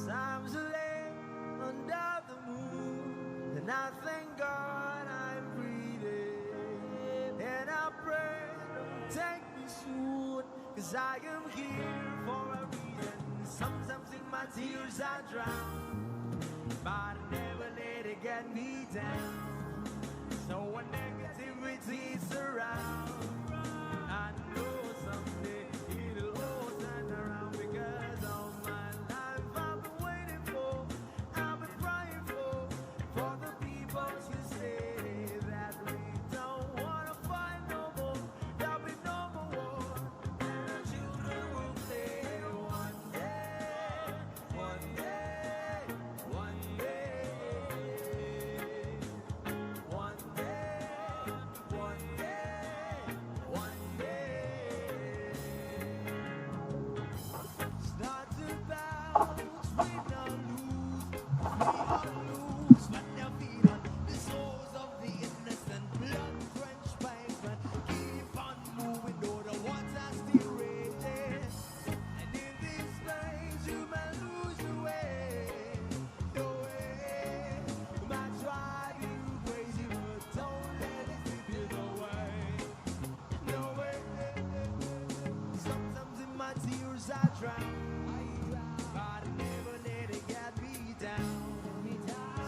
Sometimes I lay under the moon, and I thank God I'm breathing. And I pray, don't take me soon, 'cause I am here for a reason. Sometimes in my tears I drown, but I never let it get me down. So when negativity surrounds, I know someday it'll all turn around, because all my life I've been waiting for, I've been crying for the people to say that we don't wanna fight no more, there'll be no more war, and our children will play one day, one day, one day, one day, one day, one day. It's not about win or lose when they're feeding the souls of the innocent, blood-drenched pavement. Keep on moving, though the water's still raging. And in this place, you may lose your way. Your way might drive you crazy, but don't let it slip you away. No way. Sometimes in my tears I drown, but I never let it get me down.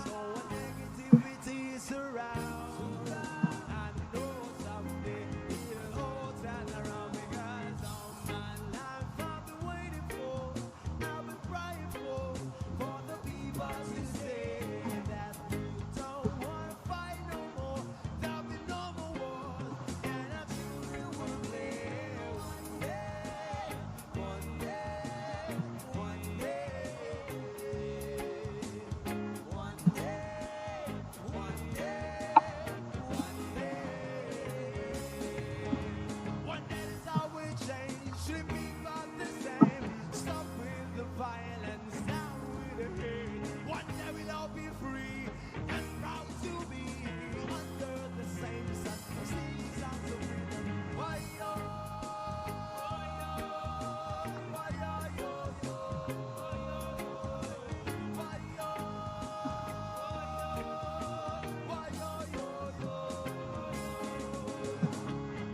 So when negativity is around, I know someday it'll all turn around, because all my life I've been waiting for, I've been crying for the people to say that we don't wanna fight no more, there'll be no more wars, and our children will play one day, one day, one day, one day, one day, one day. One day is how we change, should be not the same. Stop with the violence, down with the hate. One day we'll all be free and proud to be under the same sun. Sing songs of freedom. Why yo, why yo, why yo, yo, yo, why yo, why yo, yo, yo.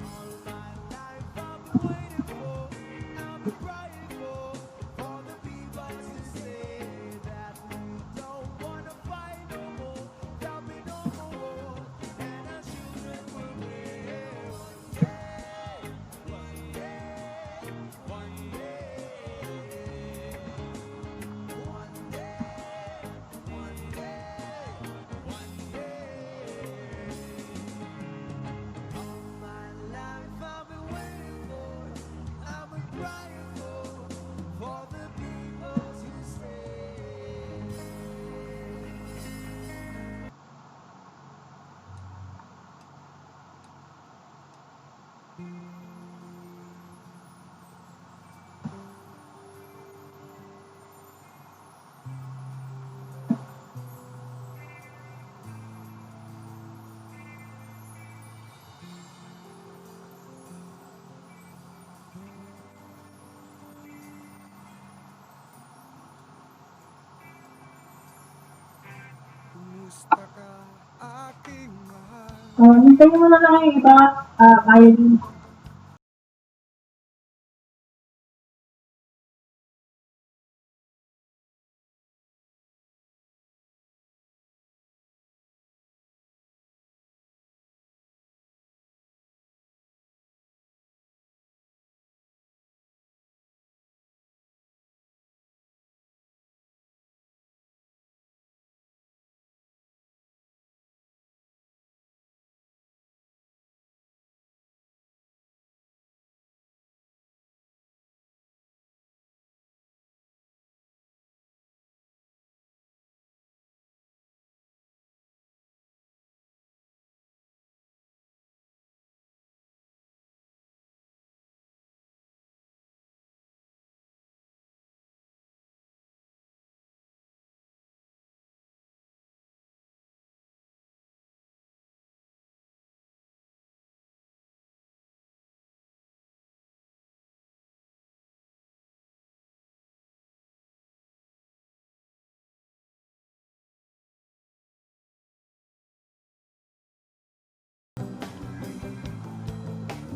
All my life I've been waiting for, I've been crying for the people to say that we don't wanna fight no more, there'll be no more war, and our children will live one day, one day, one day, one day, one day, one day. All my life I've been waiting for, I've been crying for the people to stay. Kumusta ka, aking mahal? Hintayin mo na lang yung iba, violin.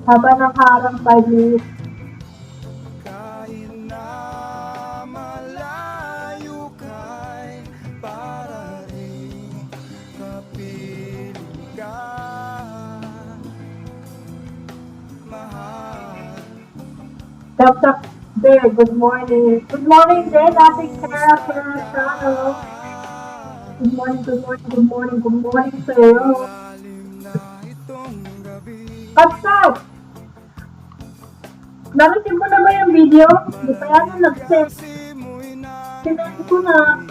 Haba ng harang 5 minutes. Kahit na malayo ka'y para rin kapiling ka, mahal. Dr. Bear, good morning. Good morning din, Ate Kara Ferrasano. Good morning, good morning, good morning, good morning sa'yo. Lalim na itong gabi, Kapsat! Narinig mo na ba yung video? Hindi pa yan yung nag-send. simoy na Sinend ko na.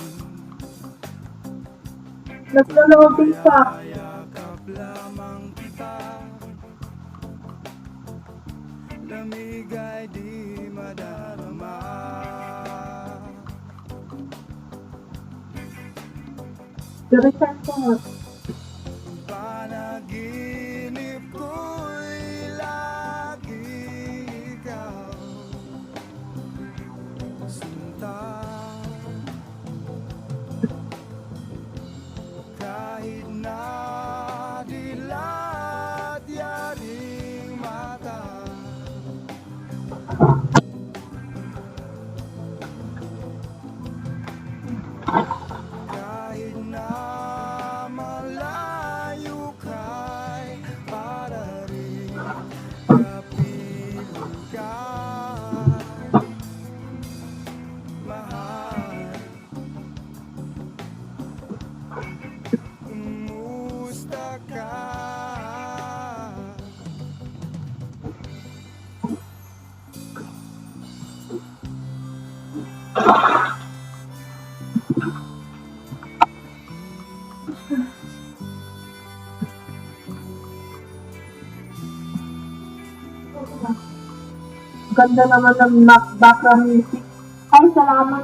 Naglo-loading pa. yakap lamang kita. Lamig ay di madarama. I-resend ko nga. Panaginip ko'y lagi ikaw sinta. Kahit na dilat yaring mata, kahit na malayo ka'y para rin kapiling ka, mahal. Kumusta ka? Ganda naman ng background music. Ay, salamat,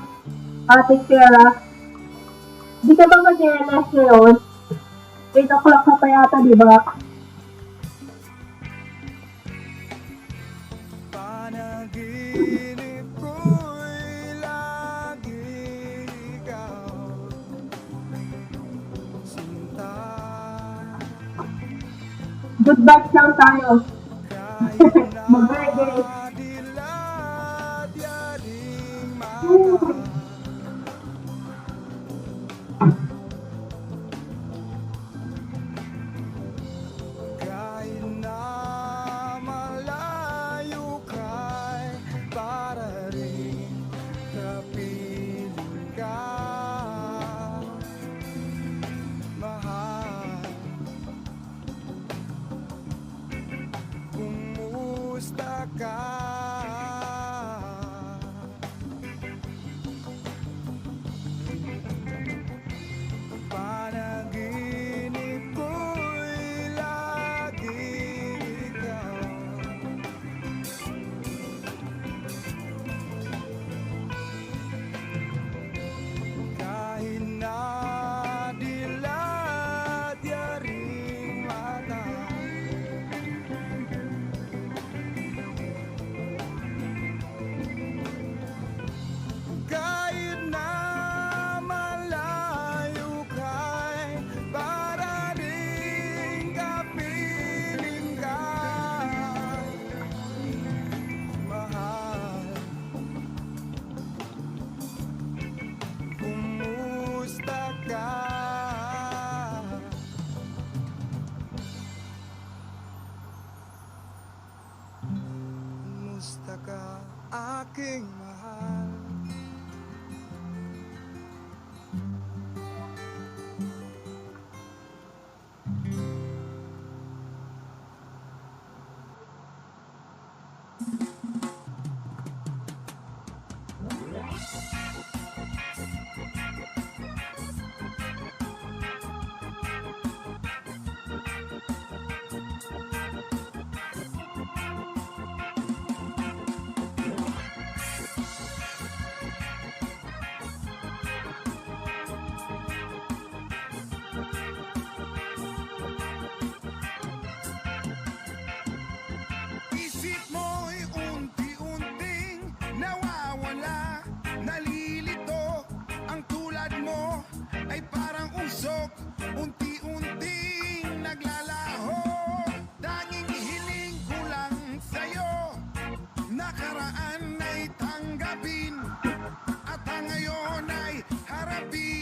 Ate Kara. Di ka ba mag-ENS ngayon? 8 o'clock na pa yata, di ba? Panaginip ko'y lagi ikaw sinta. Good vibes lang tayo. Kahit na Mag-reggae. dilat yaring mata, kahit na malayo ka'y para rin kapiling ka, mahal. Kumusta ka? Panaginip ko'y lagi ikaw kahit na dilat yaring mata,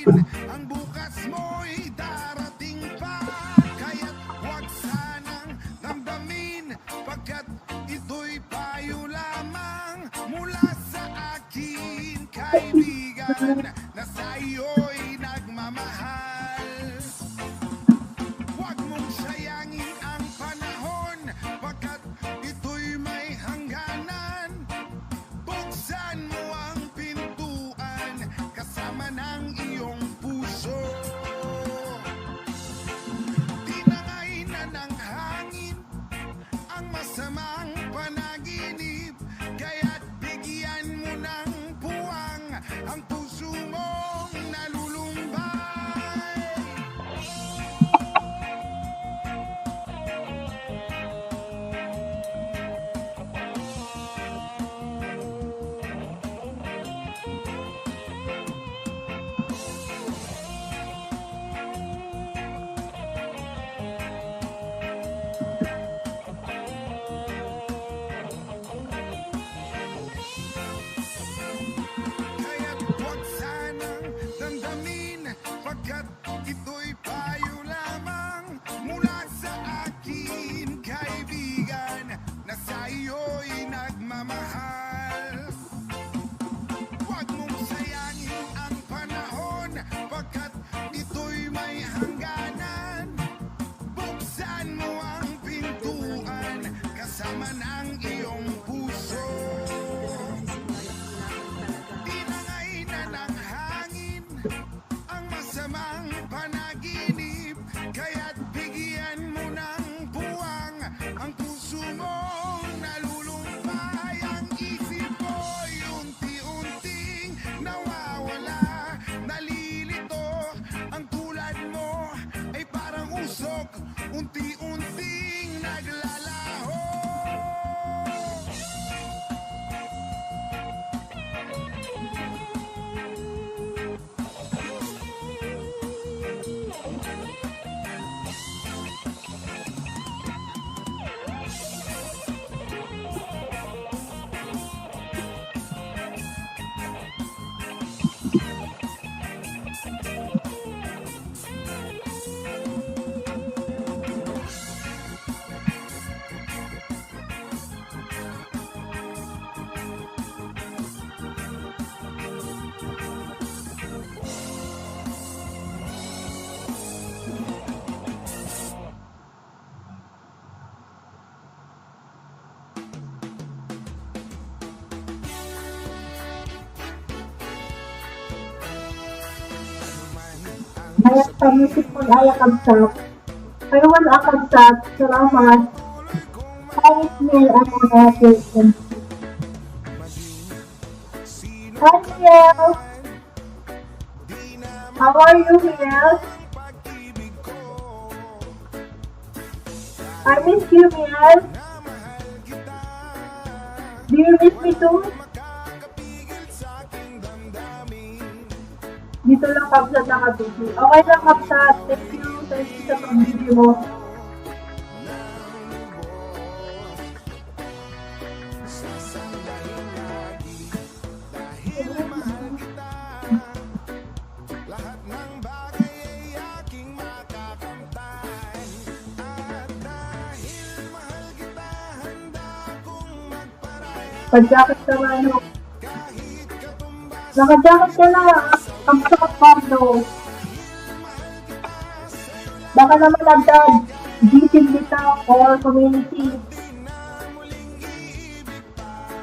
Ang bukas mo'y darating pa, kaya't huwag sanang damdamin, pagkat ito'y payo lamang mula sa akin, kaibigan, na sa'yo'y nagmamahal. Huwag mong sayangin ang panahon, pagkat ito'y may hangganan. Buksan mo ang pintuan, kasama ng iyong puso. Tinangay na ng hangin ang masamang panaginip, kaya't bigyan mo ng puwang ang puso mong nalulumbay. Kaya't huwag sanang damdamin, pagkat ito'y payo lamang mula sa akin, kaibigan, na sa'yo'y nagmamahal. Huwag mong sayangin ang panahon, pagkat ito'y may hangganan. Buksan mo ang pintuan, kasama ng iyong puso. Tinangay na ng hangin ang masamang panaginip, kaya't bigyan mo ng puwang ang puso mong nalulumbay. Ang isip mo'y unti-unting nawawala, nalilito. Ang tulad mo ay parang usok, unti-unting naglalaho. Ayak sa music mo, ayak kabsat. Kayo wala kabsat. Salamat. Hi, Ismail. Ano natin? Hi, Miel. How are you, Miel? I miss you, Miel. Do you miss me too? Dito lang kapsat nakabili. Okay lang kapsat. Thank you. Thank you sa pag-video mo. Lahat ng bagay ay aking makakamtan, at dahil mahal kita, handa kong magparaya. Pag-jacket ka ba, ano? Kahit katumbas Naka-jacket ka na. Kapsat Pardo. Baka naman nagdad. Gising dito or community.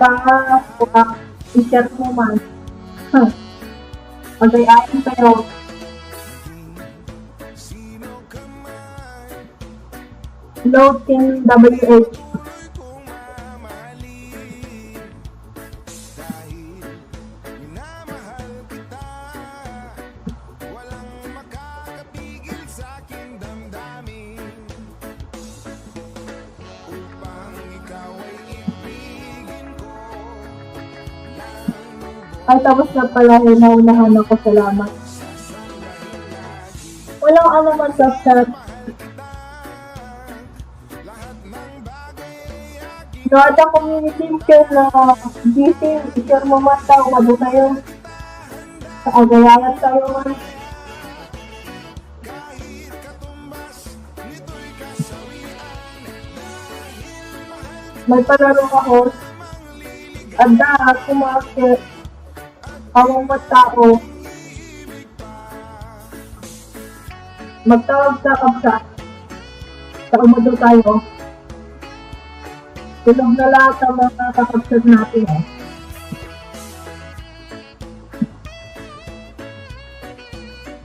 Para i-share mo man. Pag-ayayin kayo. Load Team WH. kong mamahalin, dahil minamahal kita. Walang makakapigil sa aking damdamin, upang ikaw ay ibigin ko ng lubos. Ay, tapos na pala, naunahan ako. Salamat. Walang ano man, Kapsat. Kada community share na gising, share mo man daw, mado tayo. Sa agayayan tayo man. may palaro ako. Anda, kumakit. Awang tao. Magtawag sa kapsa. Sa umado tayo. Tulog na lahat ang mga kakapsat natin.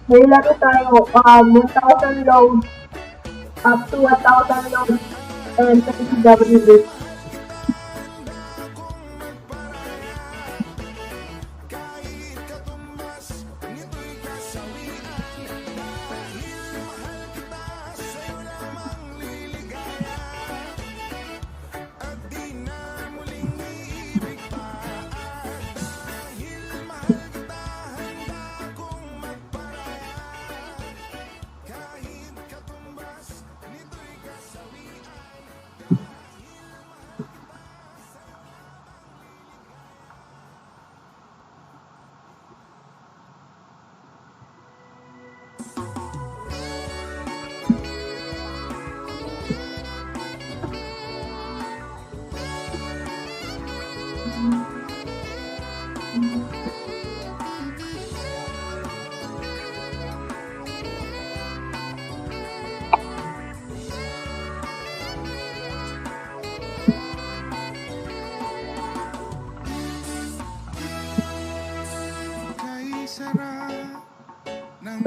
May laro tayo. 1,000 load. Up to 1,000 load. And 30 WH.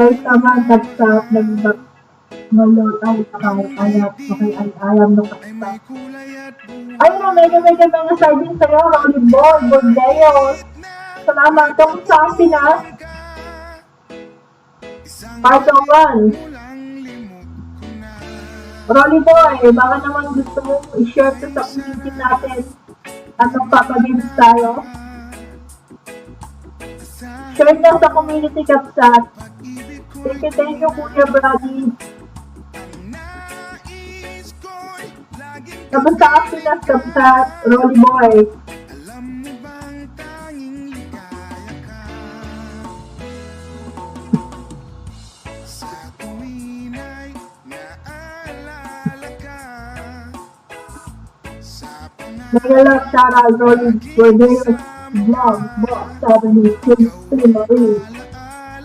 Guys, tama, nagsa, nag-load ay ayat, okay, ay ayam ng kapsa. Ay na, mega exciting sa'yo, Rolly Ball, Bordeaux. Salamat, kung sa Pinas. Part 1. Rolly Boy, baka naman gusto mo i-share to sa community natin at magpapagames tayo. Share na sa community kapsat. Thank you, Kuya Brady. Tapos sa Pinas kapsat, Rolly Boy. Nagalap shoutout Rolly Bordeaux Vlog Box 76 Marie.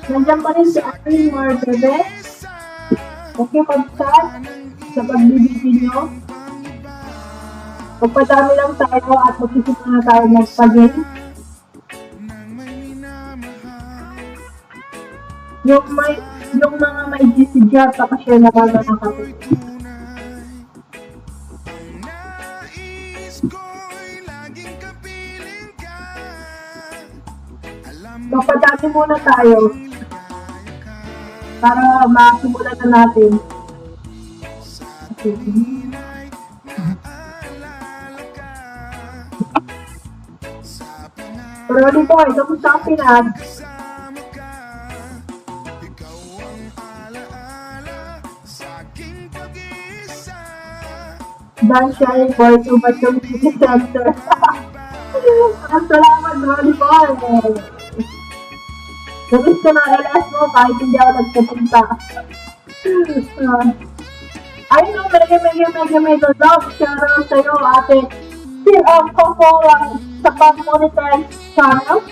Nandiyan pa rin si Irene Marbebe. Thank you, kapsat, sa pagbibigay nyo. Pagpadami lang tayo at magsisimula na tayo magpagin. Yung mga may GC dyan, pakashare na bago ng kapit. Magpadami muna tayo para masimulan na natin. Okay. Pero dito ay kamusta ang Pinas? Dan siya ay boy to Batong City Center. Salamat, Rolly Boy. Nabis ko ng LS mo kahit hindi ako nagpapunta. Ayun ang mega love. Shoutout sa'yo, ate. Still ang Coco sa pag-monetize channel.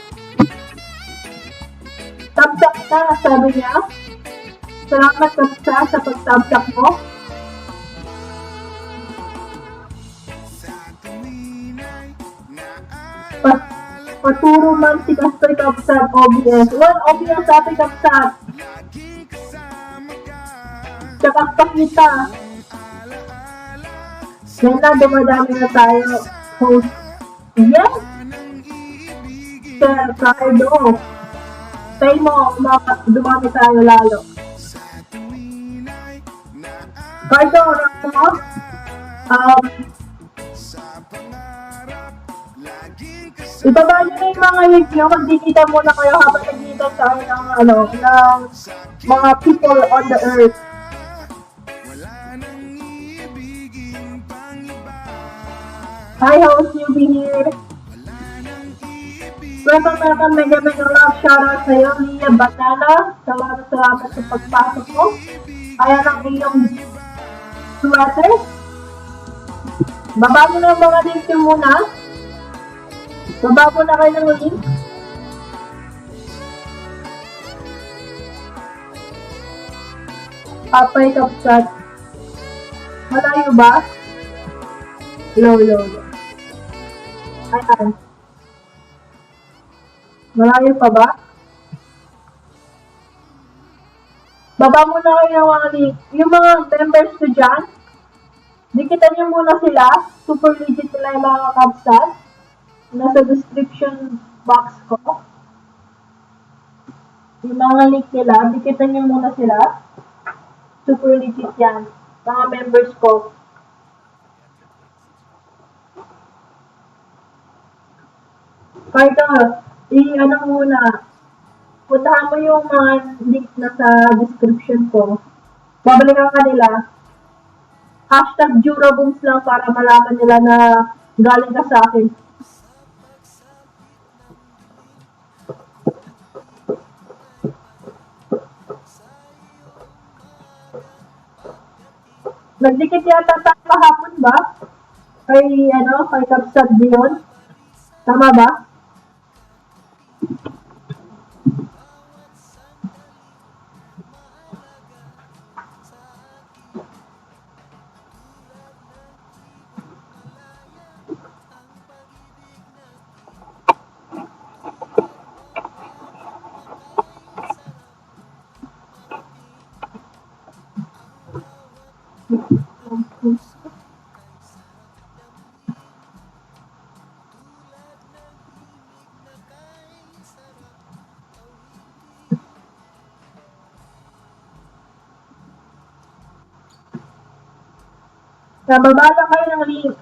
Thumbs-up na, sabi niya. Salamat kapsa sa pag-thumbs-up mo. Paturo man si Kastoy kapsat OBS. Well, OBS ate kapsat. Tsaka pakita. Yan na, dumadami na tayo. Host. Yes! Sir, Cardo. Say mo, dumami tayo lalo. Cardo, rank mo? Ibaba nyo na yung mga link nyo, magdikita muna kayo habang nagdikita tayo ng mga people on the earth. Hi, host newbie here. Welcome, mega love. Shoutout sa'yo, Lia Batala. Salamat sa pagpasok mo. Ayan ang iyong sweater. Baba mo na ang mga link nyo muna. Baba mo na kayo ng link. Papay Kapsat. Malayo ba? Low. Ay. Malayo pa ba? Baba mo na kayo ng mga link. Yung mga members ko dyan, dikitan nyo muna sila. Super legit nila yung mga Kapsat. Nasa description box ko. Yung mga link nila, dikitan nyo muna sila. Super legit yan. Mga members ko. Kahit ano muna, puntahan mo yung mga link na sa description ko. Babalikan ka nila. #Durabooms lang para malaman nila na galing ka sa akin. Nagdikit yata tayo kahapon ba? Kay Kapsat Dion? Tama ba? Nababa lang kayo ng link.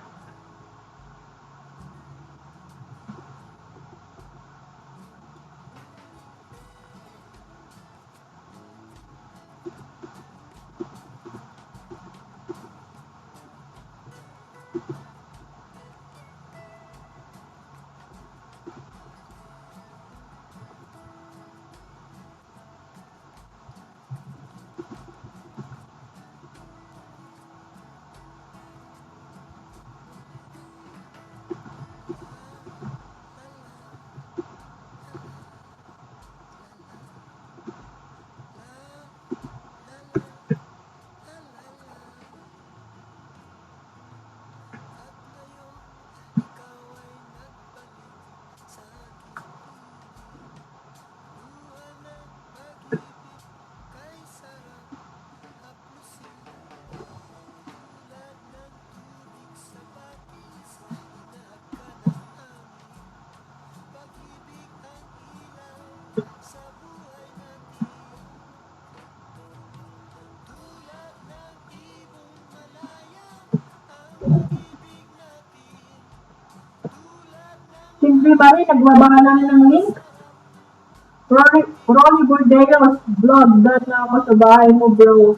Simple ba rin, nagbaba ka namin ng link? Ronnie Bordeos vlog, doon na ako sa bahay mo, bro.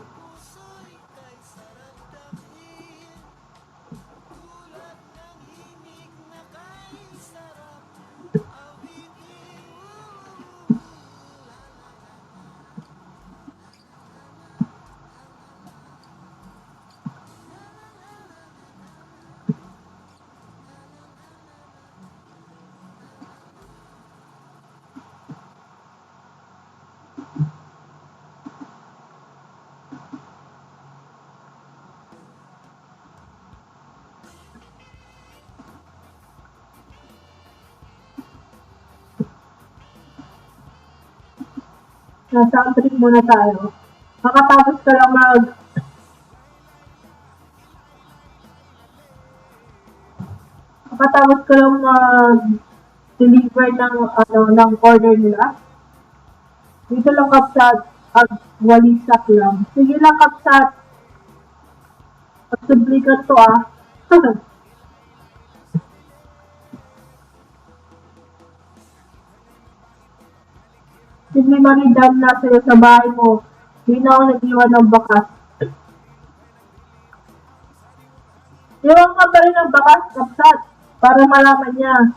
Nasa trip muna tayo. Makatapos ka lang deliver ng order nila. Dito lang Kapsat at walisak lang. Sige lang Kapsat. Pagsublikan to Sige maridam na sa'yo sa bahay mo. Hindi na ako nag-iwan ng bakas. Iwan ka pa rin ng bakas, Kapsat, para malaman niya.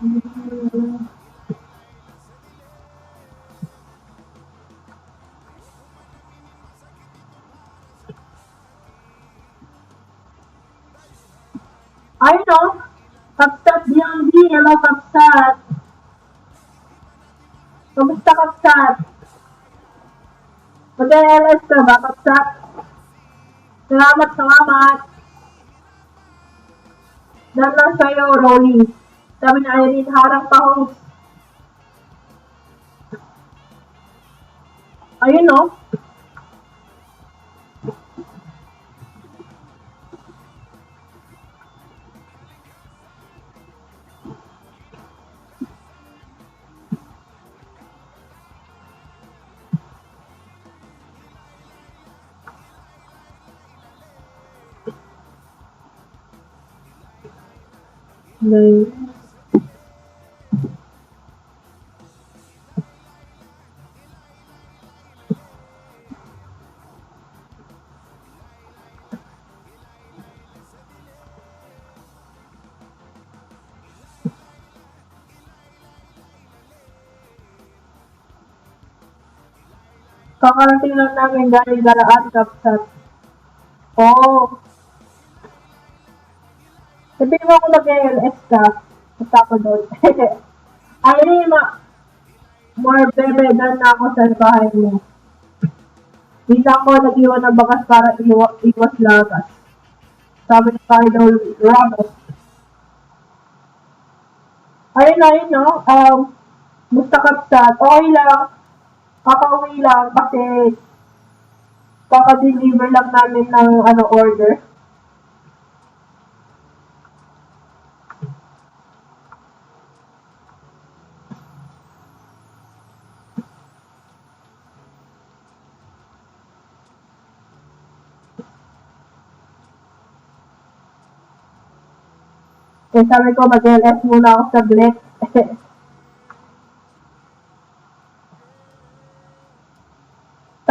Hmm. Ay, no? Kapsat DMD, hello Kapsat. Kamusta Kapsat? Mag-LS ka ba Kapsat? Salamat, salamat. Dan lang sa'yo, Rolly. Sabi ni Irene, harang pa host. Ayun, no? May- Kakarating lang namin galing Galaan, Kapsat. Oh, sabihin mo ako mag-LS ka. Punta ako doon. Irene, more bebedan na ako sa bahay mo. Minsan ko nag-iwan ng bakas para iwas lagas. Sabi ni Cardinal Ramos. Ayun, no? Musta Kapsat? Okay lang. Kakauwi lang kasi kaka-deliver lang namin ng order. Kaya sabi ko, mag-LS muna ako saglit.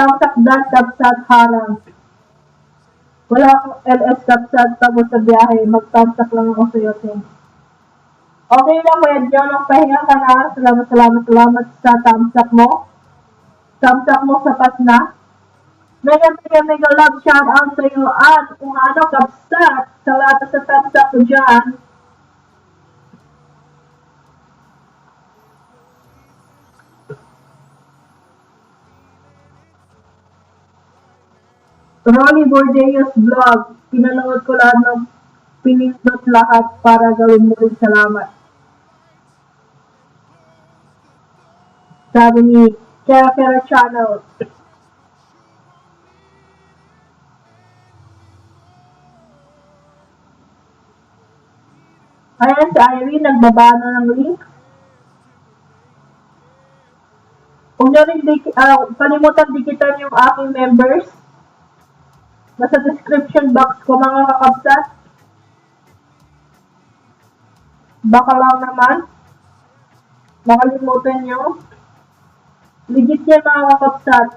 Tamsak dan, Kapsat harang. Wala akong LS Kapsat tapos sa biyahe. Mag-tamsak lang ako sa'yo, Tim. Okay lang, Kuya John. Pahinga ka na. Salamat sa tamsak mo. Tamsak mo sapat na. Mega love shout out sa iyo at kung ano Kapsat sa lahat sa tamsak ko dyan. Rolly Bordeos vlog. Pinanood ko lahat ng pinindot lahat para gawin mo rin salamat. Sabi ni Kera Channel. Ayan, si Irene, nagbaba na ng link. Kung nyo rin kalimutan dikitan yung aking members. Nasa description box ko mga kakabsat. Baka lang naman. Makalimutan nyo. Legit yan mga kakabsat.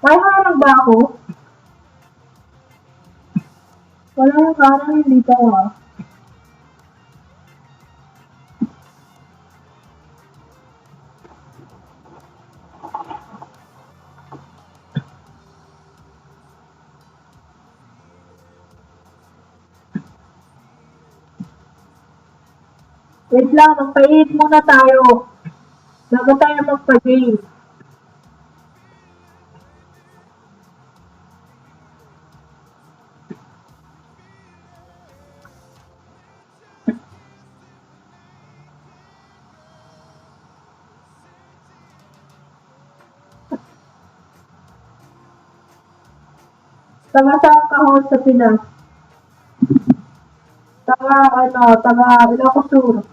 May harang ba ako? Wala yung harang dito ah. Wait lang, magpainit muna tayo. Bago tayo magpa-game. Taga saan ka ho sa Pinas? Taga Ilocos Sur.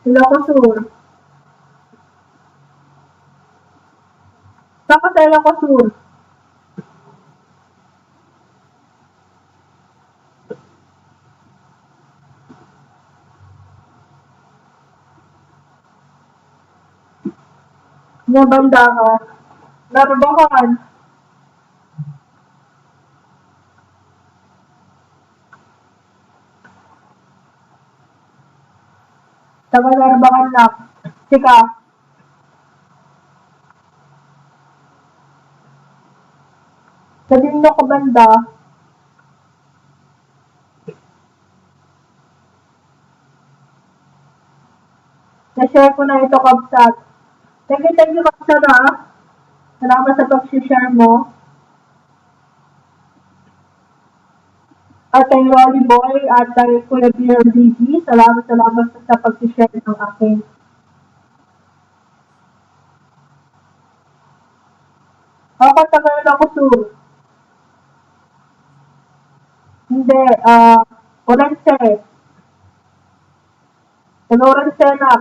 Ilocos Sur. Saan ka sa Ilocos Sur? Nga banda ka. Narbahan. Taga Narbahan lang. Sika. Sa Dindo ka banda. Na-share ko na ito, Kabsat. Thank you, Kabsat ha. Salamat sa pag-share mo. At kay Rolly Boy at kay Kuya Pierre DG. Salamat sa pag-share ng akin. Ako tagal ako sur. Hindi, Orense. Orense na.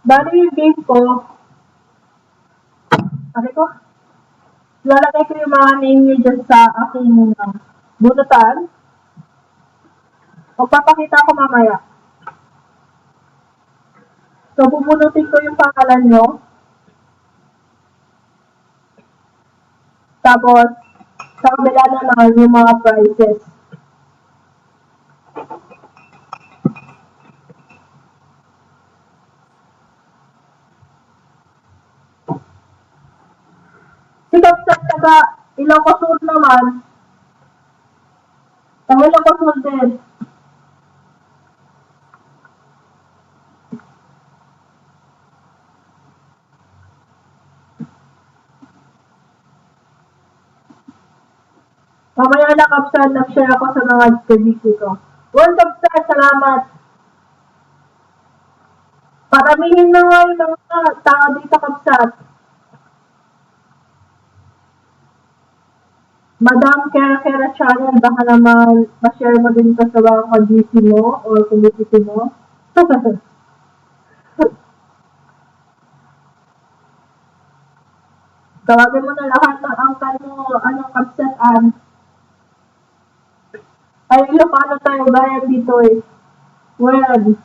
Bali yung game ko, lalagay ko yung mga name nyo dyan sa aking bunutan. Magpapakita ko mamaya. So, bubunutin ko yung pangalan nyo. Tapos, sa kabila naman yung mga prizes. Sikat sa taga Ilocos Sur naman. Taga Ilocos Sur din. Mamaya na, Kapsat, nag-share ako sa mga activity ko. Well, Kapsat, salamat. Paramihin na nga yung mga tao dito, Kapsat. Madam Kera Channel, baka naman ma-share mo din ito sa mga ka-GC mo o community mo. Tawagin mo na lahat ng angkan mo, anong Kapsat-an. Ay, paano tayo bayan dito eh? Well,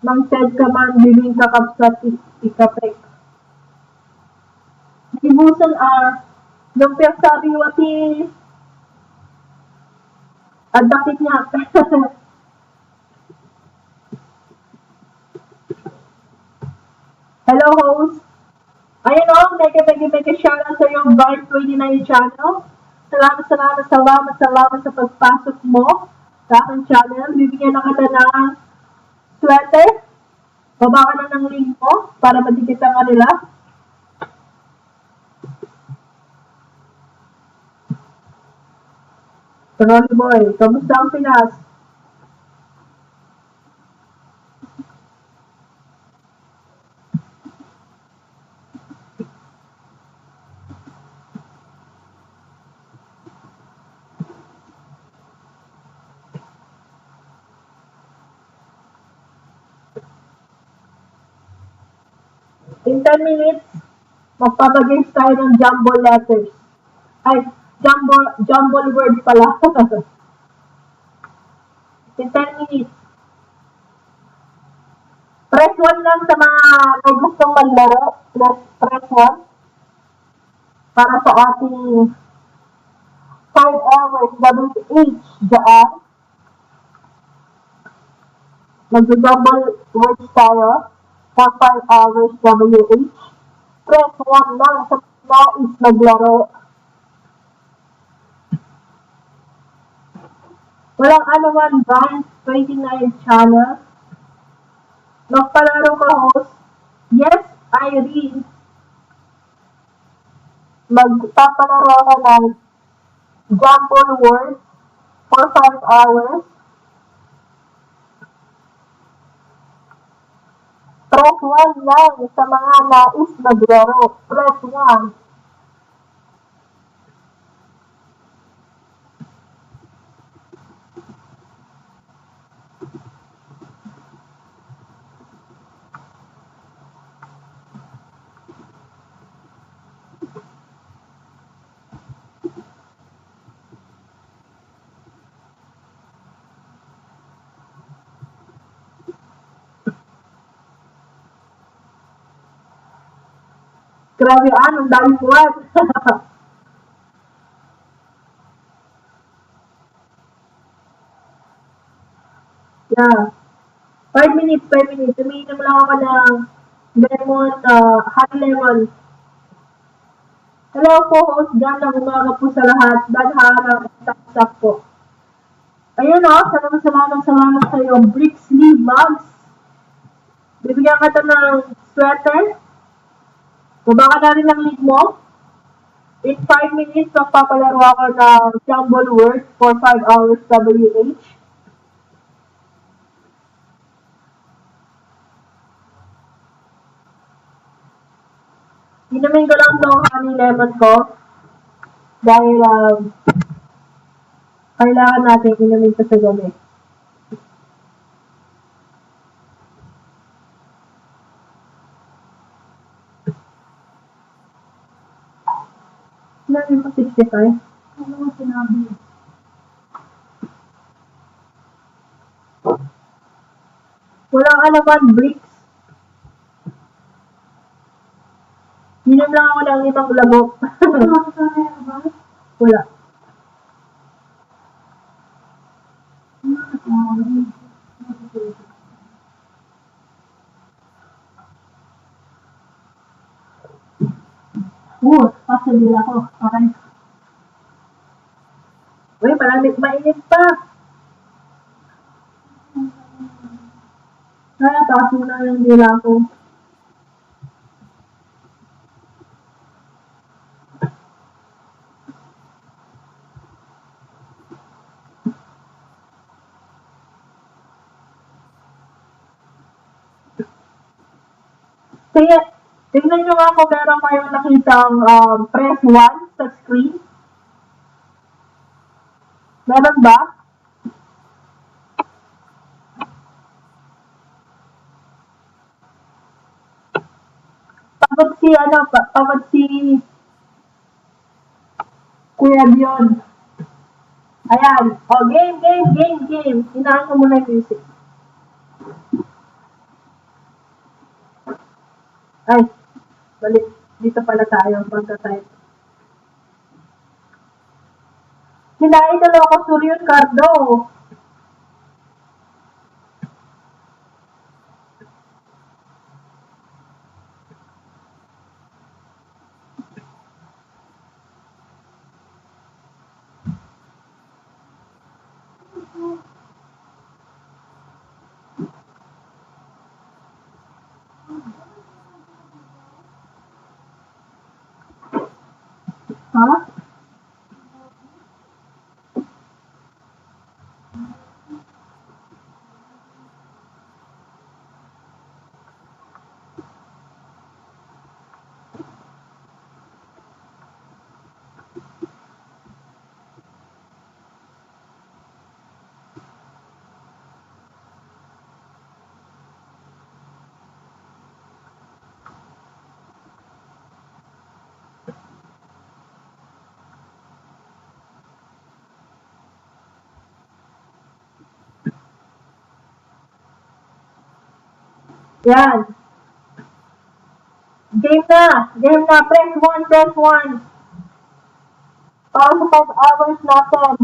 Nang said ka man, bibing kakapsat ikapek. Ibusan lumpia sabi wati, adakit niya. Hello, host. Ayun o, mega shoutout sa iyong Bar 29 channel. Salamat sa pagpasok mo sa aking channel. Bibigyan na kita ng sweater. Baba ka na ng link mo para madikit ang kanila. Rolly Boy, kamusta ang Pinas? In 10 minutes, magpapagames tayo ng jumbo letters. Ay, jumble word pala. In 10 minutes. Press 1 lang sa mga may gustong maglaro. Press 1. Para sa ating 5 hours WH dyan. Mag-double words tayo for 5 hours WH. Press 1 lang sa nais maglaro. Walang anuman Vines 29 channel. Magpalaro ka, host. Yes, Irene. Magpapalaro ka ng jumble words for 5 hours. Press 1 lang sa mga nais maglaro. Press 1. Grabe, ang daming buwan. Yeah. 5 minutes. Umiinom lang ako ng lemon, hot lemon. Hello po, host. Gandang umaga po sa lahat. Dadharang tak po. Ayun o, salamat sa iyo. Brick sleeve mugs. Bibigyan ka ng sweater. Baba ka na rin ng link mo. In 5 minutes, magpapalaro ako ng jumble words for 5 hours WH. Inumin ko lang itong honey lemon ko. Dahil kailangan natin inumin ito sa gabi. Sinabi mo 65? Ano mo sinabi? Walang alaman bricks. Inom lang ako ng 5 labok. Wala. Pasadila ko. Okay. Uy, malamig mainit pa. Kaya, taso na yung dila ko. Kaya, tingnan nyo nga kung meron kayong nakitang press 1 sa screen. Meron ba? Pagod si Kuya Dion. Ayan. O, game. Hinaan ko muna yung music. Ay, balik. Dito pala tayo, pagka-type. Kinain na ako Suryo Cardo. Ha? Yan. Game na. Game na. Press 1, press 1. Para sa 5 hours natin.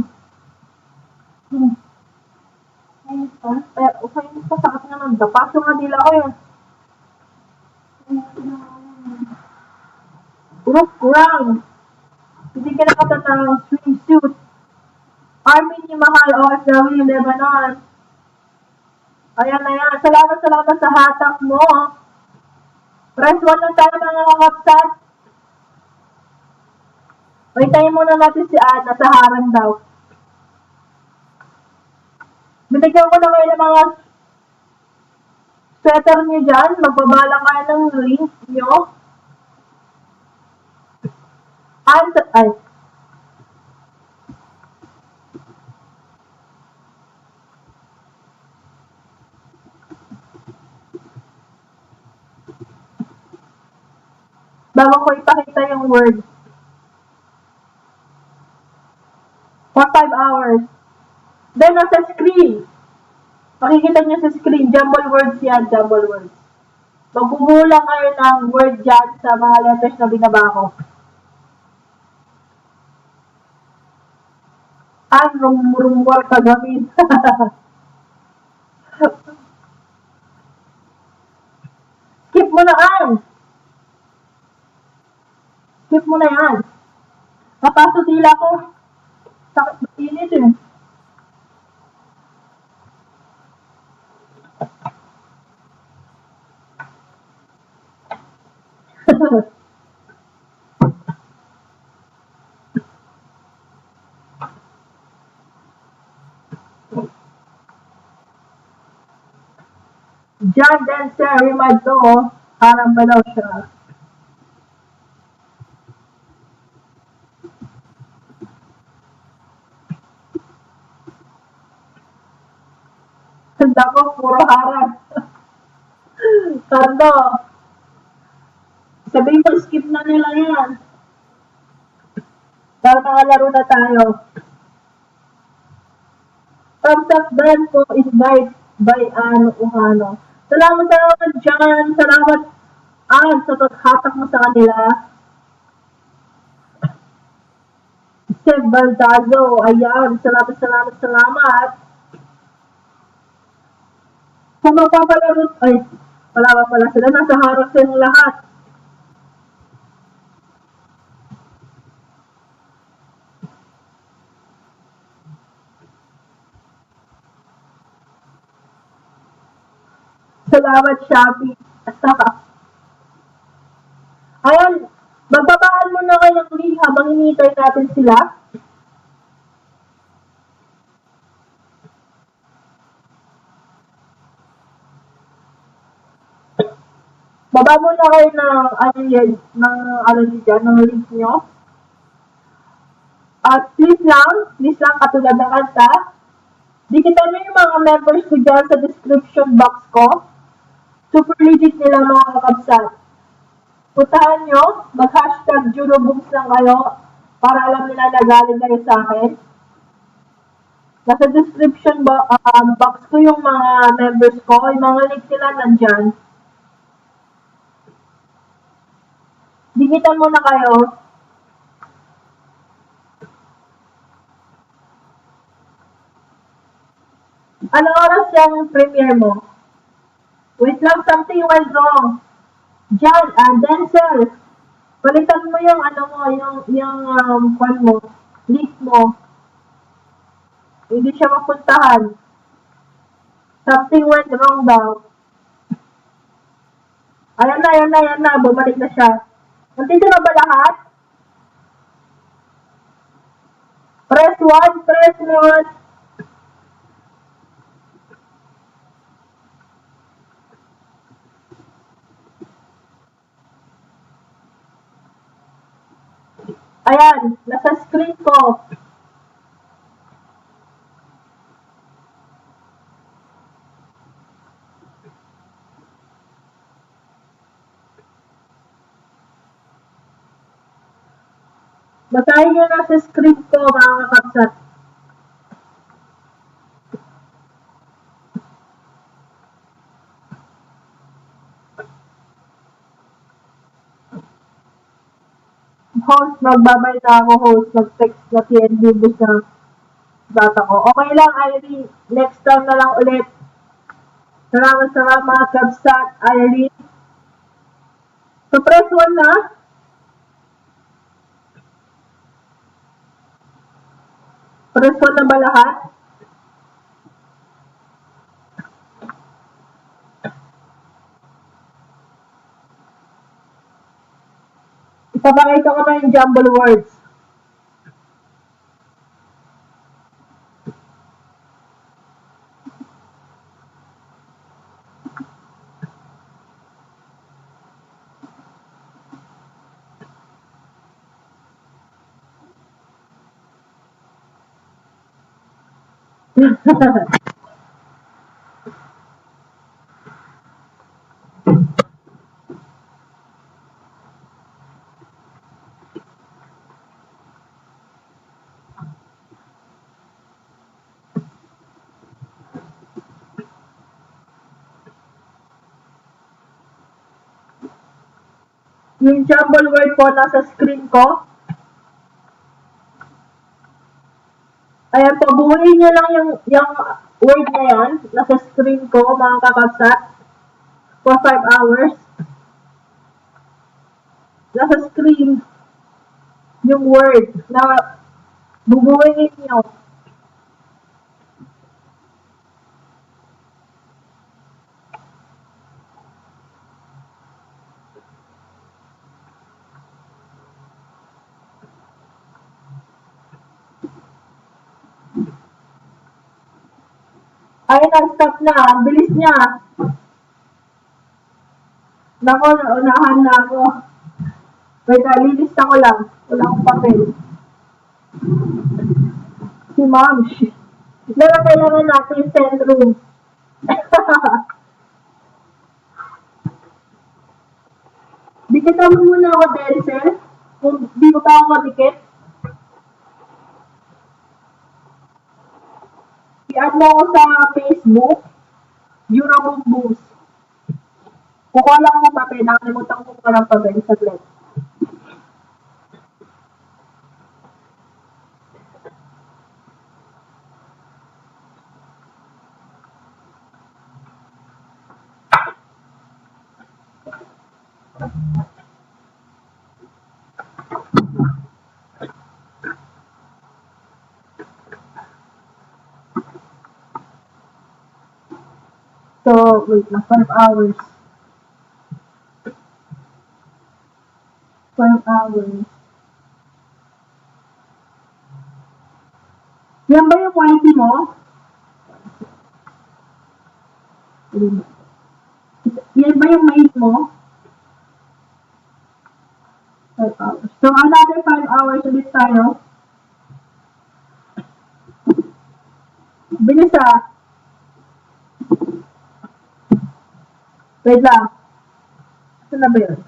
Ayun pa. Okay pa. Sakit nga ng dapas yung adila ko yun. Look round. Hindi ka nakatata ng swimsuit. Army ni Mahal OFW Lebanon. Ayan na yan. Salamat sa hatak mo. Press 1 lang tayo mga kakapsat. Waitain muna natin si Ana sa harang daw. Binigyan ko na kayo ng mga sweater niyo dyan. Magbabala kayo ng link niyo. Ay. Bago ko ipakita yung word. For 5 hours. Then, nasa screen. Makikita niyo sa screen, jumble words yan, jumble words. Magbubulang kayo ng word dyan sa mga letters na binaba ko. Rumwar kagamin. Skip mo na yan. Skip mo na yan. Napaso tila ko. Sakit na init eh. John Dancer, remind to, harang ba daw siya? Tanda ko, puro harang. Cardo, sabihin mo, skip na nila yan. Para makalaro na tayo. Thumbs up din po, invite by Uhano. Salamat dyan. Salamat sa paghatak mo sa kanila. Steve Baldazo. Ayan. Salamat. Kung magpapalaro, wala pa pala sila. Nasa harap silang lahat. Salamat, Shopee. Ayan, magbabaan mo na kayo ng link habang hinihintay natin sila. Baba mo na kayo ng link nyo. At please lang, katulad ng kanta, dikitan nyo yung mga members ko dyan sa description box ko. Super legit nila mga kakabsat. Puntahan nyo, mag-hashtag Junobooms lang kayo para alam nila na galing kayo sa akin. Nasa description box ko yung mga members ko, yung mga link nila nandyan. Digitan mo na kayo. Anong oras yung premiere mo? Wait lang, something went wrong. Jan, Denzel, palitan mo yung ano mo, kwan mo, link mo. Hindi siya mapuntahan. Something went wrong daw. Ayan na, bumalik na siya. Nandito na ba lahat? Press 1, press 1. Ayan, nasa screen ko. Basahin nyo na sa screen ko, mga kakapsat. Host, magbabay na ako, host. Mag-text na PNB bus na data ko. Okay lang, Irene. Next time na lang ulit. Salamat, kapsat, Irene. So, press 1 na. Press 1 na ba lahat? Ipapakita ko na yung jumble words. Yung jumble word po nasa screen ko. Ayan po, buuin nyo lang yung word na yan. Nasa screen ko, mga kakapsat. For 5 hours. Nasa screen yung word na bubuuin nyo. Ayun na, stop na. Ang bilis niya. Nako, naunahan na ako. Wait, lilista ko lang. Wala akong papel. Si Ma'am. Pero kailangan natin send room. Dikitan mo muna ako, Denzel. Kung di mo pa ako madikit. I-add mo ako sa Facebook. Euroboom Boost. Kukuha lang ako papel. Nakalimutan ko pa ng papel sa blend. So, wait na, 5 hours. 5 hours. Yan ba yung YT mo? Yan ba yung maid mo? 5 hours. So, another 5 hours ulit tayo. Bilis ah. Wait lang. Saan na ba yun?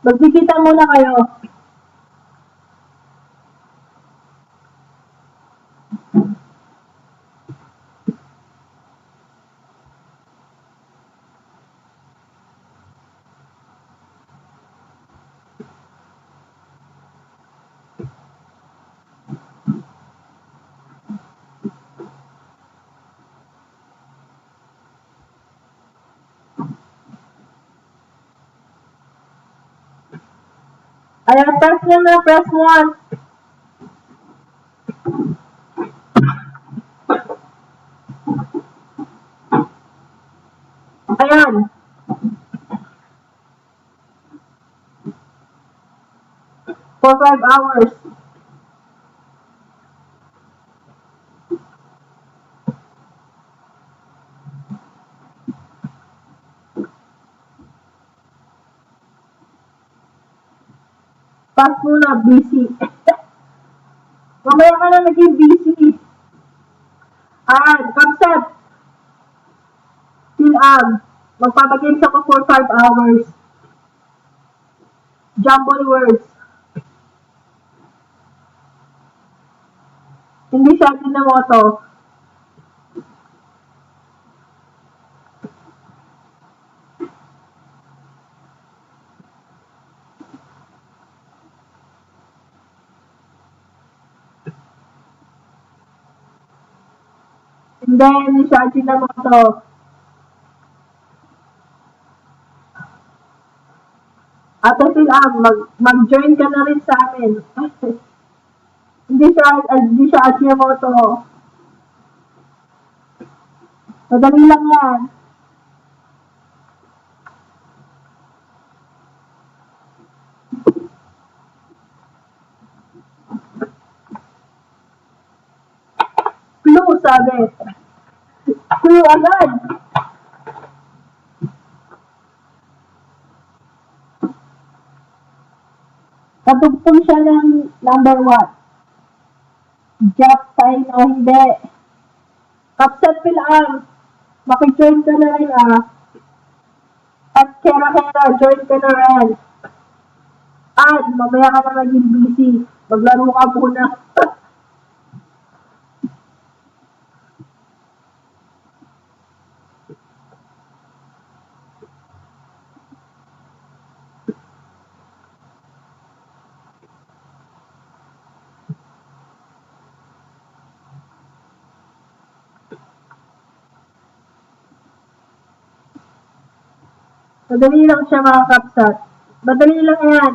Magkikita muna kayo. Ayan, press nyo na, press 1. Ayan. For 5 hours. Pass muna, busy. Mamaya ka na naging busy. Kapsat. Magpapagames ako for 5 hours. Jumble words. Hindi siya Ajinomoto. Hindi siya Ajinomoto. Ate mag-join ka na rin sa amin. Hindi siya Ajinomoto. Madali lang yan. Clue, sabi. Clue agad. Katugtong siya ng number 1. Jap tayo na hindi. Kapsat Pilaan, makijoin ka na rin At kera, join ka na rin. Mamaya ka na maging busy. Maglaro ka muna. Madali lang siya mga kapsat. Madali lang yan.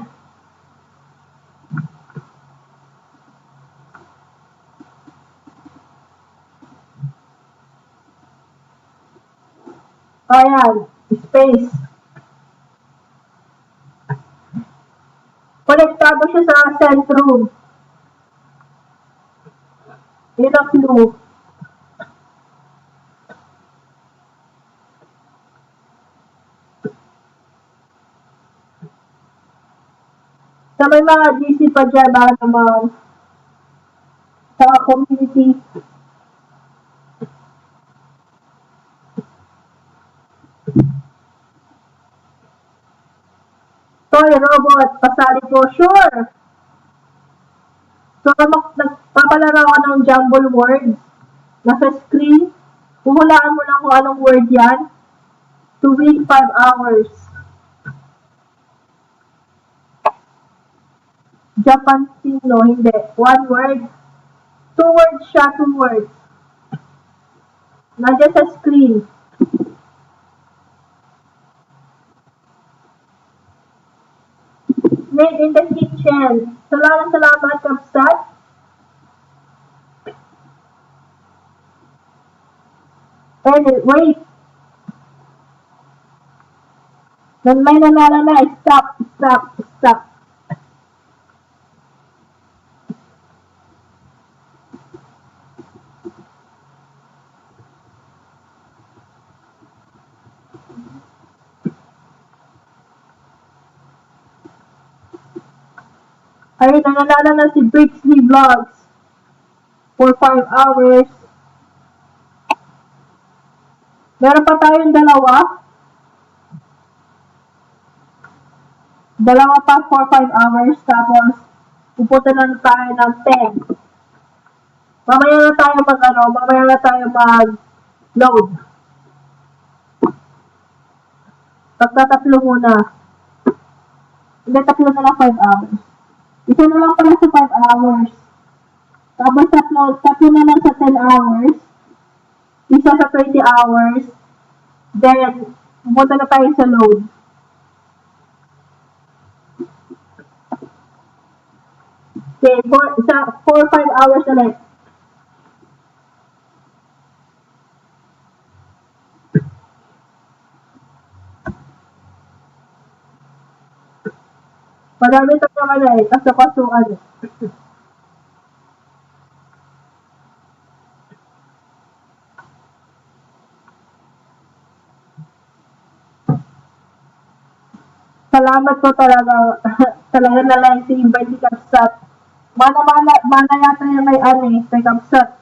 Ayan, space. Konektado siya sa centrum. Yun ang clue. Sa may mga GC pa dyan, baka naman sa community. Toy robot, pasali ko, sure! So, nagpapalaro ako ng jumble words. Nasa screen, huhulaan mo lang kung anong word yan. To win 5 hours. Japan Sino, hindi. 1 word. 2 words siya, 2 words. Nandiyan sa screen. Made in the kitchen. Salamat, kapsat. Wait. May nanala na. Stop. Ay, nananala na si Brixley Vlogs for 5 hours. Meron pa tayong 2. Dalawa pa for 5 hours, tapos pupunta na tayo ng 10. Mamaya na tayo mag-load. Pagkatatlo muna. Hindi, tatlo na lang 5 hours. Isa na lang pala sa 5 hours. Tapos tatlo na lang sa 10 hours. Isa sa 20 hours. Then, pupunta na tayo sa load. Okay, for 5 hours ulit. Marami ito naman kasapasukan. Salamat po talaga. Talaga na lang si Bendy Kapsat. Mana yata yung may kay Kapsat.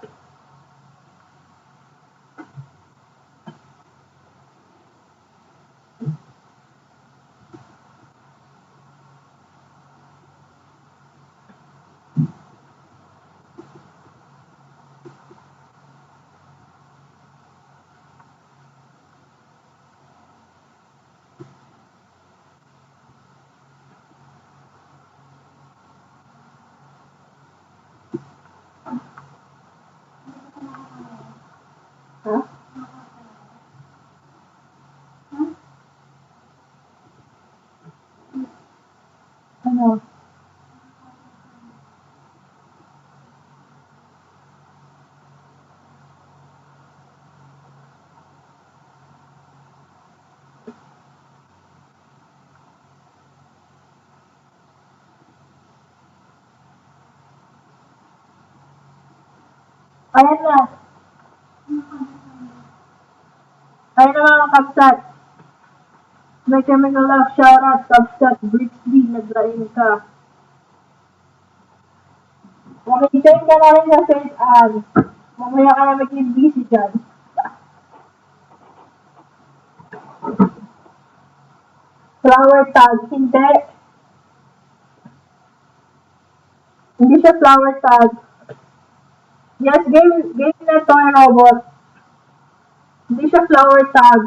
Ha? Ano? Ayan na. Ayan na mga Kapsat. May kami na love shoutout, Kapsat, Brixby, naglain ka. Makikitain ka na rin sa St. Anne. Mamaya ka na maging busy dyan. Flower tag, hindi. Hindi siya flower tag. Yes, game na toy robot. Hindi siya flower tag.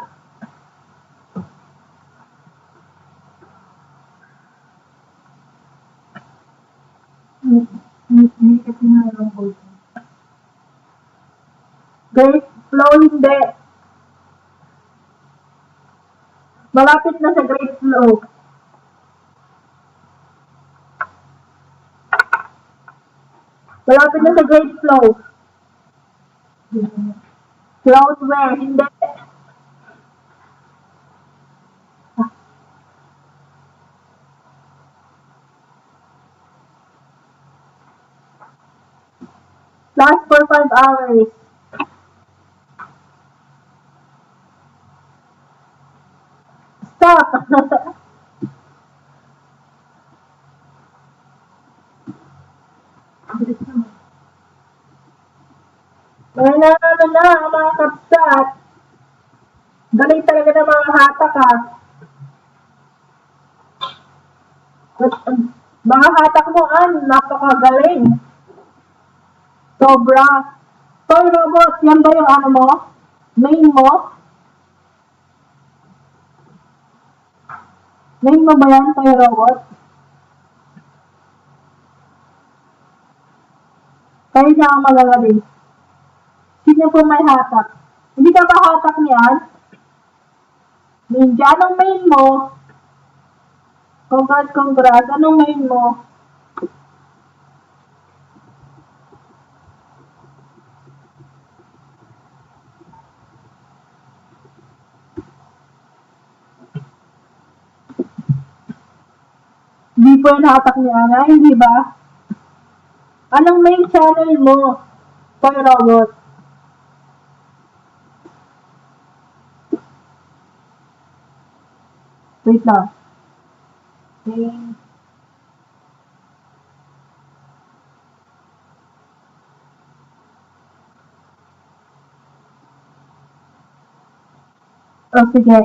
Hindi kasi na robot. Great flow, hindi. Malapit na sa great flow. Malapit na sa great flow. Cloudware, hindi. Last for 5 hours. Stop! May naano na ang mga Kapsat. Galing talaga ng mga hatak ha. Mga hatak mo napakagaling. Sobra. Toy robot, yan ba yung ano mo? Main mo? Main mo ba yan, toy robot? Kayo niya ang magagaling. Sino po may hatak? Hindi ka ba hatak niyan? Ninja, anong main mo? Congrats. Anong main mo? Hindi po yung hatak ni Ana, hindi ba? Anong main channel mo? Toy robot. Wait lang. Main. Oh, sige.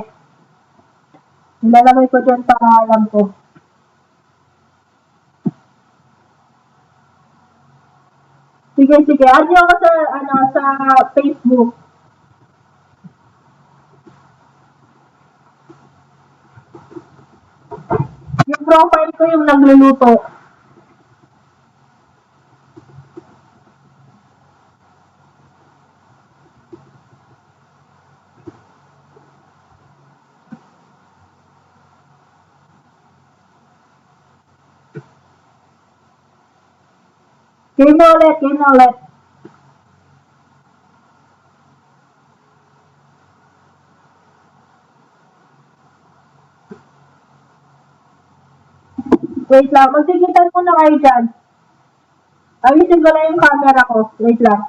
Nilalagay ko dyan para alam ko. Sige, sige. Add niyo ako sa, ano, sa Facebook. Yung profile ko yung nagluluto. Game na ulit, game na ulit. Wait lang, magtigitan muna kayo dyan. Ayusin ko lang yung camera ko. Wait lang.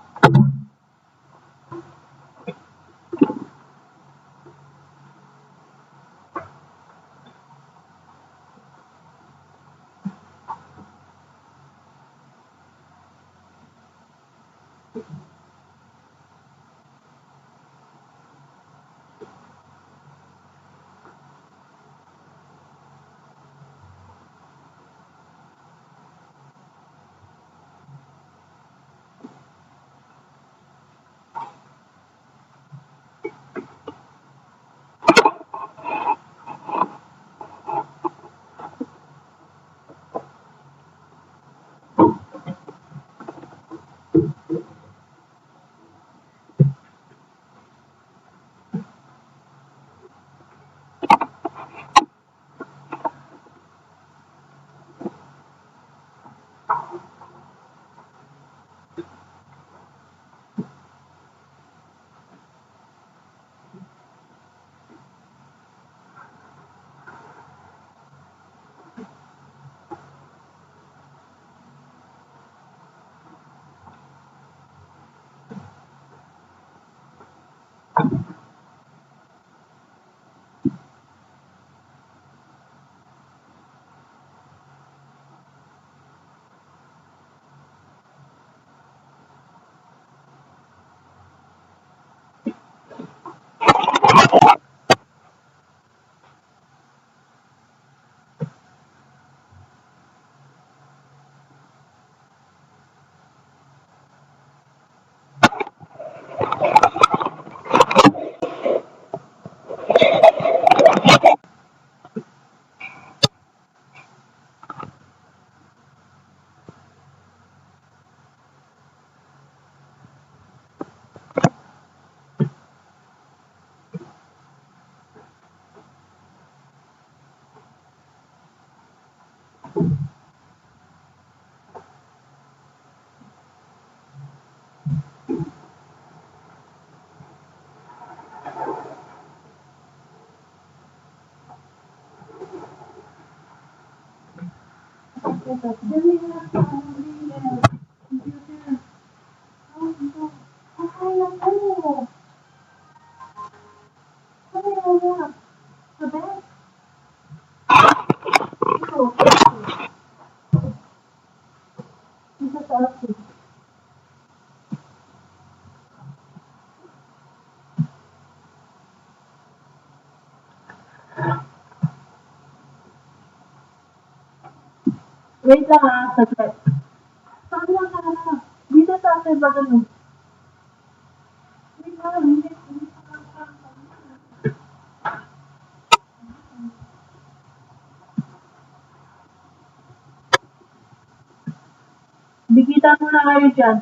Wait lang ah, saglit. Saan lang ka? Dito sa akin ba ganun? Wait lang, hindi. Bigitan mo na kayo dyan.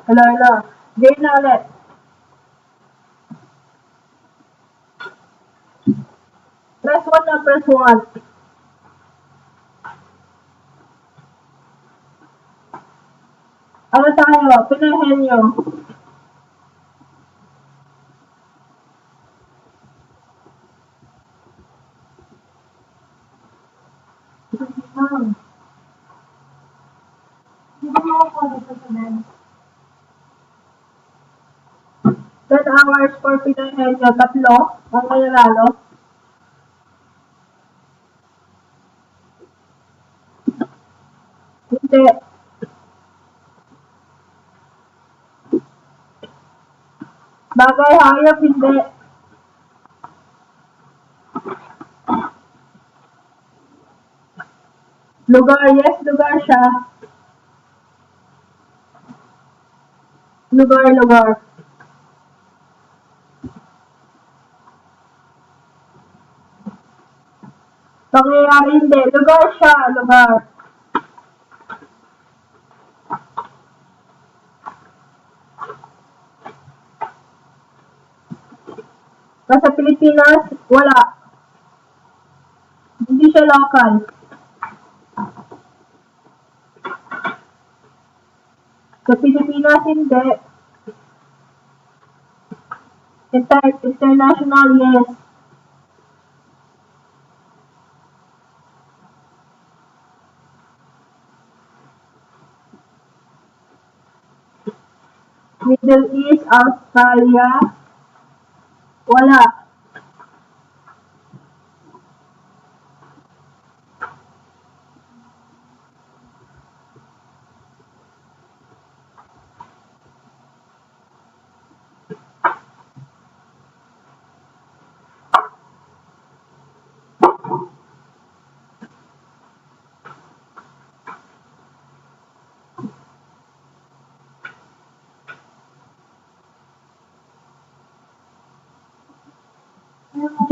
Hello. Game na ulit. Press 1 na press 1. Ano tayo? Pinahenyo. Hindi mo ako dito sa men. 10 hours for pinahenyo. 3 ang mananalo. Hindi. Bagay hayop, hindi. Lugar, yes, lugar siya. Lugar. Pangyayari, hindi. Lugar siya, lugar. Nasa Pilipinas, wala. Hindi siya local. Sa Pilipinas, hindi. International, yes. Middle East, Australia, wala.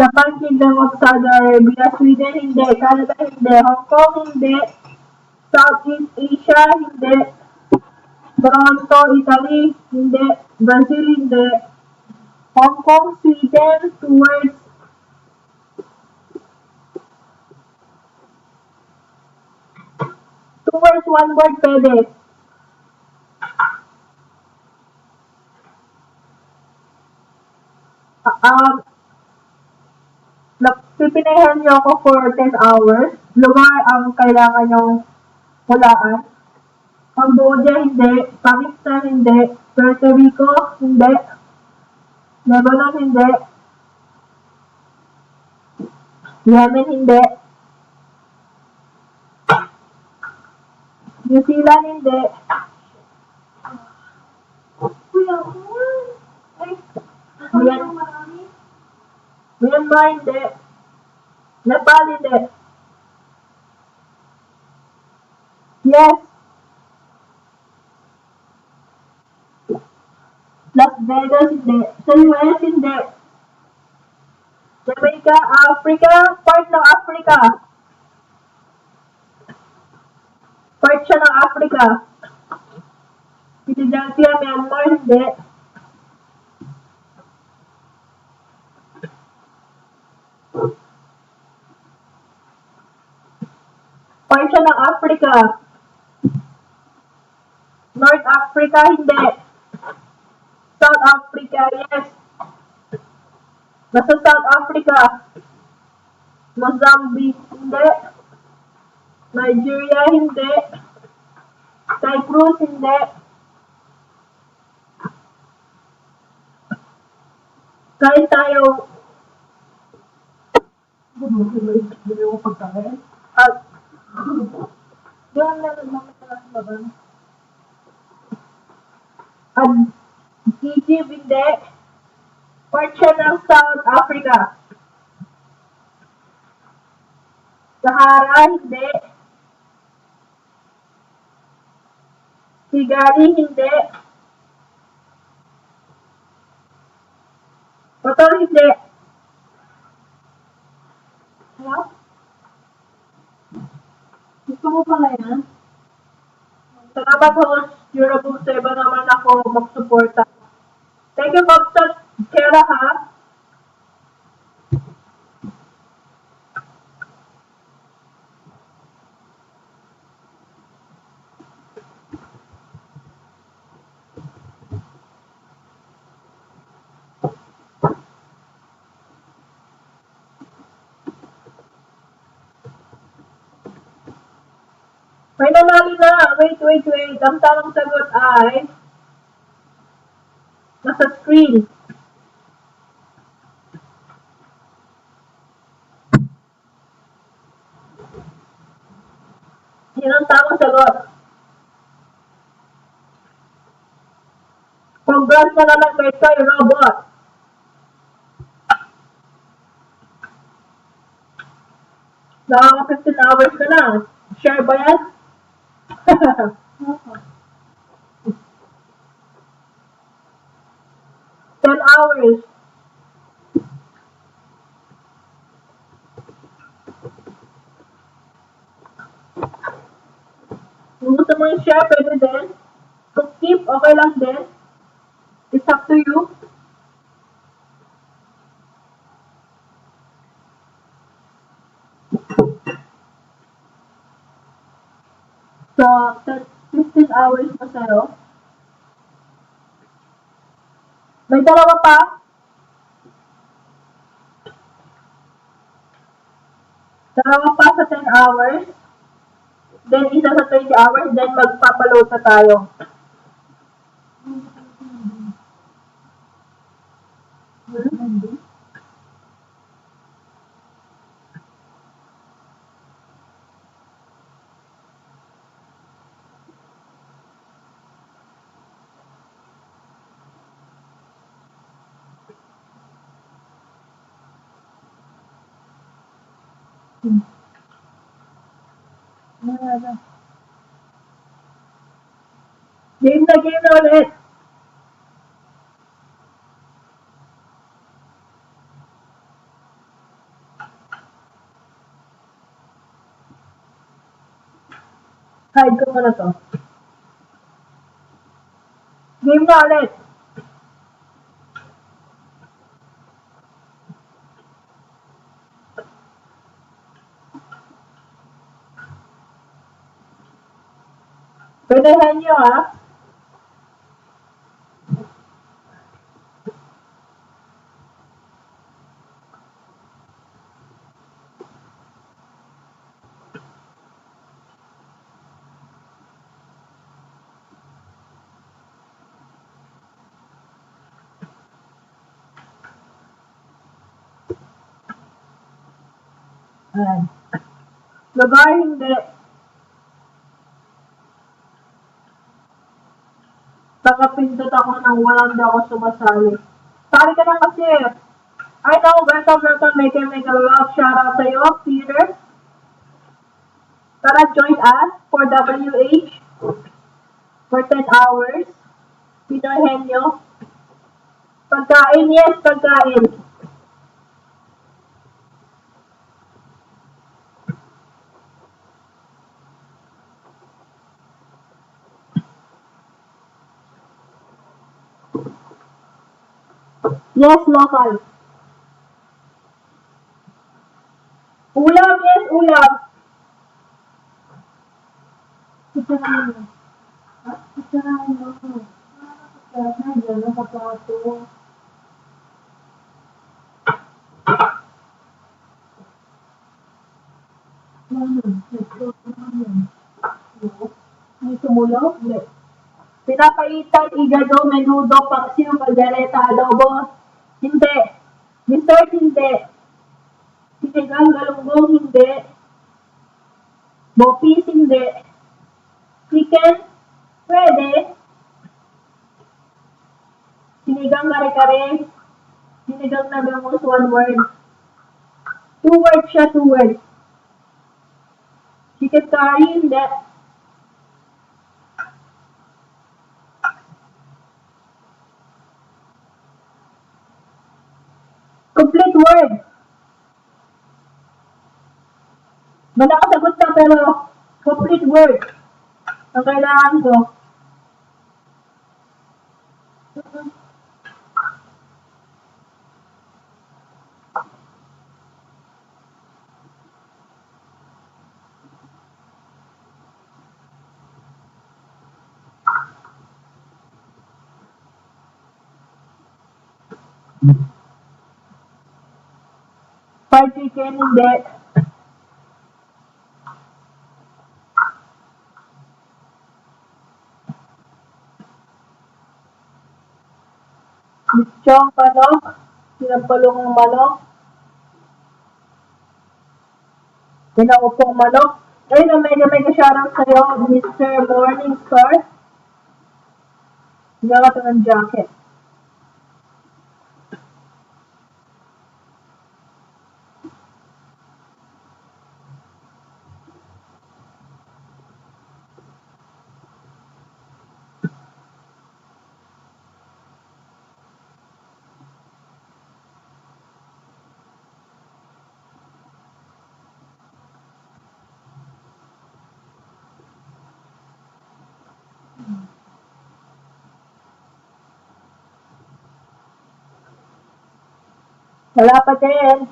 Japan, Kingdom of Saudi Arabia, Sweden, hindi. Canada, hindi. Hong Kong, hindi. Southeast Asia, hindi. Toronto, Italy, hindi. Brazil, hindi. Hong Kong, Sweden, 2 words. Two words, 1 word, pwede. Pipinahan niyo ako for 10 hours. Lugar ang kailangan niyong hulaan. Cambodia, hindi. Pakistan, hindi. Puerto Rico, hindi. Lebanon, hindi. Yemen, hindi. New Zealand, hindi. Myanmar, hindi. Nepal, hindi. Yes. Las Vegas, hindi. Sa US, hindi. Jamaica, Africa, part ng Africa. Part siya ng Africa. Philadelphia, Myanmar, hindi. Part siya ng Africa. North Africa, hindi. South Africa, yes. Nasa South Africa. Mozambique, hindi. Nigeria, hindi. Cyprus, hindi. Kain tayo. Hindi mo pagkain? At doon na naman sa ba? At Egypt, hindi. Part siya ng South Africa. Sahara, hindi. Kigali, hindi. Kotor, hindi. Ano? Gusto mo pala yan? Salamat host. Durable 7 naman ako magsuporta. Thank you, Bobsat Kera, ha? May nanalo na. Wait. Ang tamang sagot ay nasa screen. Yan ang tamang sagot. Congrats na naman kay Robot. Nakaka 15 hours ka na. Share ba yan? 10 hours. Kung gusto mo yung share, pwede din. Kung keep, okay lang din. It's up to you. So, 15 hours na sa'yo. May dalawa pa. Dalawa pa sa 10 hours. Then, isa sa 20 hours. Then, magpapaload na tayo. Game na ulit. Hide ko muna to. Game na ulit. Pwede nyo, ha? Ayan. Lugar, hindi. Nakapindot ako nang walang di ako sumasali. Sali ka na kasi. I know, welcome, mega love. Shoutout sa'yo, Peter. Tara, join us for WH for 10 hours. Pinoy Henyo. Pagkain, yes, pagkain. Yes, local. Ulam, yes, ulam. Pagkain mo. Pagkain mo. Pagkain mo. Nakaplato. May sumulaw? Hindi. Pinapaitan, igado, menudo, paksiw, kaldereta, adobo. Hindi. Dessert, hindi. Sinigang, galunggong, hindi. Bopis, hindi. Chicken, pwede. Sinigang, kare-kare. Sinigang na bangus, one word. 2 words siya, 2 words. Chicken curry, hindi. Complete word. Malakasagot ka pero complete word ang kailangan ko. Fried chicken, hindi. Lechong manok. Sinampalong ng manok. Pinaupong manok. Ayun na, mega shoutout sa'yo, Mr. Morningstar. Hindi ka ng jacket. Wala pa din.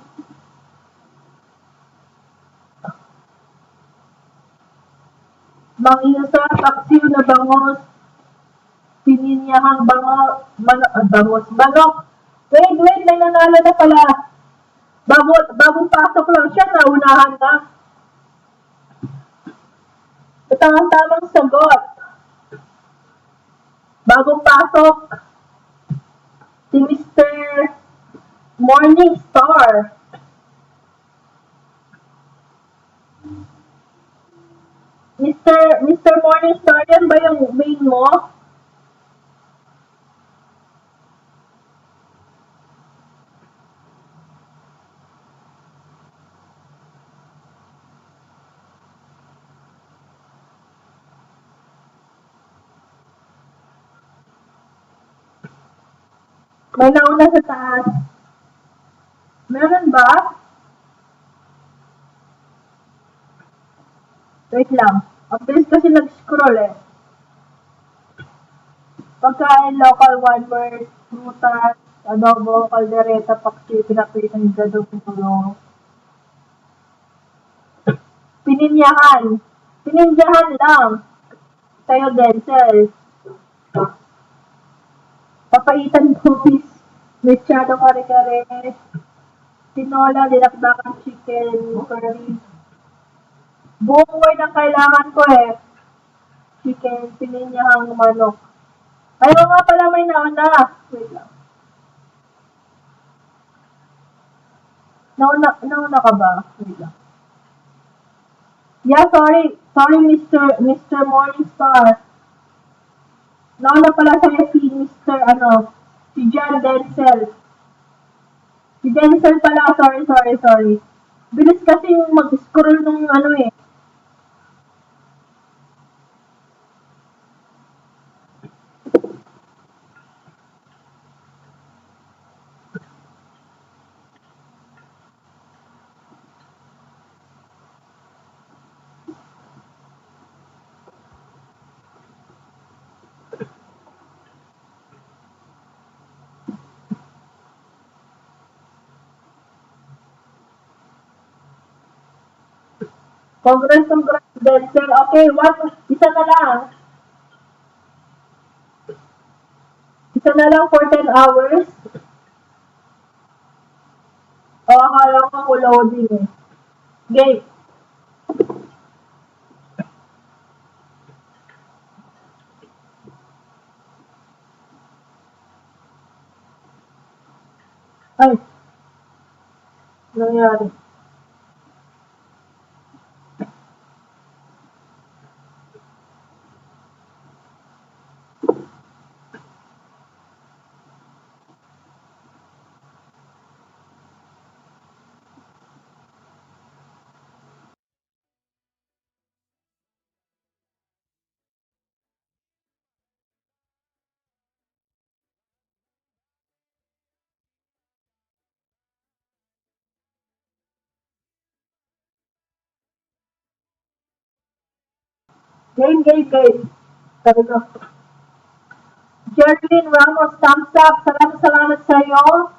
Manginusap, paksiw na bangos, pininyahang bangos, manok. Wait, may nanalo na pala. Bagong pasok lang siya, naunahan na. Ito ang tamang sagot. Bagong pasok, si Mr. Morningstar. Mr. Morningstar, yan ba yung main mo? May nauna sa taas. Meron ba? Wait lang. Ang bilis kasi nag-scroll eh. Pagkain, local, one word, prutas, adobo, kaldereta, paksi, pinapitan, gado, pulo. Pininyahan. Pininyahan lang. Sa'yo, Denzel. Papaitan cookies. Mechado kare-kare. Tinola, dinakdakan chicken, curry. Buong word ang kailangan ko eh. Chicken, pininyahang manok. Ayaw nga pala may nauna. Wait lang. Nauna ka ba? Wait lang. Yeah, sorry. Sorry, Mr. Morningstar. Nauna pala sa'yo si Mr. si John Denzel. Si Denzel pala, sorry. Bilis kasi mag-scroll nung eh. Congrats, Denzel. Okay, isa na lang. Isa na lang for 10 hours. O, akala ko loading eh. Game. Ay. Nangyari. Game. Sabi ko. Jerlyn Ramos, thumbs up. Salamat sa iyo.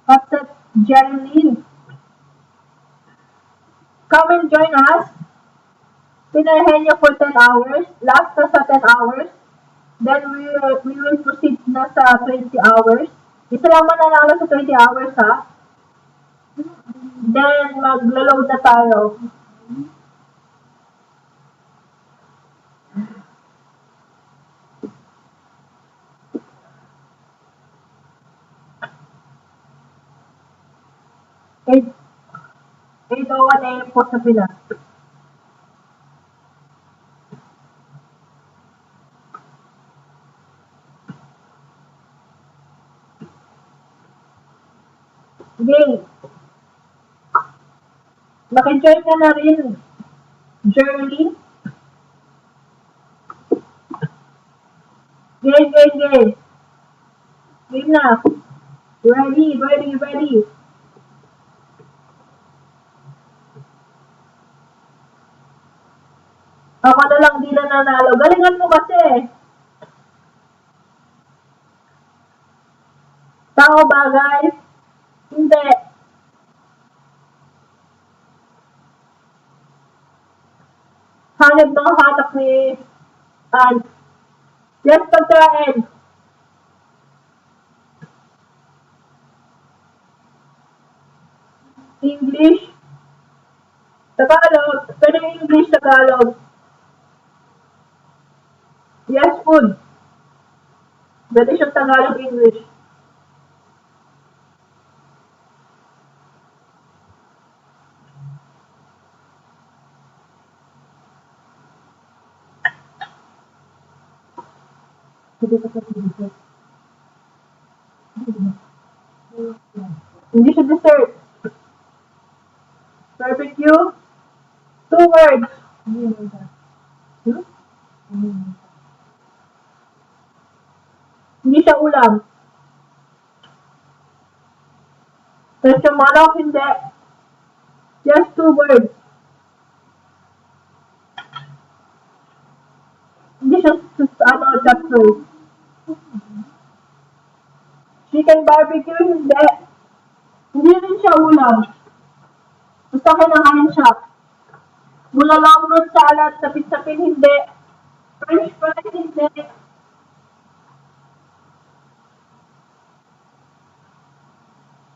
What's up, Jerlyn? Come and join us. Pinahenyo for 10 hours. Last na sa 10 hours. Then we will proceed na sa 20 hours. Isa lang mananalo sa 20 hours, ha? Then, maglo-load na tayo. Eight 8:01 AM po sa Pinas. Game. Maki-join ka na rin, Jerlyn. Game. Game na. Ready. Ako na lang di na nanalo. Galingan mo kasi. Tao ba, guys? Hindi. Hanap ng hatak ni Ann. Yes, pagkain. English. Tagalog. Pwede English, Tagalog. Yes, food. Pwede siyang Tagalog, English. Hindi siya dessert. Barbecue. 2 words. Hindi siya ulam. Tapos yung manok, hindi. Just 2 words. Hindi siya, chop suey. Chicken barbecue, hindi. Hindi rin siya ulam. Basta kinakain siya. Bulalang fruit salad, sapin-sapin, hindi. French fries, hindi.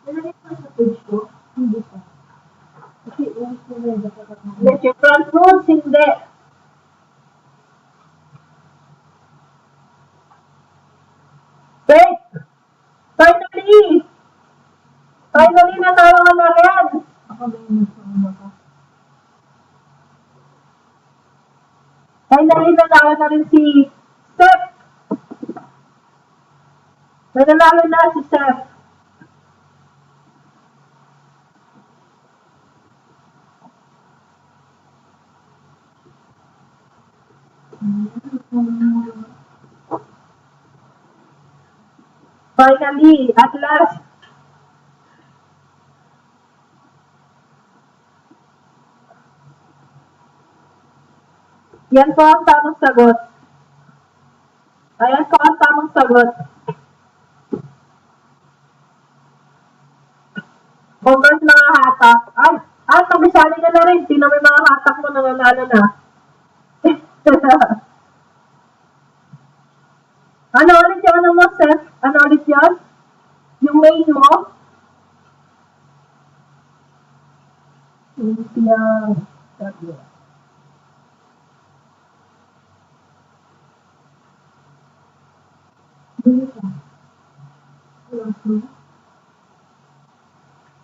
Nalagay ko sa page ko? Hindi pa. Kasi ulis ko na yun. Leche fran fruits, hindi. Wait! Finally, natalo ka na rin. Ako ba yung nagsauna ka? Finally, natalo na rin si Steph. Nanalo na si Steph. Finally, at last. Yan po ang tamang sagot. Ayan po ang tamang sagot. Congrats mga hatak. Pabisali ka na rin. Tingnan mo yung mga hatak mo, nanganalo na. Ano ulit yung ano mo, Seth? Ano ulit yun? Yung main mo? Lumpia.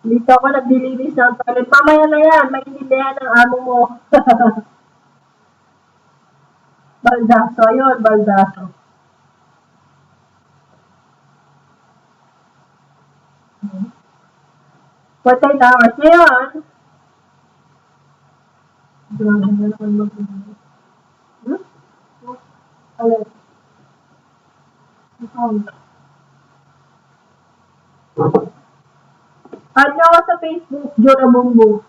Dito ako naglilinis ng toilet. Mamaya na yan. Maintindihan ng amo mo. Baldaso. Ayun, baldaso. 48 hours. Ngayon, grabe na naman mag-inis. Alin? Add nyo ako sa Facebook, Jora Bumbo.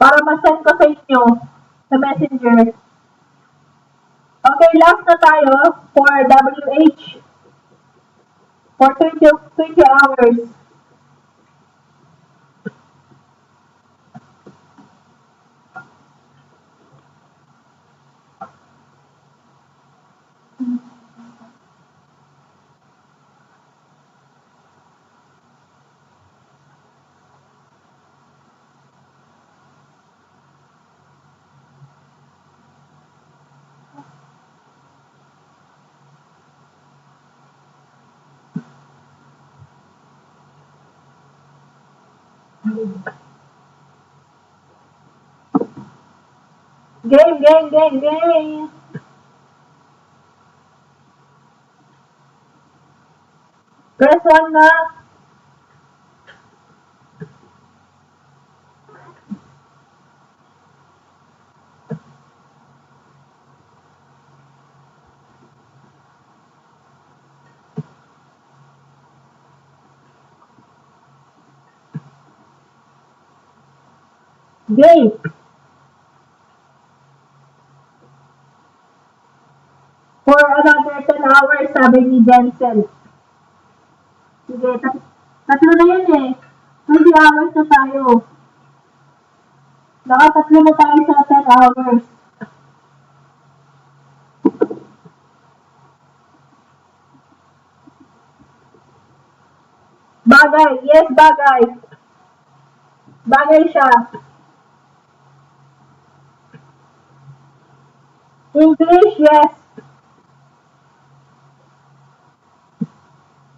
para ma-send ko sa inyo sa messenger. Okay, last na tayo for WH for 20 hours. Game. Press 1 na. Game. For another 10 hours, sabi ni Jensen. Sige, tatlo na yun eh. 20 hours na tayo. Nakatatlo na tayo sa 10 hours. Bagay. Yes, bagay. Bagay siya. English, yes.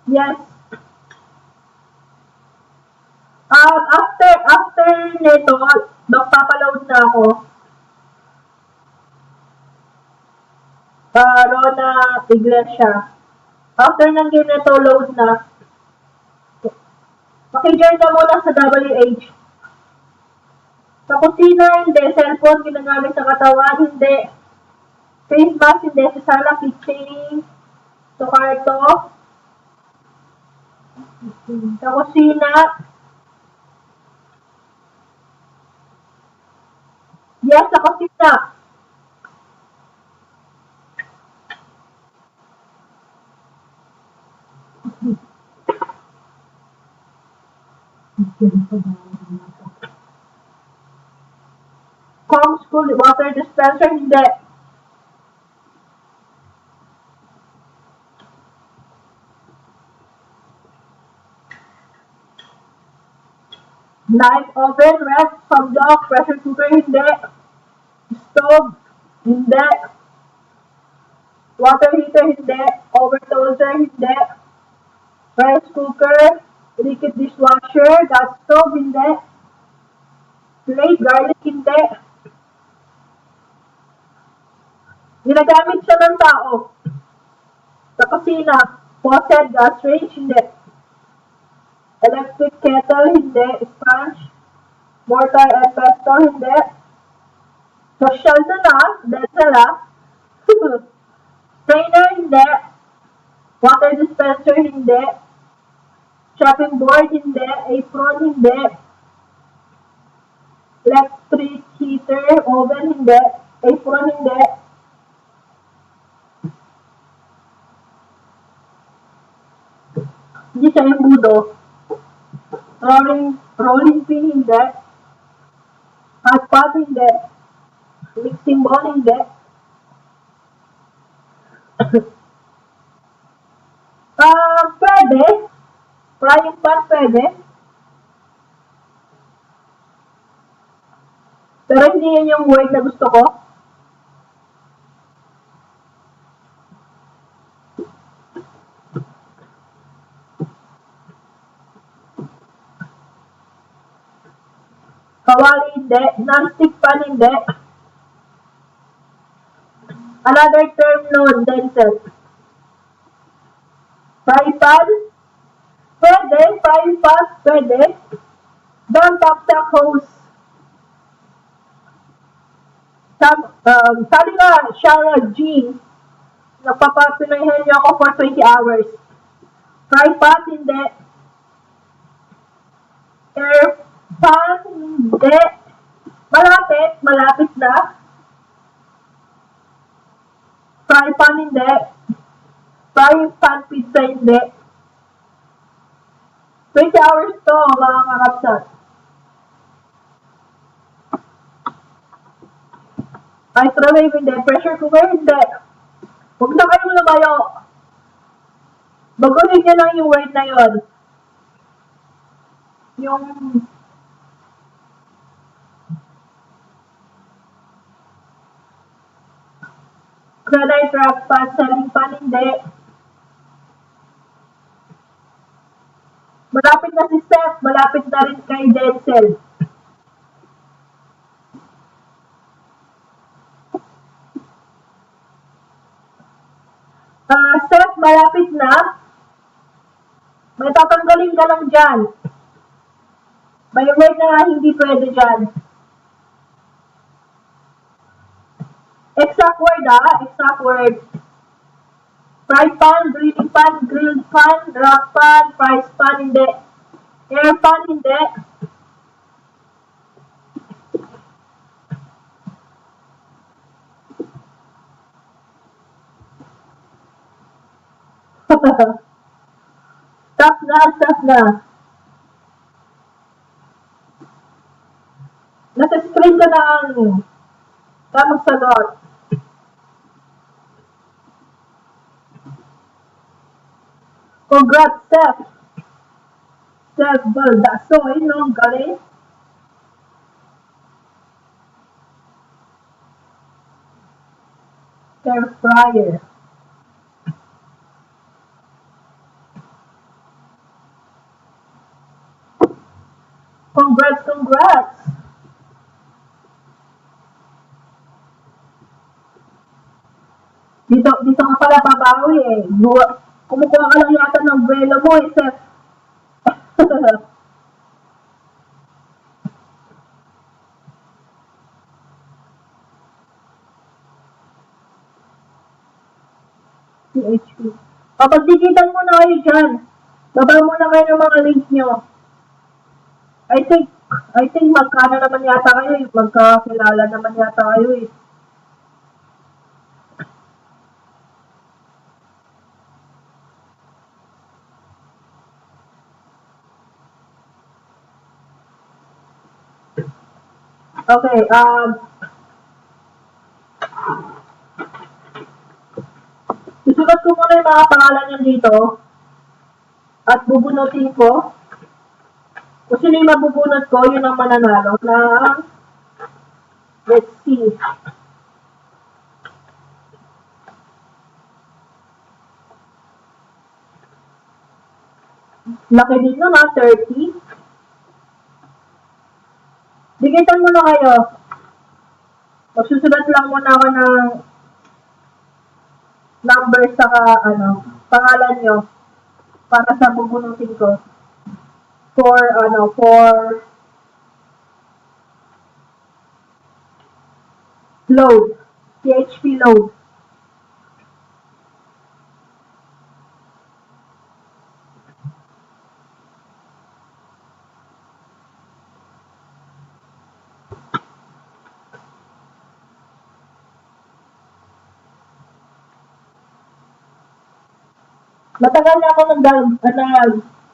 Yes. After nito, magpapaload na ako. Rona Iglesia. After ng game nito, load na. Makijoin ka muna sa WH. Sa kusina, hindi. Cellphone, ginagamit sa katawan, hindi. Face mask, hindi. Sa sala, kitchen. Sa kwarto. Sa kusina. Yes, sa kusina. Com school, water dispenser, hindi. Light oven, rest, sunblock, pressure cooker, hindi. Stove, hindi. Water heater, hindi. Oven toaster, hindi. Rice cooker, liquid dishwasher, gas stove, hindi. Plate, garlic, hindi. Ginagamit siya ng tao. Sa kusina, faucet, gas range, hindi. Electric kettle, hindi. Sponge, mortar and pestle, hindi. Social na, dental Trainer, hindi. Water dispenser, hindi. Chopping board, hindi. Apron, hindi. Electric heater, oven, hindi. Apron, hindi. Hindi siya yung budo. Rolling pin, hindi. Hot pot, hindi. Mixing bowl, hindi. Pwede. Frying pan, pwede. Pero hindi yun yung word na gusto ko. Kawali, hindi. Non-stick pan, hindi. Another term known, dental. Fry pan, pwede. Frying pan, pwede. Don't top hose. Sabi nga, Shara G, nagpapapinahin niyo ako for 20 hours. Fry pan, hindi. Air pan, hindi. Malapit na. Fry pan hindi. Frying pan pizza hindi. 20 hours to, mga kakapsat. Microwave hindi. Pressure cooker hindi. Huwag na kayong lumayo. Baguhin niya lang yung word na yon. Yung granite rack pan, selling pan hindi. Malapit na si Steph, malapit na rin kay Denzel. Steph, malapit na. May tatanggalin ka lang dyan. May word na hindi pwede dyan. Exact word exact word. Fried pan, grilling pan, grilled pan, rack pan, fries pan, hindi. Air pan, hindi. Stop na. Nasa screen ka na ang tamang sagot. Congrats, Steph. Steph Baldasoy, no? Galing. Air fryer. Congrats. Dito ka pala pabawi eh. Kumukuha ka lang yata ng velo mo eh, Seth. PHP. Pagdigitan mo na kayo dyan. Baba mo na kayo ng mga link nyo. I think magkano naman yata kayo eh. Magkakilala naman yata kayo eh. Okay, susulat ko muna yung mga pangalan nyo dito at bubunutin ko. Kung sino yung mabubunot ko, yun ang mananalo ng, let's see. Laki din naman, 30. Digitan mo na kayo. Magsusulat lang muna ako ng number saka pangalan nyo para sa bubunutin ko. For load. PHP load. Matagal na ako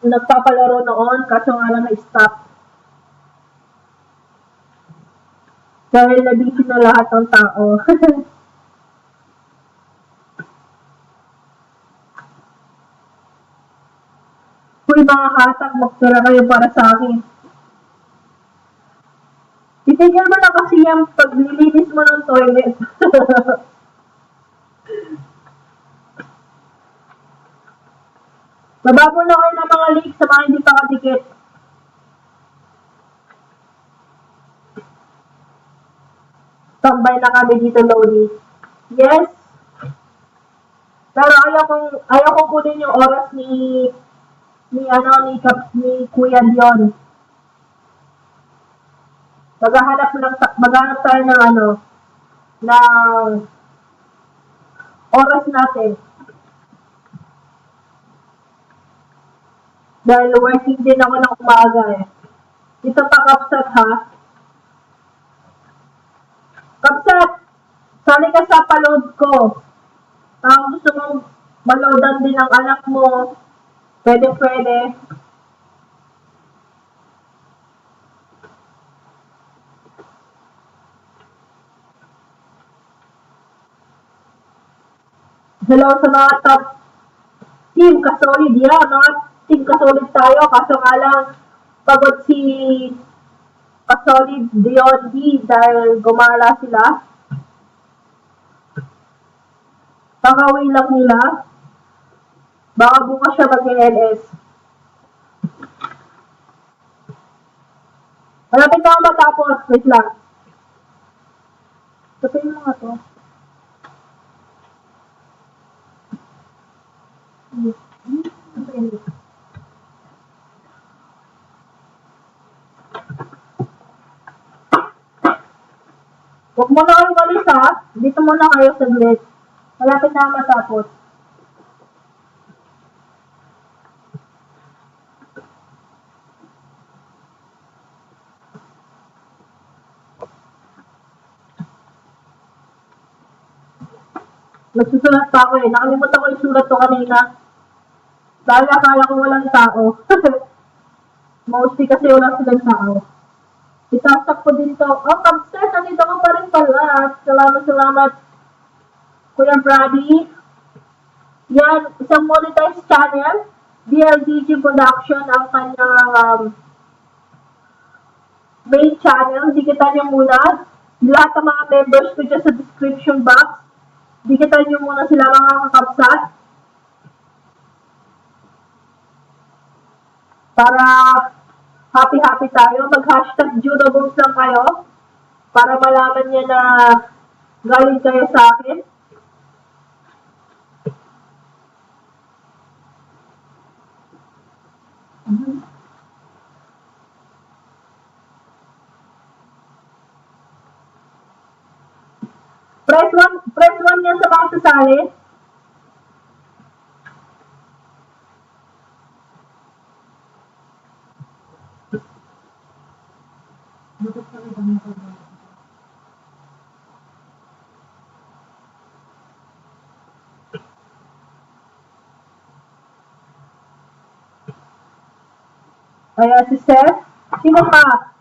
nagpapalaro noon, kaso nga lang na-stop. Dahil nabisi na lahat ng tao. Uy, mga hatag, magtura kayo para sa akin. Titigil mo na kasi yung paglilinis mo ng toilet. Baba mo na kayo ng mga link sa mga hindi pa kadikit. Tambay na kami dito, Lodi. Yes. Pero ayaw kong kunin yung oras ni Kuya Dion. Maghanap tayo ng ng oras natin. Dahil working din ako ng umaga eh. Ito pa kapsat ha. Kapsat, sali ka sa paload ko. Gusto mong maloadan din ang anak mo. Pwede. Hello sa mga top team kasolid. Yeah, mga team kasolid tayo. Kaso nga lang, pagod si kasolid DOD dahil gumala sila. Kakawin lang nila. Baka bukas siya mag-LS. Malapit na ako matapos. Wait lang. Tapin mo nga to. Huwag mo na kayo walis ha. Dito muna kayo saglit. Malapit na ako matapos. Nagsusulat pa ako eh. Nakalimutan ko isulat to kanina. Dahil akala ko walang tao. Mostly kasi wala silang tao. Itasak ko din to. Oh, Kapsat, nandito ka pa rin pala. Salamat. Kuya Brady. Yan, isang monetized channel. BLDG Production ang kanyang main channel. Dikitan nyo muna. Lahat ng mga members ko dyan sa description box. Dikitan nyo muna sila mga kakapsat. Para happy tayo. Mag-hashtag Judobones lang kayo. Para malaman niya na galing kayo sa akin. Press 1 yan sa mga sasali. Kaya si Seth, sino pa?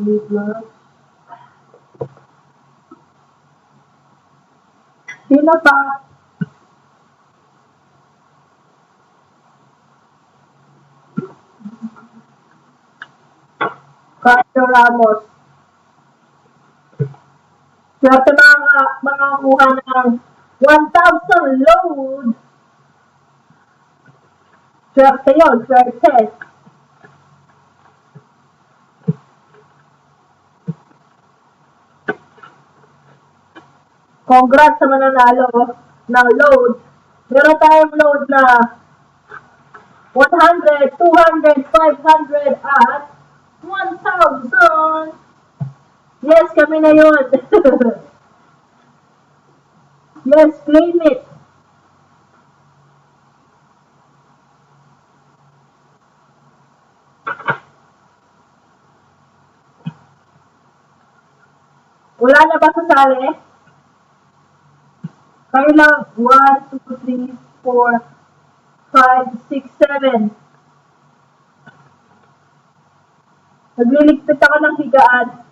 Wait lang. Sino pa? Carlo Ramos. Swerte mga kuha ng 1,000 load. Swerte yun, swerte. Congrats sa mananalo ng load. Meron tayong load na 100, 200, 500 at 1,000. Yes, kami na yun. Yes, claim it. Wala na ba sasali? Kayo lang, 1, 2, 3, 4, 5, 6, 7. Nagliligpit ako ng higaan.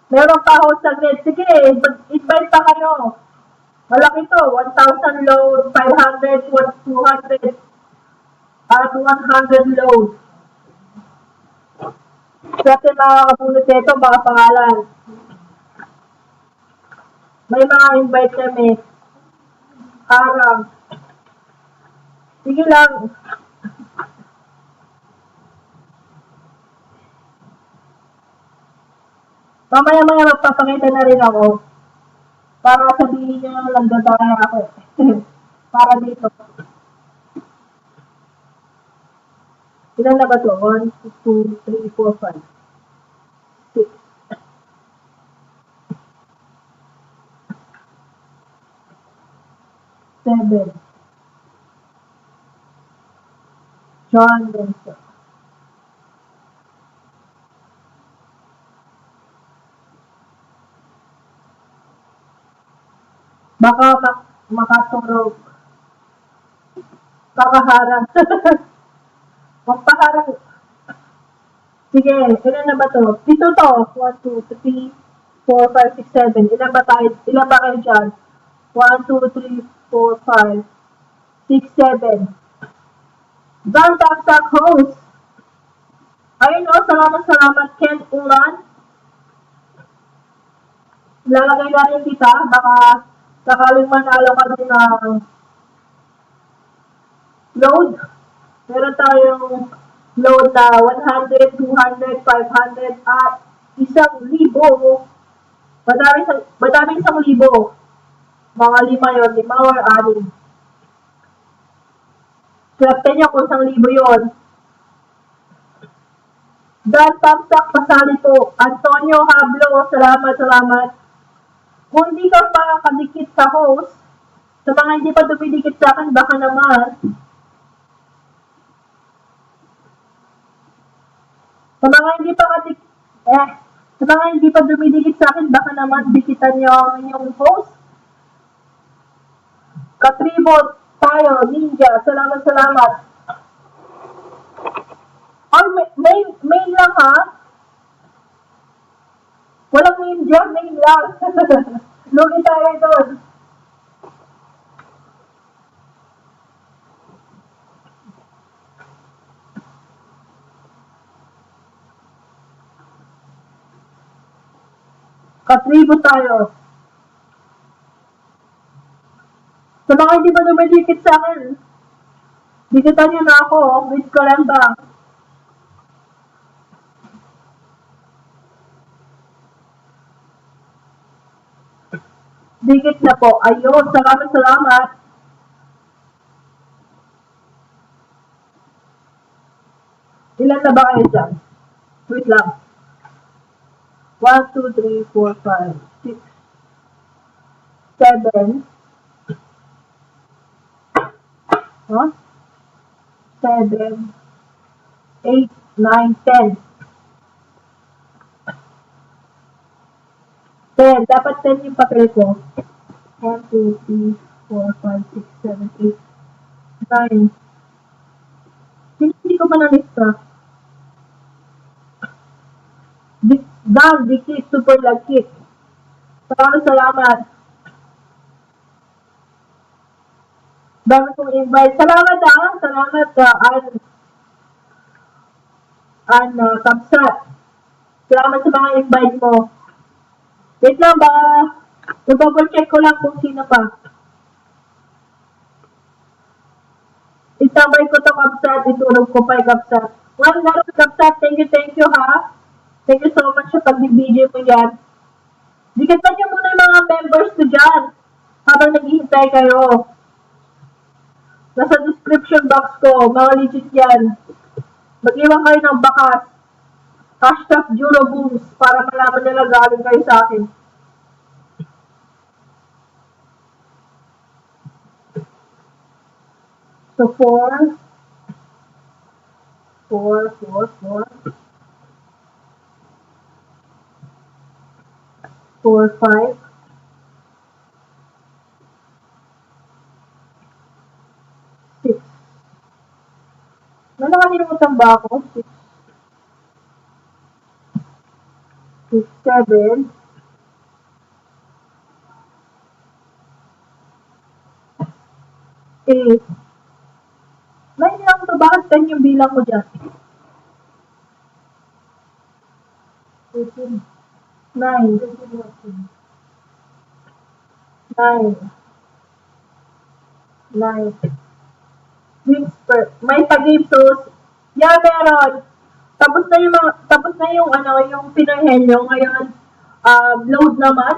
Meron pa ako saglit. Sige, invite pa kayo. Malaki to, 1,000 load, 500, 200, at 100 load. Kasi makakabunot nito, mga pangalan. May mga invite kami. Arang. Sige lang. Mamaya-maya magpapakita na rin ako. Para sabihin nyo lang nagdadaya ako. Para dito. Ilan na ba ito? 1, 2, 3, 4, 5, 6. 7. John Benson. Baka makaturog. Kakaharang. Magpaharang. Sige, ilan na ba to? Dito to. 1, 2, 3, 4, 5, 6, 7. Ilan ba tayo? Ilan ba kayo dyan? 1, 2, 3, 4, 5, 6, 7. John Tapsak host. Ayun o, salamat Ken Ulan. Lalagay na rin kita. Baka sakaling manalo ka din ng load. Meron tayong load na 100, 200, 500 at 1,000. Madaming 1,000. Mga 5 yun, 5 or 6. Swerte nyo kung 1,000 yun. Dan Tamsak pasali po. Antonio Hablo, salamat. Kung hindi ka pa kadikit sa host, sa mga hindi pa dumidikit sa akin, baka naman. Sa mga hindi pa dumidikit sa akin, baka naman dikitan nyo ang inyong host. Katribot tayo, Ninja. Salamat. Ay, main lang ha? Walang main dyan, main lang. Lugi tayo doon. Katribo tayo. Sa mga hindi pa dumidikit sa akin, dikitan nyo na ako, with Kalembang. Dikit na po. Ayun, salamat. Ilan na ba kayo dyan? Wait lang. 1, 2, 3, 4, 5, 6, 7. Huh? 7, 8, 9, 10. 10. Dapat 10 yung papel ko. 1, 2, 3, 4, 5, 6, 7, 8, 9. Hindi ko man na-lista. Dikit, super lagkit. Salamat. Dami kong invite. Salamat Kamsat. Salamat sa mga invite mo. Wait lang ba? Double check ko lang kung sino pa. Itabay ko to Kamsat. Itulog ko pa Kamsat. One laro Kamsat. Thank you ha. Thank you so much sa pag-BJ mo yan. Dikitan nyo muna yung mga members ko dyan. Habang naghihintay kayo. Nasa description box ko, mga legit yan. Mag-iwan kayo ng bakas. #Jurobooms para malaman nila galing kayo sa akin. So, 4, 5, 6. May nakalimutan ba ako? 6, 7, 8. May lang to. Bakit 10 yung bilang ko dyan? 9. 9. Whisper. May pag-game sauce. Yeah, meron. Tapos na yung Pinoy Henyo. Ngayon, Load naman.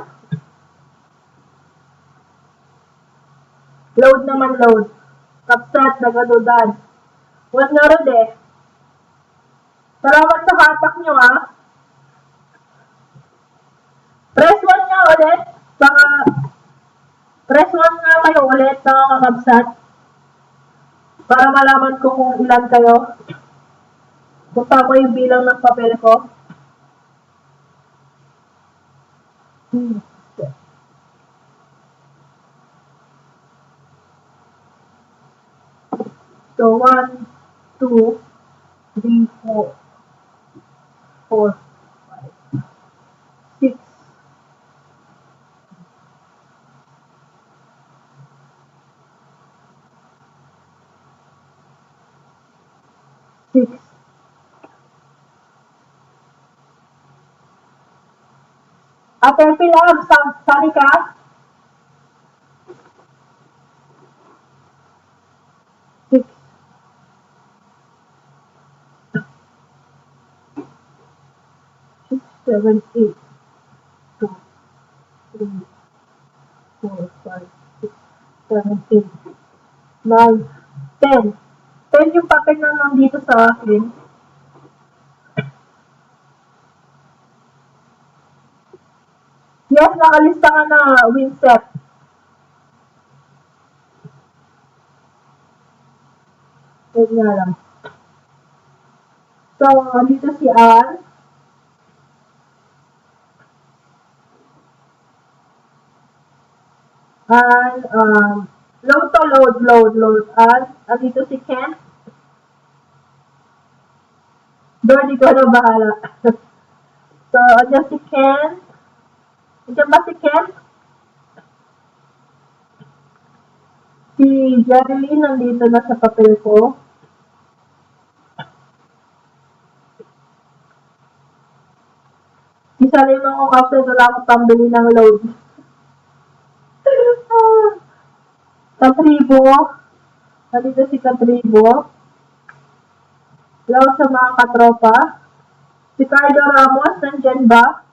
Load. Kapsat, nagadudan. Huwag nga rin eh. Salamat sa hatak nyo Press 1 nga ulit. Baka, press 1 nga kayo ulit, mga kakabsat. Para malaman ko kung ilan kayo. Punta ko yung bilang ng papel ko. So, 1, 2, 3, 4, 5, 6, 6. Ate Pilar, sali ka? 6. 6, 7, 8, 2, 3, 4, 5, 6, 7, 8, 9, 10. 10 yung papel na nandito sa akin. Yes, nakalista ka na, Winsett. Wait nga lang. So, dito si Ann. And, load. And, dito si Ken. Doon, di ko na bahala. So, andyan si Ken. Andyan ba si Ken? Si Jerilyn nandito na sa papel ko. Isali mo ko kasi wala akong pambili ng load. Katribo. Nandito si Katribo. Hello sa mga katropa. Si Cardo Ramos, nandyan ba?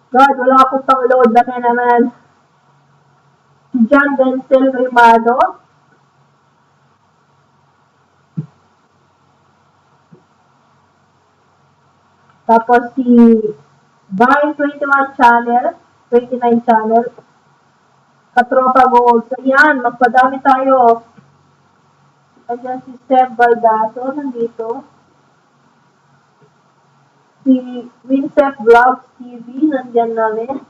God, wala akong pang load na kaya naman. Si John Denzel Rimado. Tapos si Vine 21 Channel, 29 Channel. Katropa Gold. So yan, magpadami tayo. Ayan si Seb Baldaso, nandito. Si Winsett Vlogs TV, nandyan namin.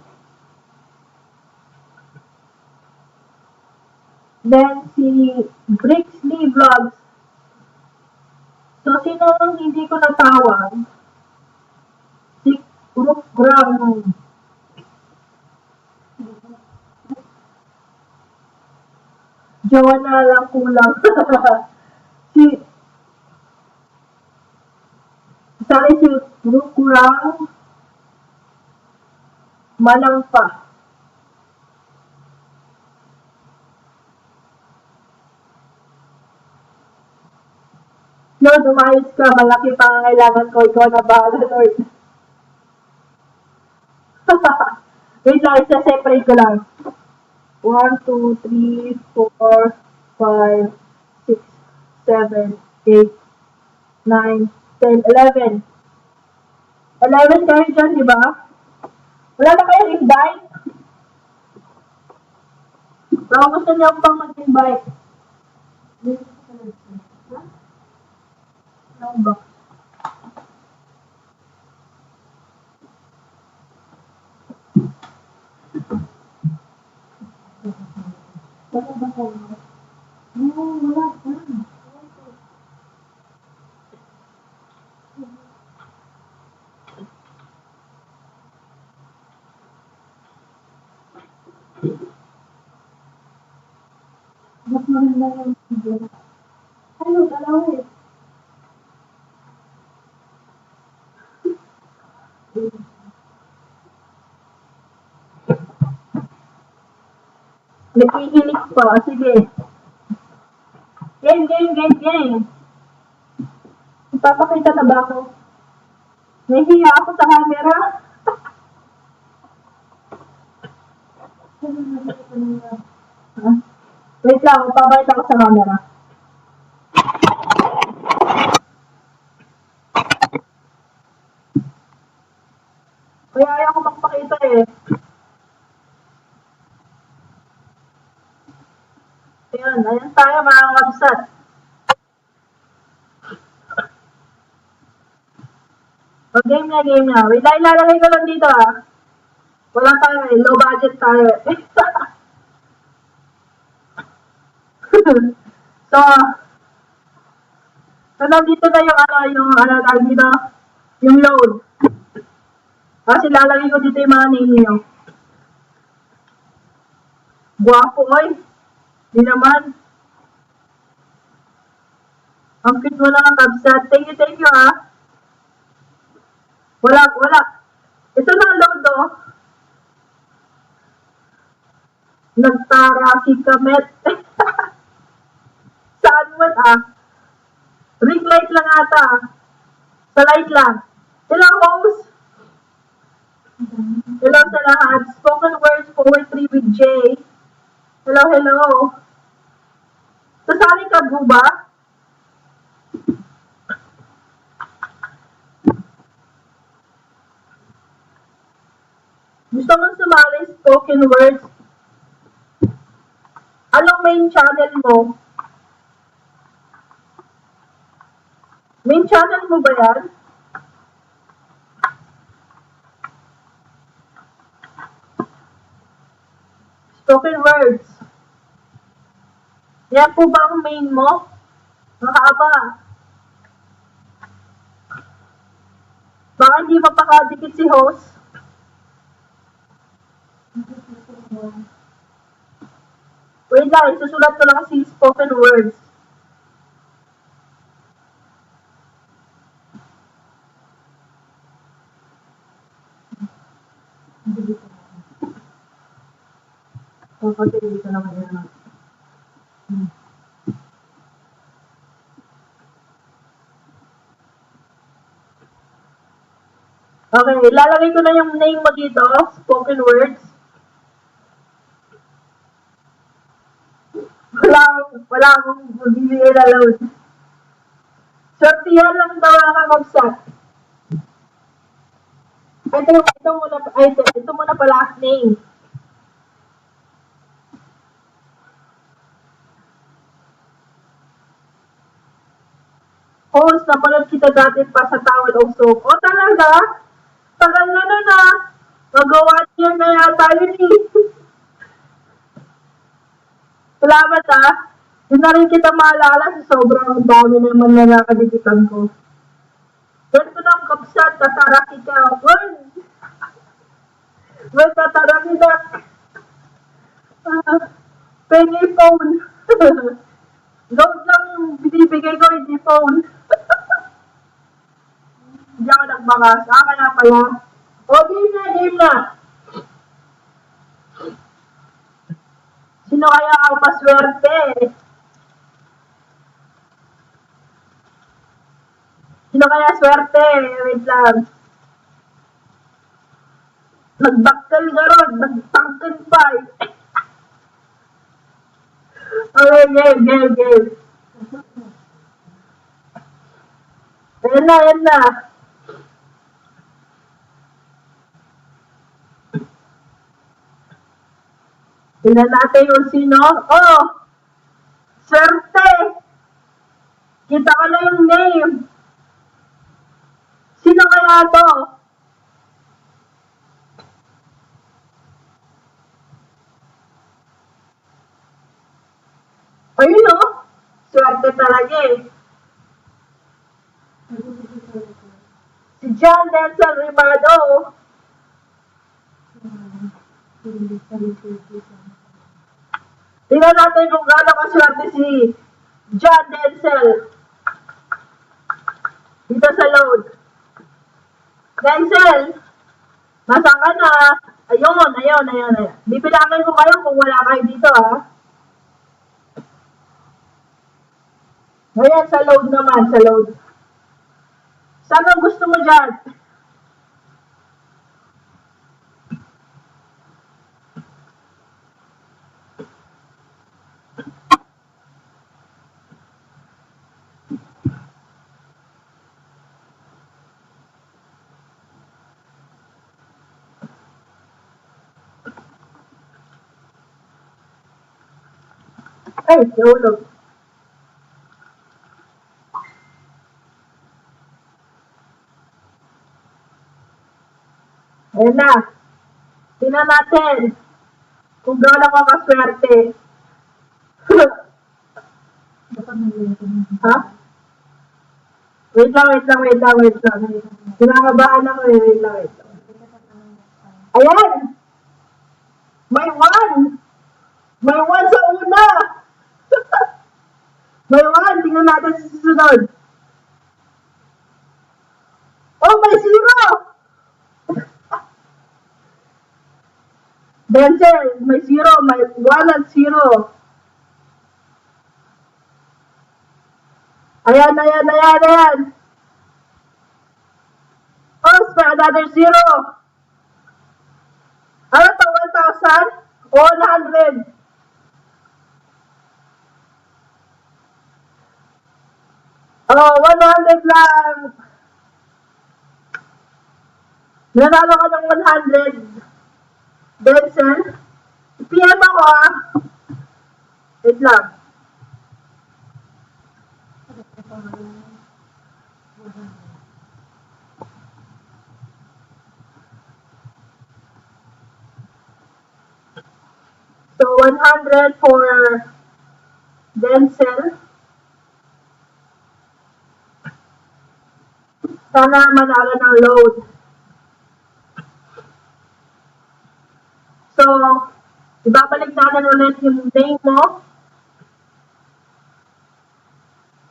Then si Brixley Vlogs. So, sino ang hindi ko natawag? Si Rook Brown. Joanna lang kulang. si Rook Brown. Malang pa. Lord, umayos ka. Malaki pa ang kailangan ko. Ikaw na bahala, Lord. Wait lang, isa-separate ko lang. 1, 2, 3, 4, 5, 6, 7, 8, 9, 10, 11. 11 kayo dyan, di ba? Wala na kayong invite? Baka gusto niyo pang mag-invite. Ano ba? Wala ba kayo? No, wala pa. Ba't maganda yung video? Ano, dalawa eh. Nakikinig pa. Sige. Game. Ipapakita na ba ako? Nahihiya ako sa camera. Wait lang, papakita ko sa camera. Kaya ayaw ko magpakita eh. Ayan tayo mga kabsat. O, game na. Wait lang, ilalagay ko lang dito ah. Wala tayo eh, low budget tayo eh. So nandito na yung tawag dito, yung load. Kasi lalagay ko dito yung mga name niyo. Guwapo, oy. Di naman. Ang cute mo lang ang kabsat. Thank you ah. Wala. Ito na ang load oh. Nagtara si Kamet. Saan mo ah? Ring light lang ata. Sa light lang. Hello host. Hello sa lahat. Spoken words poetry with Jay. Hello. Sasali ka ba? Gusto mo sumali spoken words? Anong main channel mo? Main channel mo ba yan? Spoken words. Yan po ba ang main mo? Mahaba. Baka hindi mapakadikit si host. Wait lang, isusulat ko lang si spoken words. Kasi dito naman yan. Okay, ilalagay ko na yung name mo dito, spoken words. Wala akong magbibigay na load. Sortihan lang daw ang kamagsak. Ito muna pala name. Host, napanood kita dati pa sa Towel of Soap. O talaga? Tagal na nun ah. Magawa niya na yata yun eh. Salamat ah. Hindi na rin kita maalala sa sobrang dami naman na nakadikitan ko. Ganito na ang kapsat, tataraki ka. Well, tataraki na. Pengi phone. Load lang binibigay ko, hindi phone. Hindi ako nagbakas. Kaya pala. O, game na. Sino kaya ang paswerte? Sino kaya swerte? Wait lang. Nagbaktal ka ron. Nagtangkan pa eh. Okay, game. Ayan na. Tingnan natin yung sino. Oh! Swerte! Kita ko na yung name. Sino kaya to? Ayun o. Swerte talaga eh. Si John Denzel Rimado. Tingnan natin kung gaano kaswerte si John Denzel. Dito sa load. Denzel, nasaan ka na? Ayun. Bibilangin ko kayo kung wala kayo dito ha. Ayan, sa load naman, Saan ang gusto mo dyan? Ay, nahulog. Ayan na. Tingnan natin kung gaano ka kaswerte. Ha? Wait lang. Kinakabahan ako eh. Wait lang. Ayan! May one! May one sa una! May one! Tingnan natin sa susunod. Oh, may zero! Denzel, may zero. May one at zero. Ayan. Oh, may another zero. Ano to, 1,000 o 100? Oh, 100 lang. Nanalo ka ng 100. Denzel, PM ako ah. Wait lang. So, 100 for Denzel. Sana manalo ng load. So, ibabalik natin ulit yung name mo.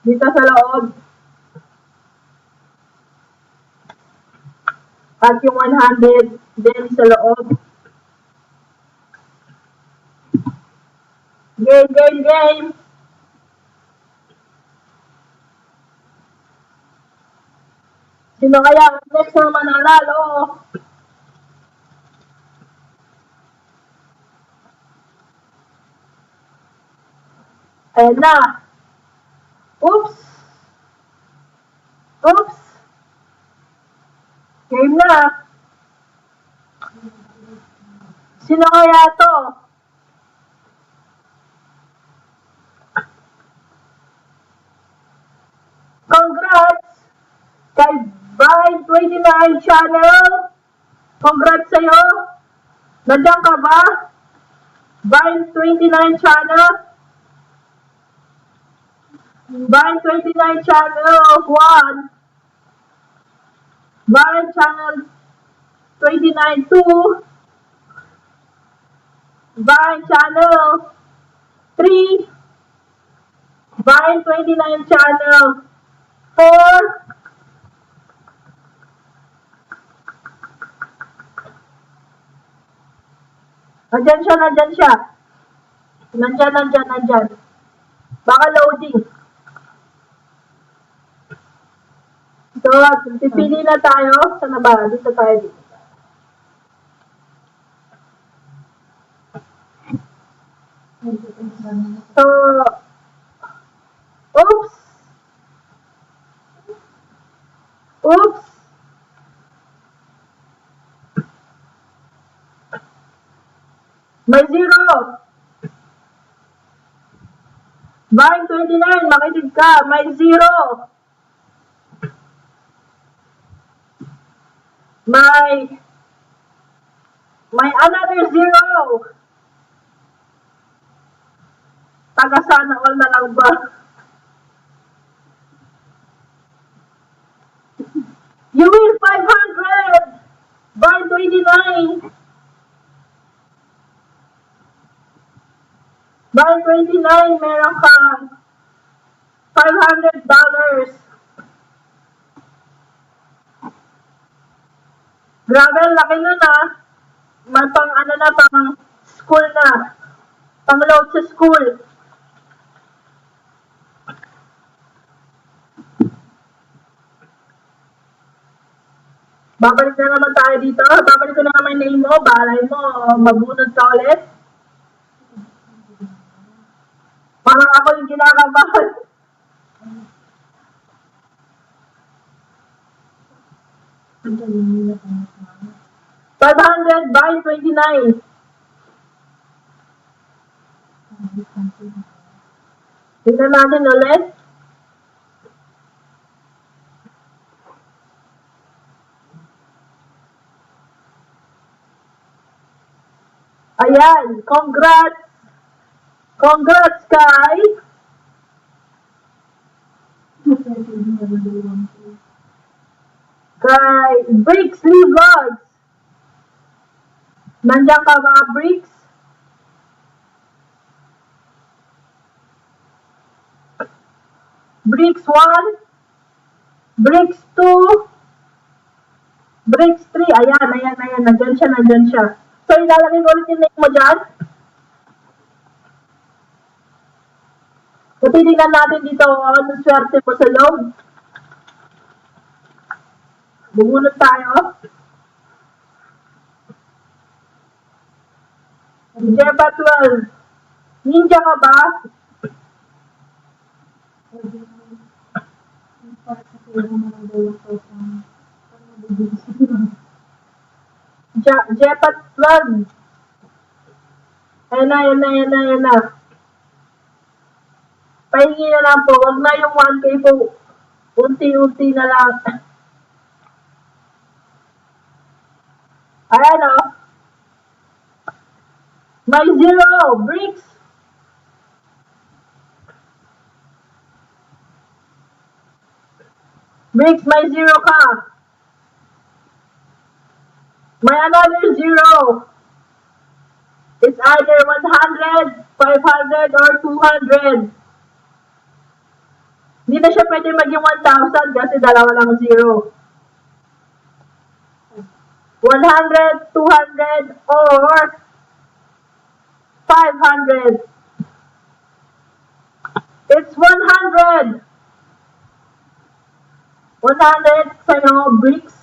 Dito sa loob. At yung 100 din sa loob. Game. Sino kaya ang next na mananalo? Ayan na. Oops. Game na. Sino kaya to? Congrats kay Vine29 channel. Congrats sa'yo. Nandiyan ka ba? Vine29 channel. Vine29 channel 1. Vine channel 29 2. Vine channel 3. Vine29 channel 4. Nandyan siya. Nandyan. Baka loading. So, pipili na tayo. Sana ba? Dito tayo. So, oops. May zero. Vine29, makinig ka. May zero. May another zero. Taga sana all na lang ba? You win 500! Vine29! Vine29, meron kang $500. Grabe, laki nun ah. May pang school na. Pang load sa school. Babalik na naman tayo dito. Babalik ko na naman name mo. Balay mo, mabunod ka ulit. Parang ako yung kinakabahan. $500 Vine29. Tingnan natin ulit. Ayan, congrats! Congrats, Kai! Kay Bricks Lee Vlogs. Nandiyan ka mga Bricks? Bricks 1, Bricks 2, Bricks 3. Ayan. Nandyan siya. So, ilalagay ko ulit yung name mo dyan. So, titignan natin dito ano swerte mo sa load. Bumunod tayo. Jepa 12. Ninja ka ba? Jepa 12. Ayan na. Pahingi na lang po. Huwag na yung 1K po. Unti-unti na lang. Ayan o. May 0. Bricks. Bricks, may 0 ka. May another 0. It's either 100, 500, or 200. Hindi na siya pwede maging 1,000 kasi dalawa lang 0. 100, 200, or 500. It's 100. 100 sa'yo, Bricks.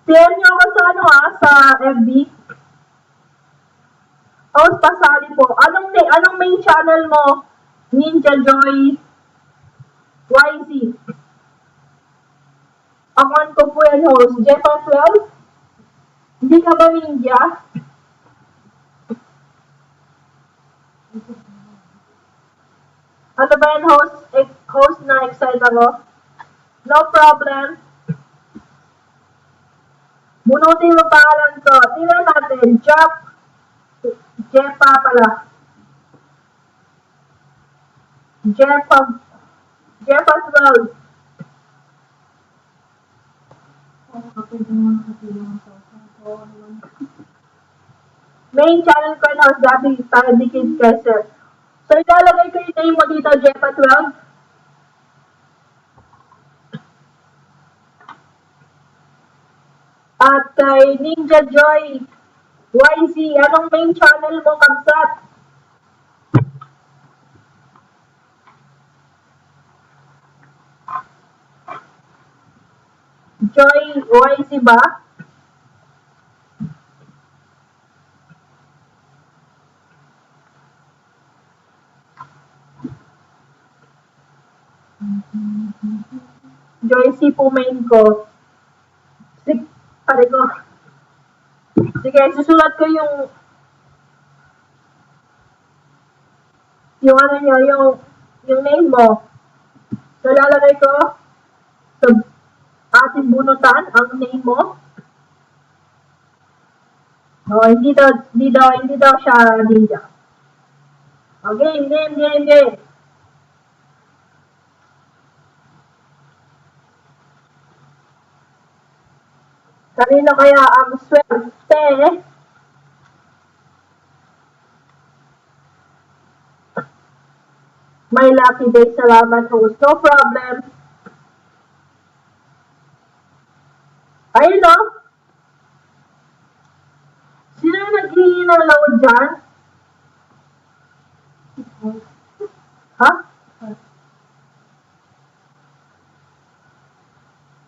PM nyo ako sa sa FB. Host pasali po. Anong main channel mo? Ninja Joy YZ. Account ko po yan, host. Jepa 12? Hindi ka ba ninja? Ano ba yan, host? Host na excited ako? No problem. Bunutin mo pangalan ko. Tingnan natin. Jepa pala. Jepa 12. Main channel ko na dati para di kids kasi. So, ilalagay ko yung name mo dito, Jepa 12. At kay Ninja Joy YZ, anong main channel mo, Kabsat? Joy YZ ba? Joy C po main ko. Sige, susulat ko yung ano nyo, yung name mo. So, lalagay ko sa ating bunutan ang name mo. Oh, hindi daw siya ninja. Okay, game. Kanino kaya ang swerte? May lucky day. Salamat, host. No problem. Ayun, no? Sino yung naghihingi ng load dyan? Ha?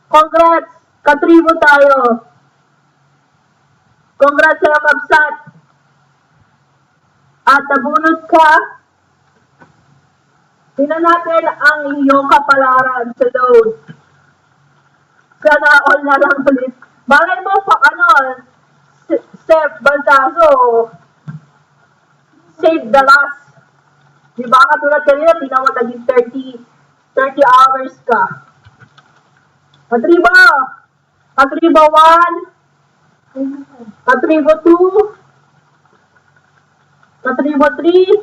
Congrats! Katribo tayo. Congrats sa Kabsat. At nabunot ka. Tingnan natin ang iyong kapalaran sa load. Sana all na lang ulit. Bagay mo pa, Steph Baltaso. Save the last. Di ba katulad kanina, tingnan mo naging 30 hours ka. Katribo! Katribo 1, Katribo 2, Katribo 3,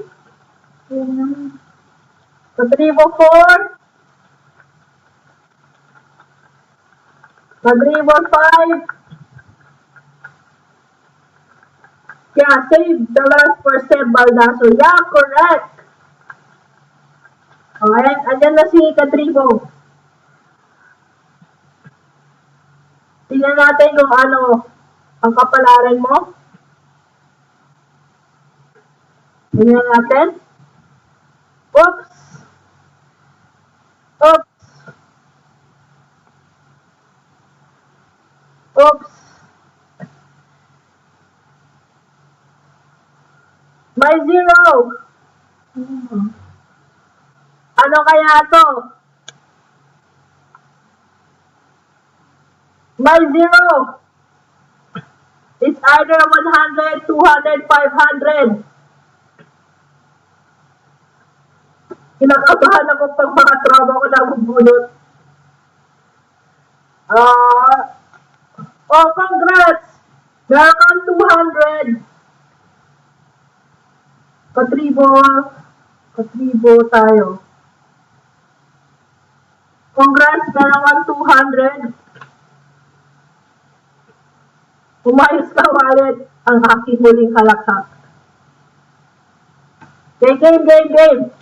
Katribo 4, Katribo 5. Yeah, save the last for Seb Baldaso. Yeah, correct. O, andyan na si Katribo. Tingnan natin kung ano ang kapalaran mo. Tingnan natin. Oops. Oops. Oops. May 0. Ano kaya to? May 0. It's either 100, 200, 500. Kinakabahan ako pag mga trauma ko nabubulot. Oh, congrats! Meron kang 200. Katribo tayo. Congrats, meron kang 200. Umayos ka, wallet, ang aking huling halakhak. Game.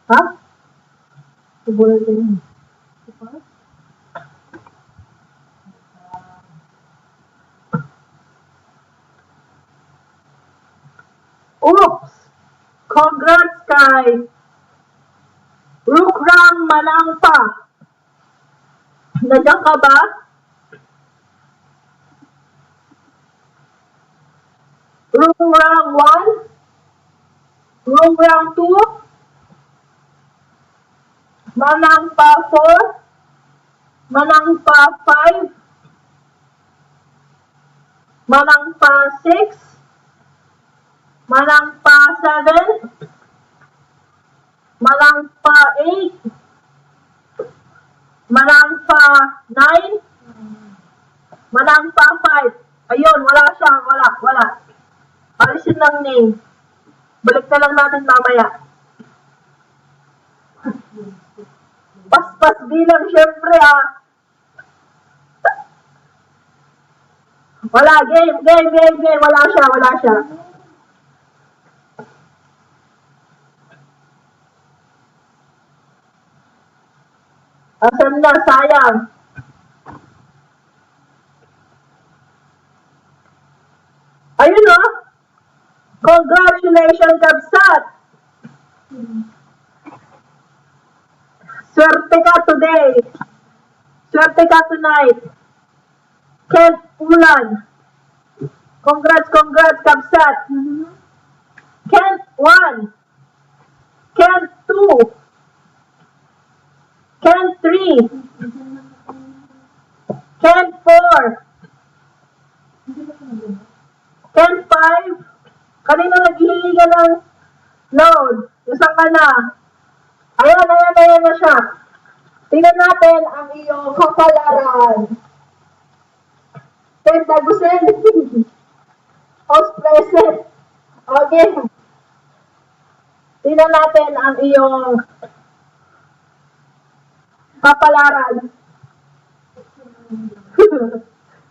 Ha? Subulan ko yun. Oops! Congrats kay Rukram Manangpa. Nandiyan ka ba? Rukram 1, Rukram 2, Manangpa 4, Manangpa 5, Manangpa 6, Manangpa 7, Manangpa 8, Manangpa 9, Manangpa 5. Ayun, wala siya, wala. Alisin lang name. Balik na lang natin mamaya. Paspas bilang, syempre Wala, game. Wala siya. Asan na, sayang. Ayun o. Congratulations, Kabsat. Swerte ka today. Swerte ka tonight. Kent Ulan. Congrats, Kabsat. Kent 1. Kent 2. Kent 3. Kent 4. Kent 5. Kanina naghihingi ka ng load. Isang ka na. Ayan na siya. Tingnan natin ang iyong kapalaran. Pentagusen. House present. Okay. Tingnan natin ang iyong kapalaran.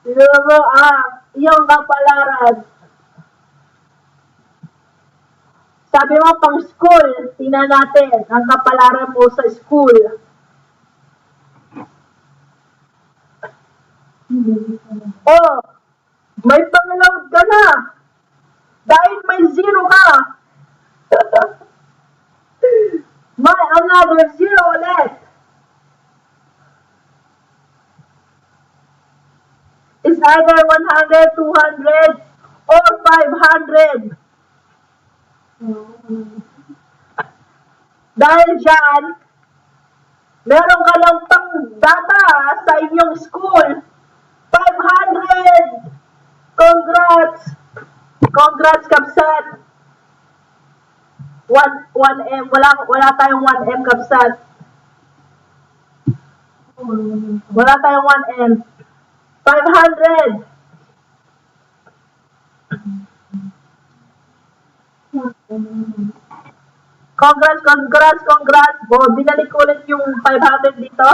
Tingnan mo iyong kapalaran. Sabi mo pang school, tingnan natin ang kapalaran mo sa school. Oh, may pang-load ka na. Dahil may 0 ka. May another 0 ulit. It's either 100, 200, or 500. Dahil dyan, meron ka lang pang data sa inyong school. 500! Congrats! Congrats, Kapsat! 1M. Wala tayong 1M, Kapsat. Wala tayong 1M. 500! Congrats. Binalik ko ulit yung 500 dito.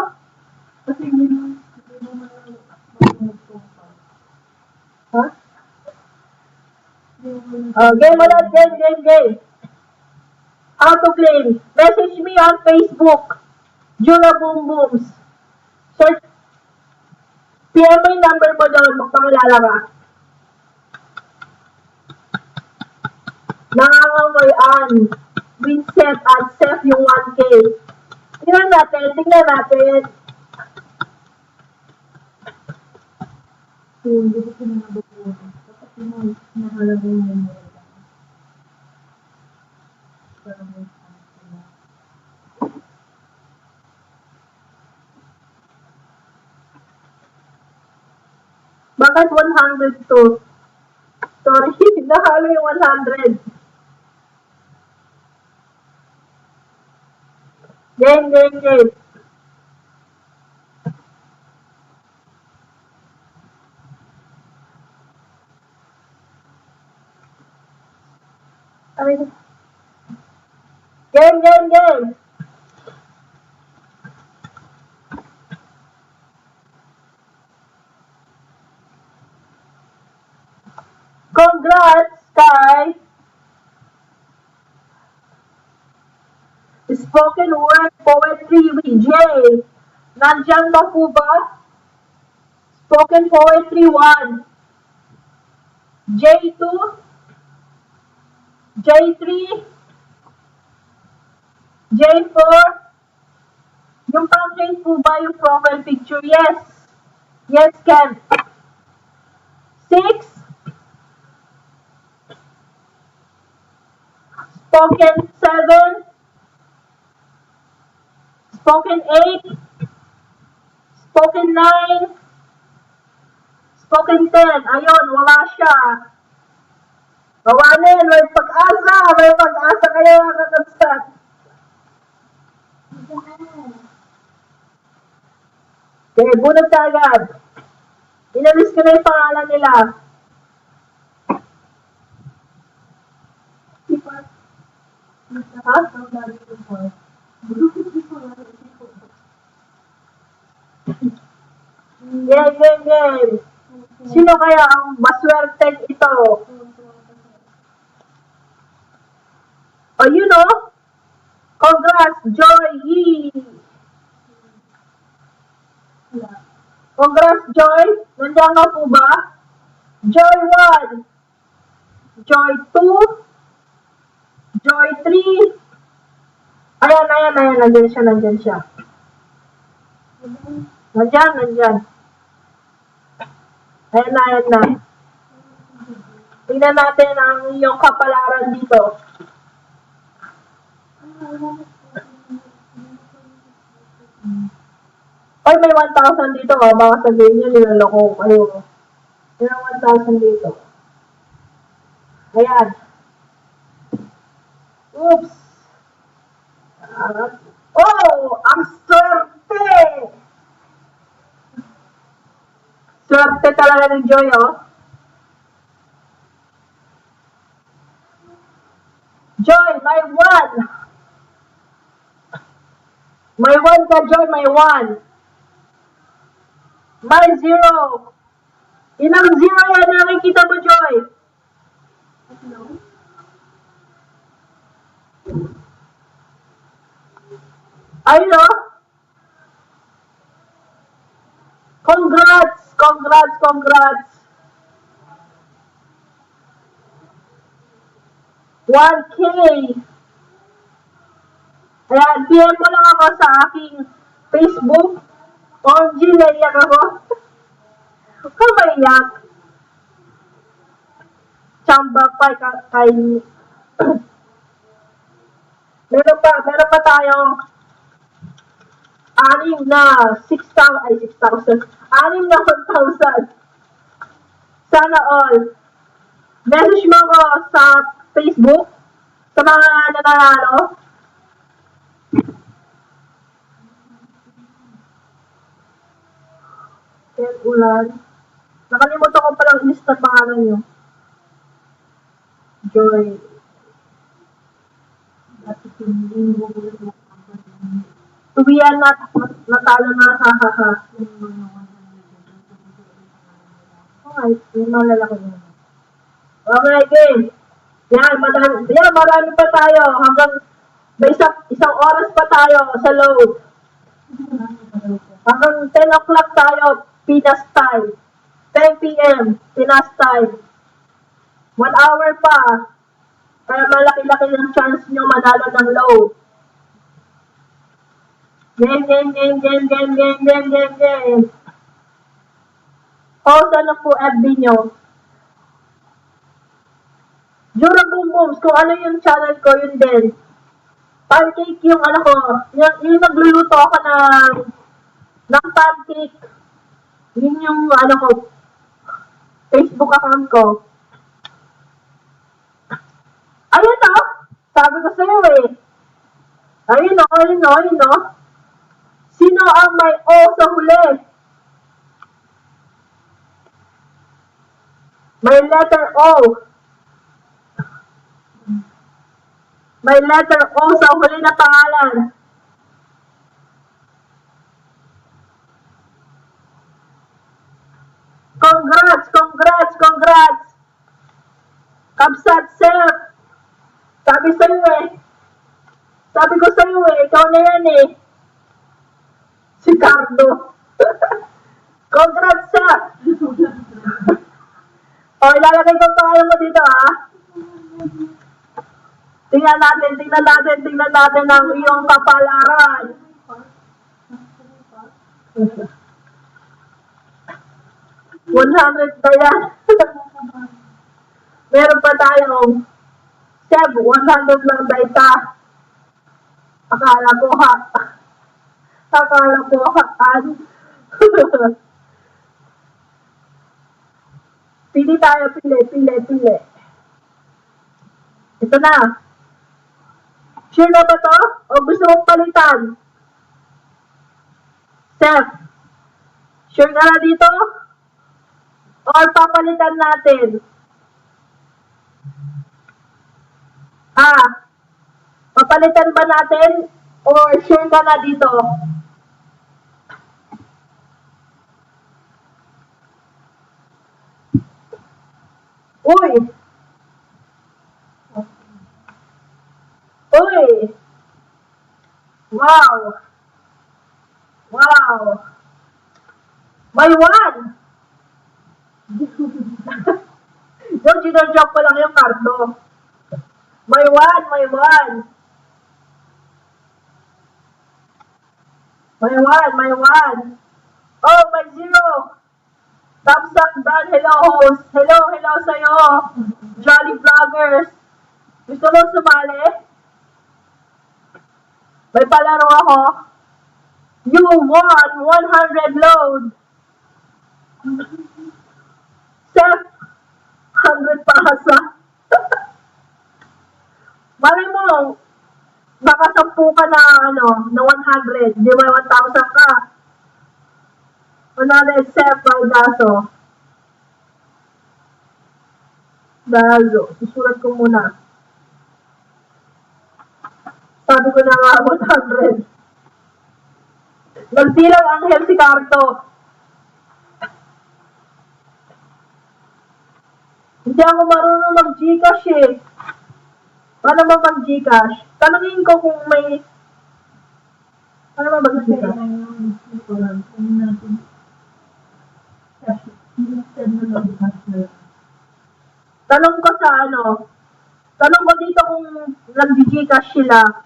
Ha? Game ulit, game. How to claim? Message me on Facebook. Jura Boom Booms. Search. PM mo yung number mo doon. Magpakilala ka. Nangangamoy an. Vincent at Seth yung 1K. Tingnan natin. Hindi ko pinanababuhan. Kapag nakalagay mo mo lang. Bakit 100 to? Sorry, nahalo yung 100. Game. Game. Congrats, Sky! Spoken word poetry with Jay. Nandiyan ba po ba? Spoken poetry 1. J2. J3. J4. Yung pang J po ba yung profile picture? Yes. Yes, Ken. 6. Spoken 7. Spoken 8. Spoken 9. Spoken 10. Ayun, wala siya. Bawanin, may pag-asa kayo mga kakabsat. Okay, bunod ka agad. Inalis ko na yung pangalan nila. Ha? Game. Sino kaya ang maswerte ito? Oh, you know? Congrats, Joy! Congrats, Joy! Nandiyan nga po ba? Joy 1, Joy 2, Joy 3. Ayan, nandiyan siya. Nandiyan. Ayan na. Tingnan natin ang iyong kapalaran dito. Ay, may 1,000 dito. Baka sabihin nyo, niloloko ko kayo. May 1,000 dito. Ayan. Oops! Ang swerte! Swerte talaga ng Joy, oh. Joy, may 1. May 1 ka, Joy, may 1. May 0. Ilang 0 yan nakikita mo, Joy? Ayun, oh. Congrats! 1K! Ayan, PM mo lang ako sa aking Facebook. OMG, naiyak ako. Huwag ka maiyak. Chamba pa kay Meron pa tayong anim na 6,000, anim na 1,000. Sana all. Message mo ko sa Facebook sa mga nananalo. Kaya ulan. Nakalimutan ko palang i-list ang pangalan nyo. Joy. Tuwian na natalo na, hahaha. Okay, yung mga lalaki na. Okay, game. Marami pa tayo. Hanggang may isang oras pa tayo sa load. Hanggang 10 o'clock tayo, Pinas time. 10 p.m. Pinas time. 1 hour pa. Kaya malaki-laki yung chance nyo manalo ng load. Game. Post na po FB nyo. Jura Boom Booms, kung ano yung channel ko, yun din. Pancake yung ano ko, yung nagluluto ako ng pancake. Yun yung ano ko, Facebook account ko. Ayun o, sabi ko sa'yo eh. Ayun o. Sino ang may O sa huli? May letter O. May letter O sa huli na pangalan. Congrats! Kabsat, sir. Sabi ko sa'yo eh, ikaw na yan eh. Si Cardo. Congrats, sir. O, ilalagay ko pangalan mo dito ha. Tingnan natin ang iyong kapalaran. 100 pa yan. Meron pa tayong Seb, 100 lang data. Akala ko hakaan. Pili tayo. Ito na. Sure na ba to? O gusto mong palitan? Seb, sure ka na dito? Or papalitan natin? Papalitan ba natin? Or sure ka na dito? Uy! Wow! May one! Yung ginajok ko lang yung kardo. May one! Oh, may zero! Thumbs up done. Hello, host. Hello sa'yo. Jolly Vloggers. Gusto mo sumali? May palaro ako. You won 100 load. Seth, 100 pasa. Malay mo, baka 10 ka na 100. Di ba 1,000 ka? Manalo Seth Dazo. Susulat ko muna. Sabi ko na nga 100. Nagtilang Angel si Carto. Hindi ako marunong mag-Gcash eh. Paano ba mag-Gcash? Tanungin ko kung may... Paano ba mag-Gcash? Tanong ko sa Tanong ko dito kung nag-Gcash sila.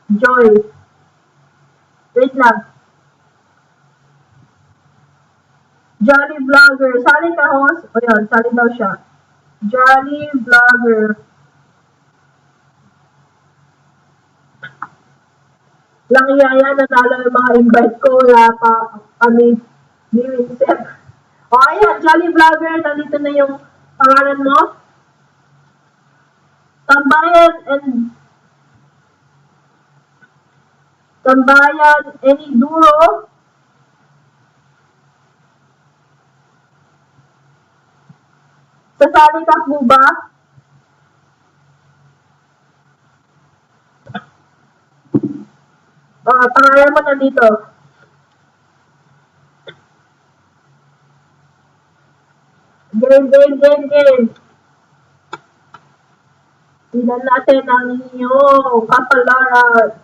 Joy. Wait lang. Jolly Vlogger. Sali ka, host? O yun, sali daw siya. Jolly Vlogger. Lang yaya, nanalo yung mga invite ko, wala pa kami ni Winsep. O, ayan, Jolly Vlogger, nandito na yung pangalan mo. Tambayan, Eniduro. Sasali ka po ba? Pangalan mo nandito. Game. Tignan natin ang inyong kapalaran.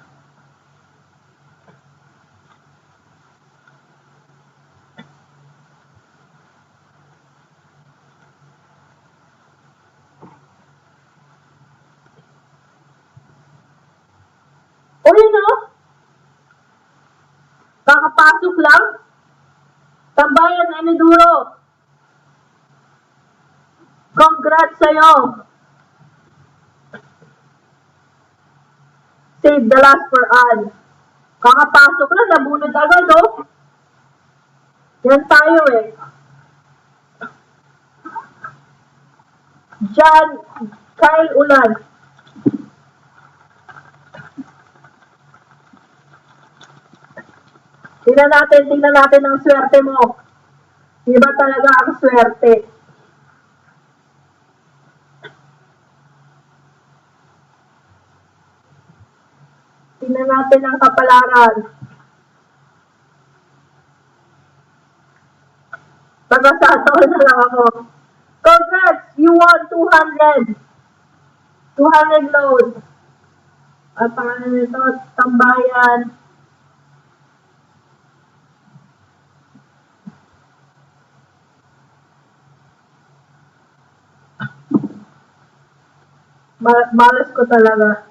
O yun o, kakapasok lang. Tambayan, Eniduro. Congrats sa'yo. Save the last for Ann. Kakapasok lang, nabunod agad o. Yan tayo eh. John Kyle Ulan. Tingnan natin ang swerte mo. Iba talaga ang swerte. Tingnan natin ang kapalaran. Pag-asasawa na lang ako. Congrats! You won 200. 200 load. At pangalan nito, Tambayan. Malas ko talaga.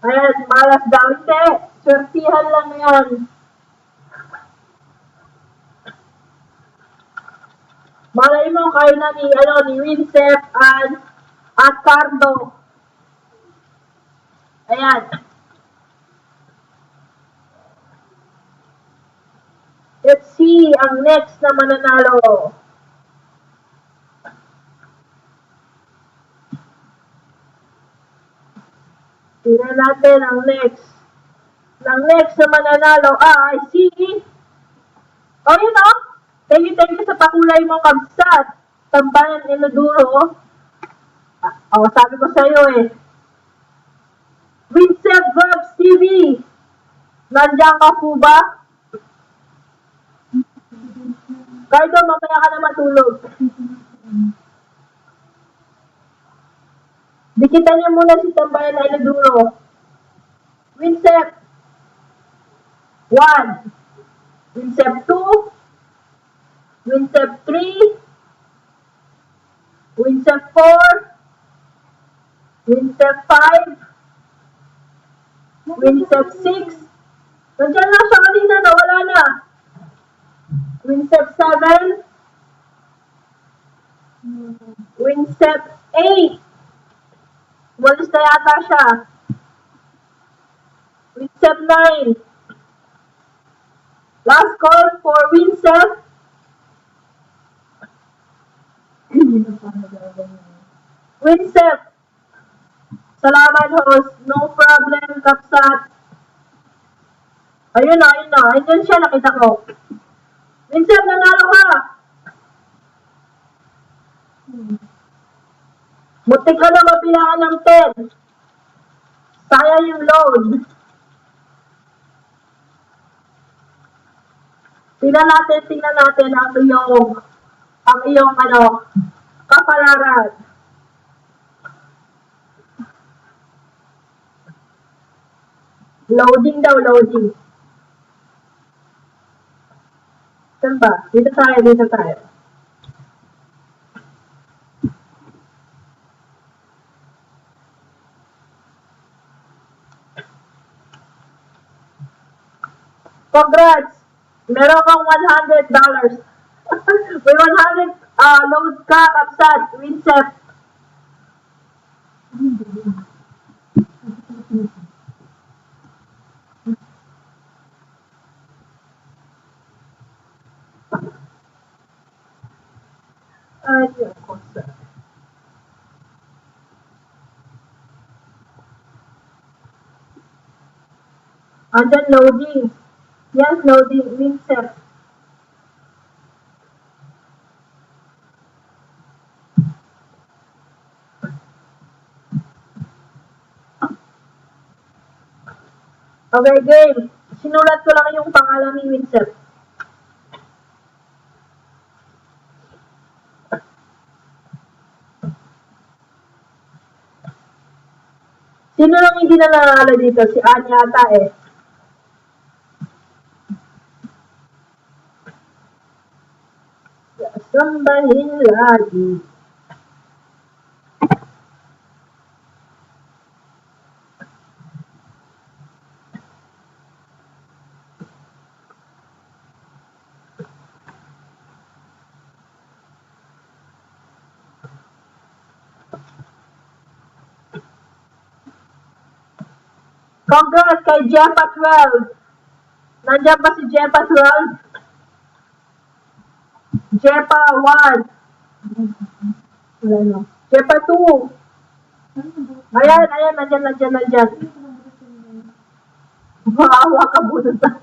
Ayan, malas daw. Hindi. Swertihan lang yan. Malay mo kayo na ni Winsep at Cardo. Ayan. Let's see ang next na mananalo. Tingnan natin ang next. Ang next na mananalo ay si... O yun o. Thank you sa pakulay mo, Kabsat. Tambayan, Eniduro. Sabi ko sa'yo eh. Winsep Vlogs TV. Nandiyan ka po ba? Cardo, mamaya ka na matulog. Dikitan niyo muna si Tambayan na Eniduro. Winsep 1. Winsep 2. Winsep 3. Winsep 4. Winsep 5. Winsep 6. Nandiyan lang siya kanina, nawala na. Winsep 7. Winsep 8. Walis na yata siya. Winsep 9. Last call for Winsep. Winsep. Salamat, host. No problem, Kapsat. Ayun na. Ayun siya, nakita ko. Winsep, nanalo ka. Muntik ka na mapilangan ng 10. Sayang yung load. Tingnan natin ang iyong kapalaran. Loading daw. Saan ba? Dito tayo. Congrats! Meron kang $100. May 100 load ka, Kapsat, Winsep. Andyan, loading. Yes, loading. Winsep. Okay, game. Sinulat ko lang yung pangalan ni Winsep. Sino lang hindi na nanalo dito? Si Anya ata eh. Sambahin lagi. Congrats kay Jepa 12. Nandiyan ba si Jepa 12? Jepa 1. Ano? Jepa 2. Ayan, nandyan. Maawa ka bunutan.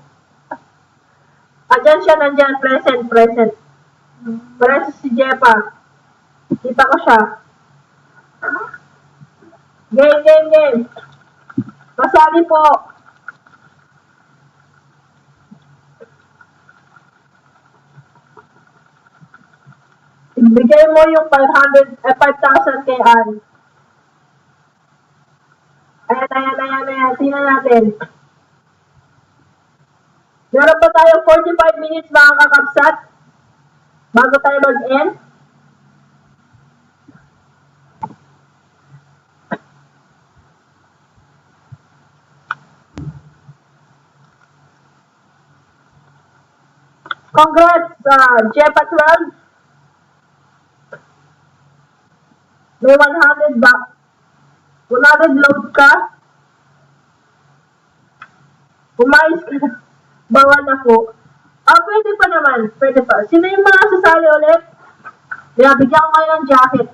Ayan siya, nandyan, present. Present si Jepa. Kita ko siya. Game. Pasali po. Ibigay mo yung 5,000 kay Ann. Ayan. Tingnan natin. Meron pa tayo 45 minutes mga kakapsat bago tayo mag-end. Congrats, Jepa 12. May 100 ba? 100 load ka? Umayos ka na. Bawal ako. Pwede pa naman. Pwede pa. Sino yung mga sasali ulit? Bigyan ko kayo ng jacket.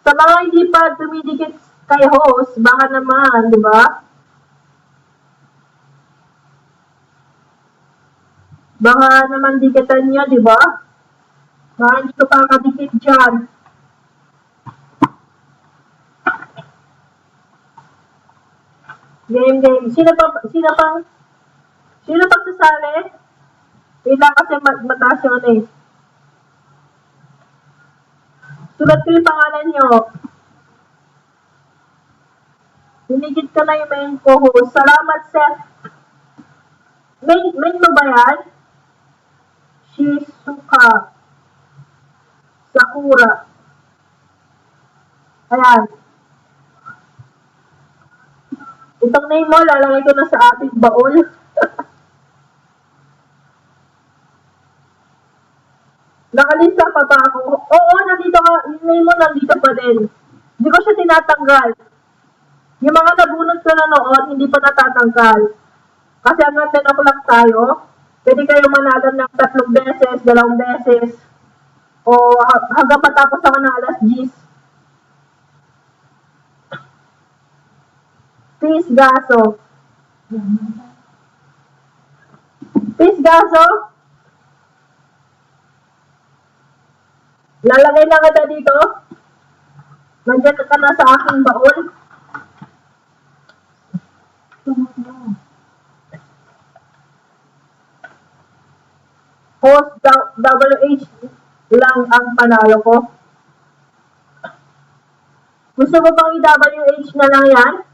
Sa mga hindi pa dumidikit kay host, baka naman, di ba? Baka naman dikitan nyo, di ba? Baka hindi ko pa kadikit dyan. Game. Sino pang sasali? Wala kasi mataas yung ano eh. Sulat ko yung pangalan nyo. Dinigit ko na yung main co-host. Salamat, Seth. Main mo ba yan? Shizuka Sakura. Ayan. Itong name mo, lalagay ko na sa ating baon. Nakalista pa ba ako? Oo, nandito ka. Yung name mo nandito pa din. Hindi ko siya tinatanggal. Yung mga nabunod ko na noon, hindi pa natatanggal. Kasi hanggang 10 o'clock tayo, pwede kayo manalan ng 3 beses, 2 beses, o hanggang matapos ako ng alas 10. Peace Gaso. Lalagay na kita dito. Nandiyan ka na sa aking baon. Host WH lang ang panalo ko. Gusto mo bang i-WH na lang yan?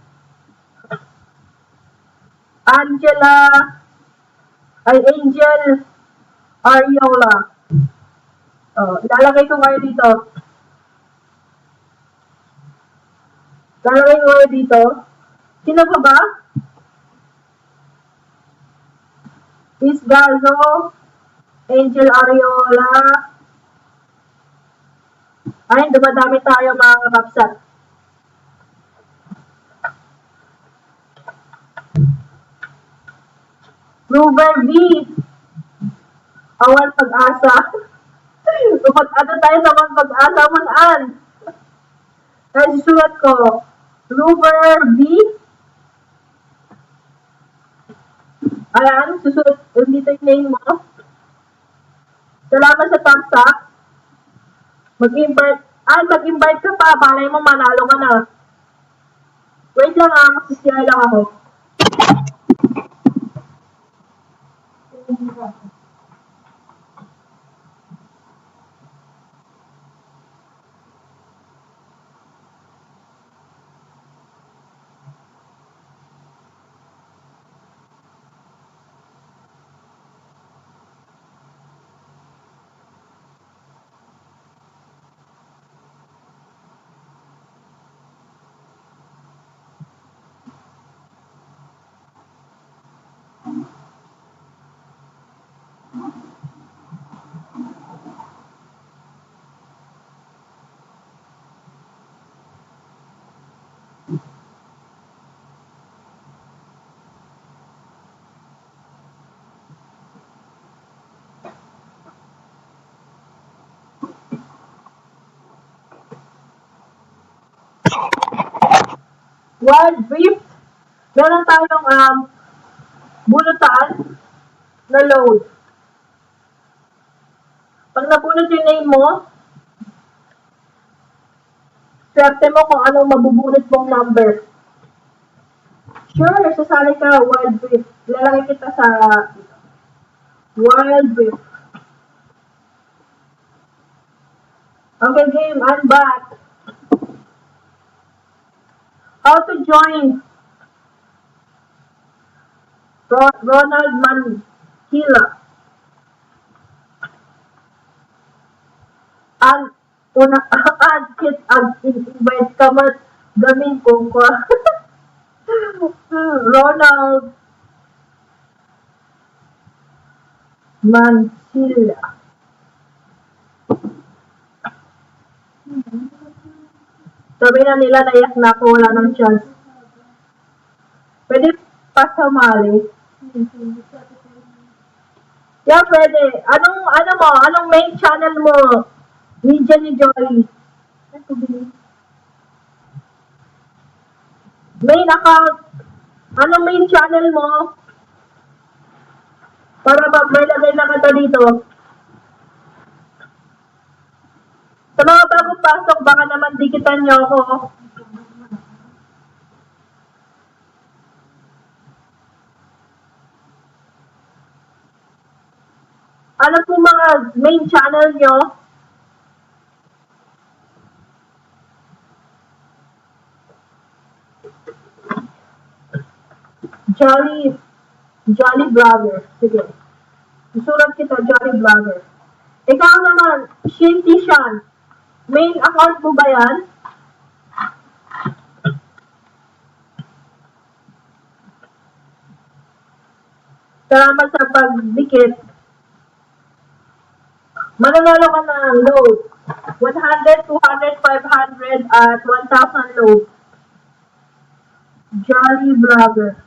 Angel Ariola. Ilalagay ko kayo dito. Sino pa ba? Miss Gazo, Angel Ariola. Ay, dumadami tayo mga kapsat. Ruber V. Awan Pag-asa. Ano tayo sa Awan Pag-asa, Manan? Ay, susulat ko. Ruber V. Ayan, susunod dito yung name mo. Salamat sa thumbs up. Mag-invite. Mag-invite ka pa. Balay mo, manalo ka na. Wait lang magsisiyay lang ako. Wild Rift. Meron tayong bunutan na load. Pag nabunot yung name mo, swerte mo kung anong mabubunot mong number. Sure, sasali ka, Wild Rift. Lalagay kita sa Wild Rift. Okay, game, I'm back. How to join? Ronald Manhila. Ang una kit ang invite ka man gamin ko Ronald Manhila. Sabi na nila naiyak na ako, wala ng chance. Pwede pa sumali. Yeah, pwede. Anong main channel mo? Media ni Jolly. Main account. Anong main channel mo? Para may lagay na kita dito. Sa mga bagong pasok, baka naman dikitan niyo ako. Ano po mga main channel nyo? Jolly Vlogger. Sige. Isulat kita, Jolly Vlogger. Ikaw naman, Shinty Shan. Main account mo ba yan? Salamat sa pagdikit. Mananalo ka ng load. 100, 200, 500, at 1,000 load. Jolly Vlogger.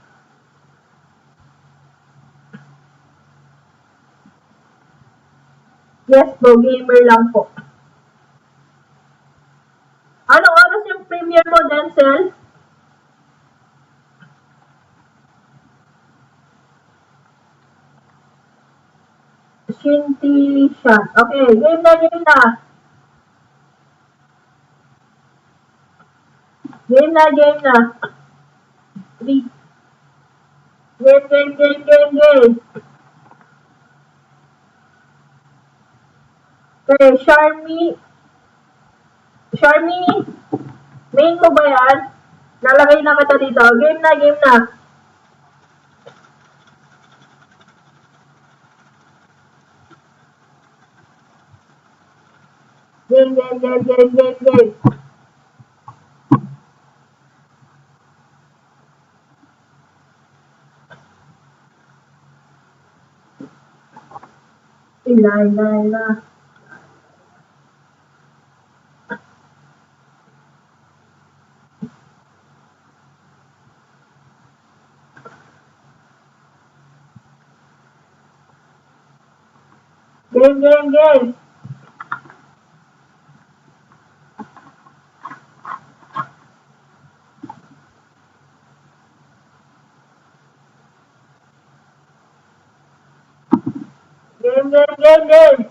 Yes po, gamer lang po. Anong oras yung premiere mo, Denzel? Shinty Shan. Okay, game na. Game. Game. Okay, Charmy, main mo ba yan? Nalagay na kita dito. Game na. Game. Ila. Game. Game.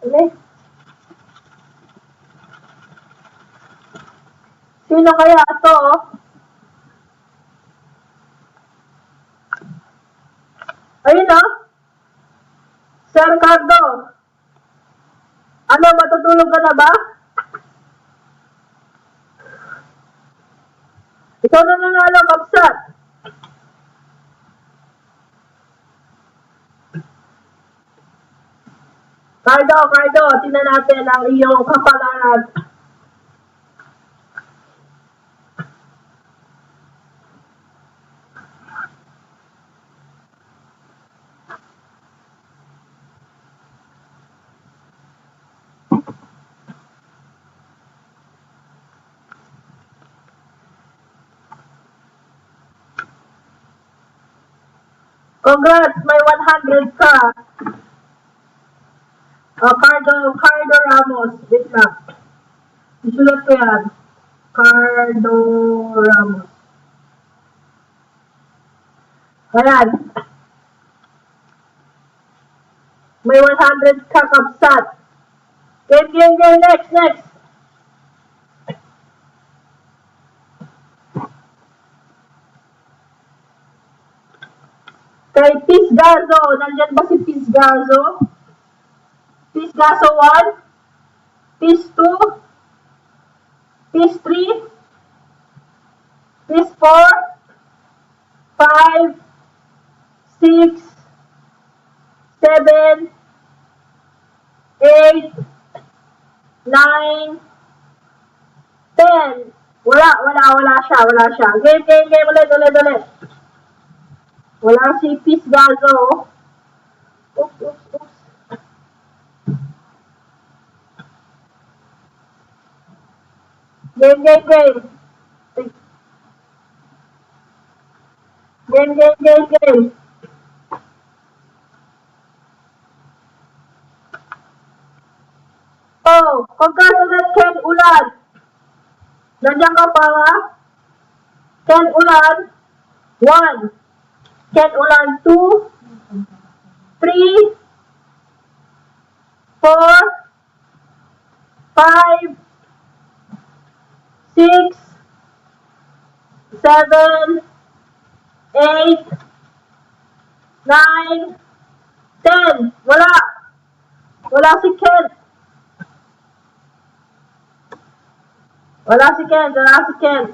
Ano? Sino kaya to? Ayun o. Sir Cardo. Ano, matutulog ka na ba? Ikaw na nanalo, Kapsat. Cardo, tingnan natin ang iyong kapalaran. Congrats, may 100 ka. Cardo Ramos. Wait lang. Isulat ko yan. Cardo Ramos. Ayan. May 100 ka, Kapsat. Game. Next. Kay Pisgazo. Nandyan ba si Pisgazo? Pisgazo 1, Pis 2, Pis 3, Pis 4, 5, 6, 7, 8, 9, 10. Wala siya. Game ulit. Wala si Pisgazo. Oops. Game. Game. Oh, congrats Ken Ulan. Nandiyan ka pa ba? Ken Ulan, 1. Ken Ulan, 2, 3, 4, 5, 6, 7, 8, 9, 10. Wala si Ken. Wala si Ken.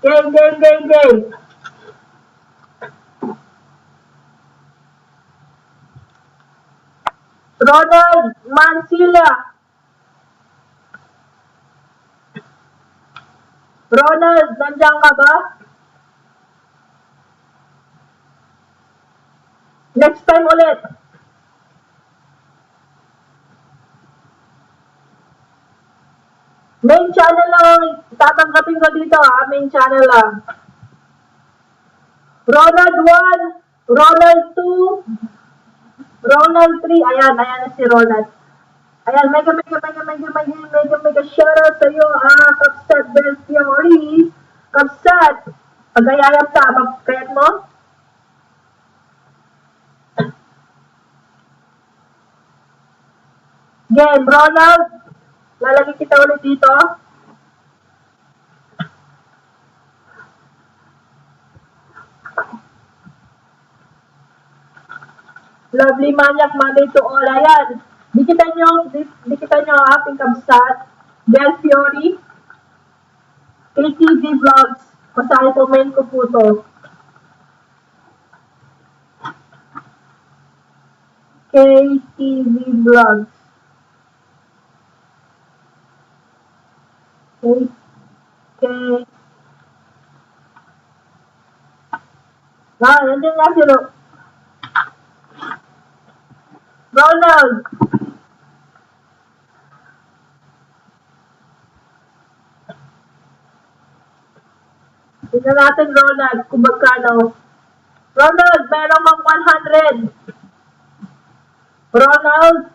Game. Ronald Mansilla. Ronald, nandiyan ka ba? Next time ulit. Main channel lang tatanggapin ko dito, main channel lang. Ronald 1, Ronald 2, Ronald 3, ayan na si Ronald. Ayan, mega shoutout sa iyo, Kapsat Belfiori. Kapsat, pag-ayayap ka, magkayat mo? Game, Ronald, lalagay kita ulit dito. Lovely Maniac, Monday to all. Ayan. Dikitan nyo ang ating Kapsat, Belfiori, KTV Vlogs. Masali po main ko po to. KTV Vlogs. Okay. Nandiyan nga si Ronald. Tignan natin, Ronald, kung magkano. Ronald, meron mang 100. Ronald.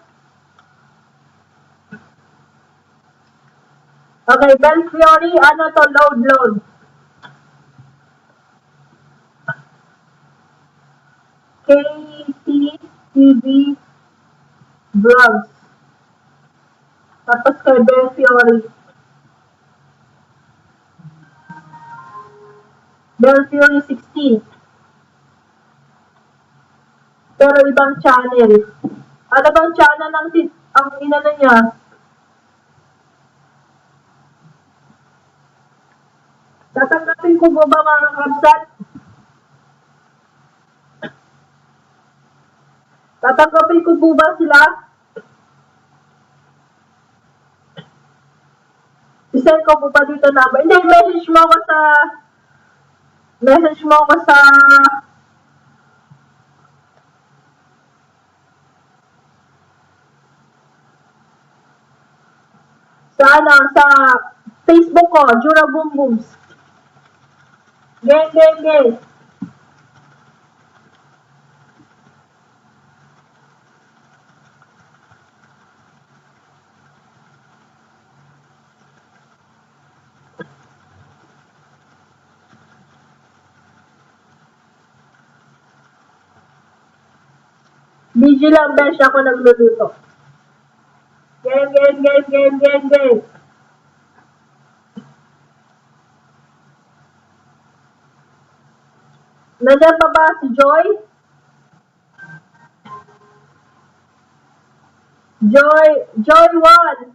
Okay, Belfiori, ano to? Load. TV Vlogs. Tapos kay Bel Fiore. Bel Fiore 16. Pero ibang channel. Ano bang channel ang inano niya? Tatanggapin ko ba mga kabsat? Tatanggapin ko po ba sila? I-send ko po ba dito number? Hindi, message mo ako sa sa Facebook ko, Jura Boom Booms. Gang. Busy lang, besh, ako nagluluto. Game. Nandiyan pa ba si Joy? Joy 1.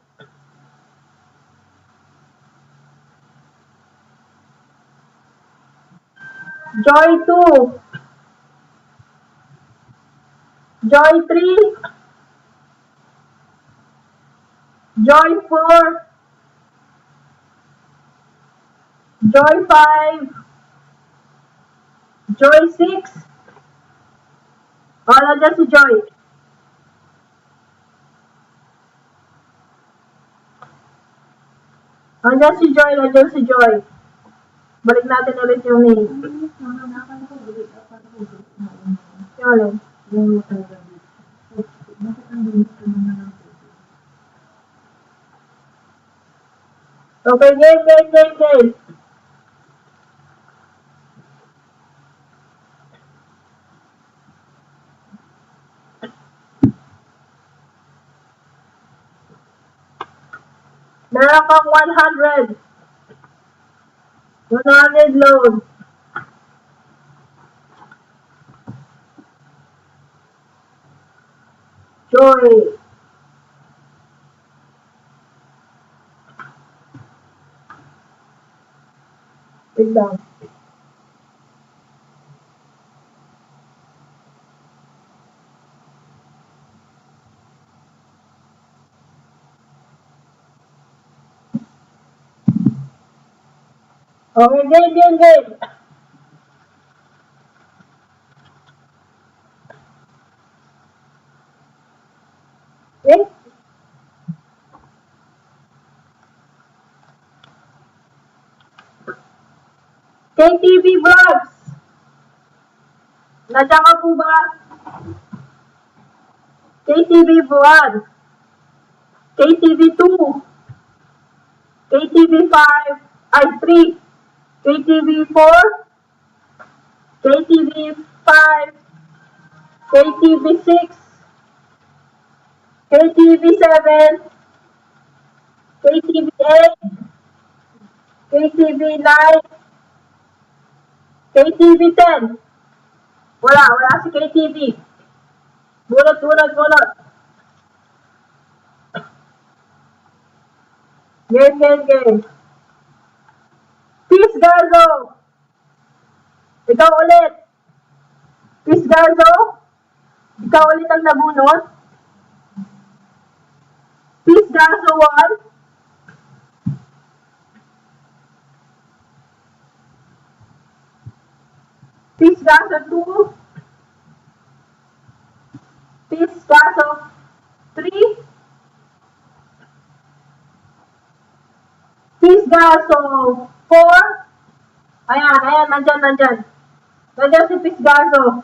Joy 2. Joy 3. Joy 4. Joy 5. Joy 6. Nandiyan si Joy. Nandiyan si Joy. Balik natin ulit yung name. Yung okay, game. Meron kang 100. 100 load. Joy. Wait lang. Okay, game. Eh? KTV Vlogs. Nandiyan ka po ba? KTV 1. KTV 2. KTV 5. 3. KTV 4. KTV 5. KTV 6. KTV 7. KTV 8. KTV 9. KTV 10. Wala si KTV. Bunot. Game. Peace Garzo. Ikaw ulit. Peace Garzo. Ikaw ulit ang nabunot. Peace Garzo 1. Peace Garzo 2. Peace Garzo 3. Peace Garzo 4. Ayan, nandyan. Nandyan si Peace Garzo.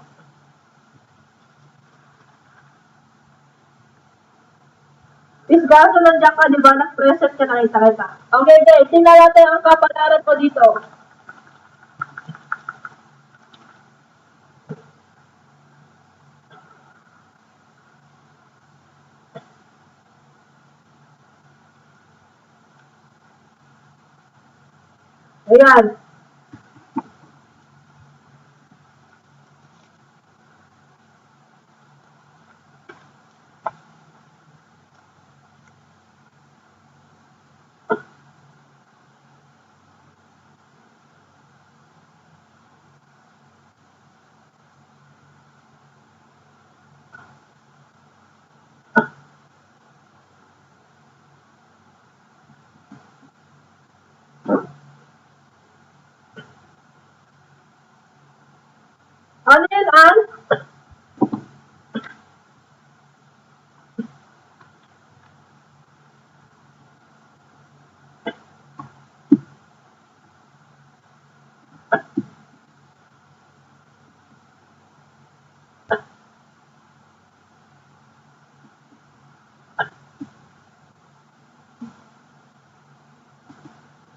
Peace Garzo, nandiyan ka, di ba? Nag-present ka, nakita kita. Okay, tingnan natin ang kapalaran ko dito. Ayan. Ano yun, Ann?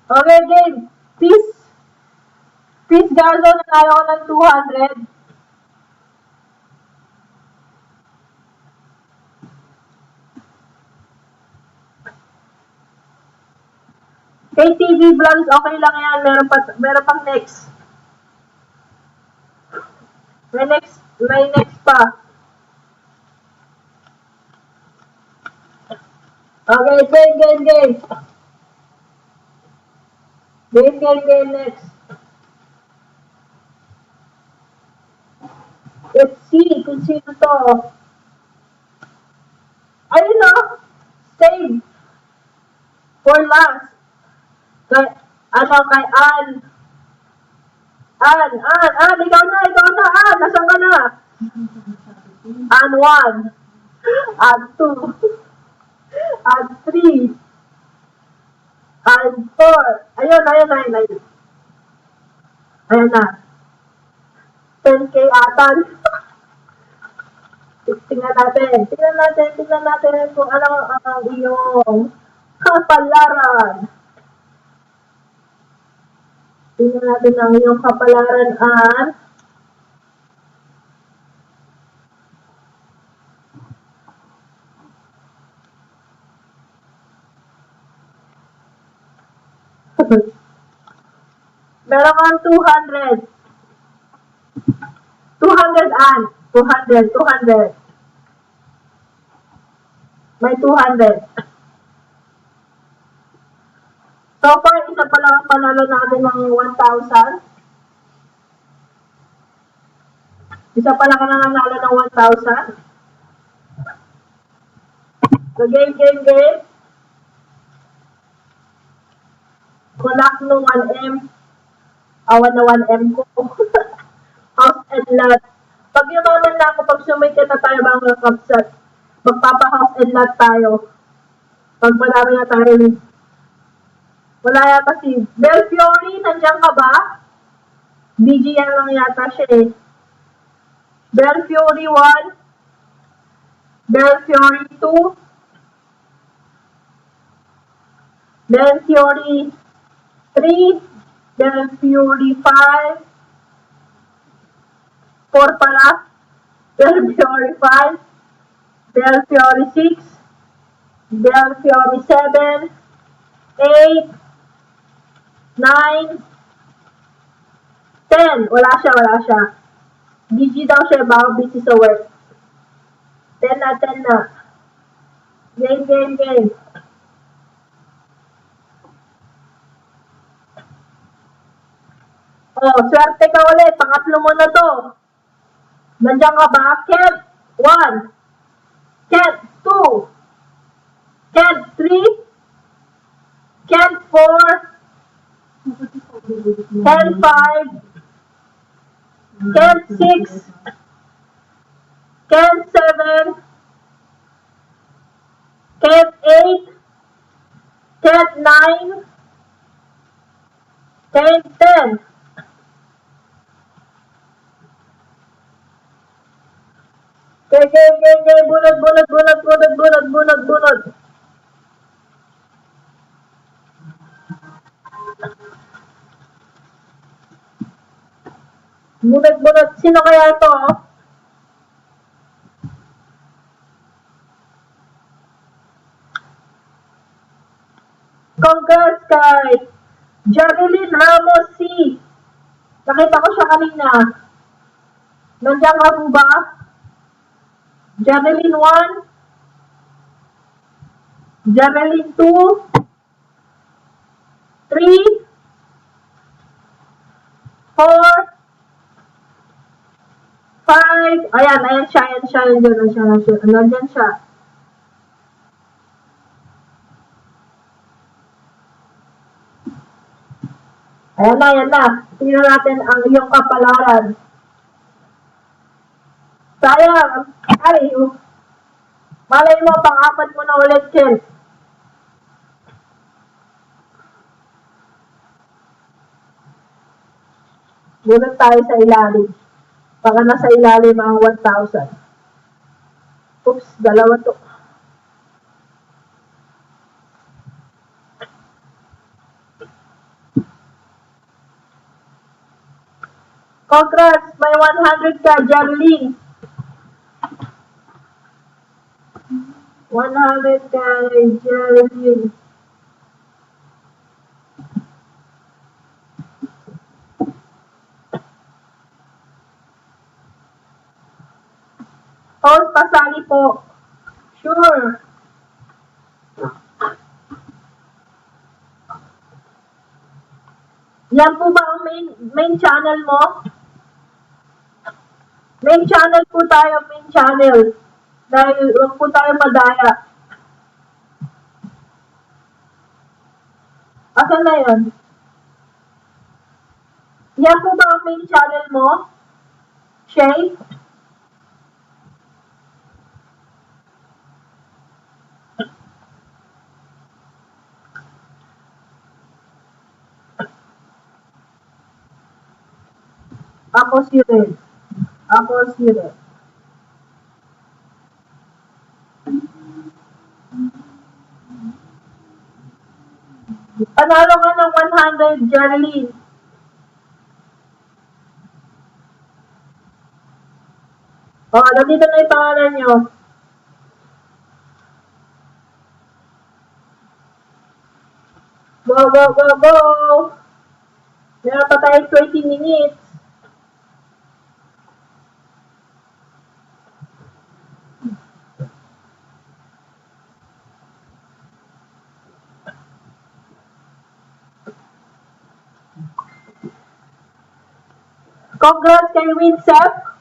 Okay, game. Peace Garzo, nanalo ko ng 200. Kay TV Vlogs, okay lang yan. Meron pang next. May next pa. Okay, game. Game next. Let's see kung sino to. Ayun o. Save. For last. Kay Ann. Ann, ikaw na, Ann. Nasaan ka na? Ann 1. Ann 2. Ann 3. Ann 4. Ayun. Ayun na. 10K atan. Tingnan natin kung ano ang iyong kapalaran. Tingnan natin ang iyong kapalaran, Ann. Meron kang 200. 200, Ann. 200. May 200. So far, isa pa lang ang panalo natin ng 1,000. Isa pa lang ang nanalo ng 1,000. So, game. Collect no 1M. Awan na 1M ko. House and lot. Pag yumaman na ako, pag sumikit na tayo mga kapsat, magpapa-house and lot tayo. Pag marami na tayo. Wala yata si Bel Fiori, nandiyan ka ba? BGN lang yata siya eh. Bel Fiori 1. Bel Fiori 2. Bel Fiori 3. Bel Fiori 5. 4 pala. Bel Fiori 5. Bel Fiori 6. Bel Fiori 7. 8. 9. 10. Wala siya. Busy daw siya. Baka busy sa work. 10 na. Game. Oh, swerte ka ulit. Pangatlo mo na to. Nandiyan ka ba? Kent 1. Kent 2. Kent 3. Kent 4. Kent 5. Kent 6. Kent 7. Kent 8. Kent 9. Kent 10. Game. Bunot. Bunot. Sino kaya ito? Congrats kay Jareline Ramos C. Nakita ko siya kanina. Nandiyan ka po ba? Jareline 1. Jareline 2. 3. 4. 5. Ayan siya. Nandiyan siya. Ayan na. Tingnan natin ang iyong kapalaran. Sayang. Ay, malay mo, pang-apat mo na ulit, Chen. Bunot tayo sa ilalim. Baka nasa ilalim ang 1,000. Oops, dalawa to. Congrats! May 100 ka, Jareline. 100 ka, Jareline. Host, pasali po. Sure. Yan po ba ang main channel mo? Main channel po tayo, main channel. Dahil huwag po tayo madaya. Asan na yun? Yan po ba ang main channel mo? Shay? Ako si Red. Panalo ka ng 100, Jareline. Nandito na yung pangalan nyo. Go! Meron pa tayo 20 minutes. Congrats kay Winsep.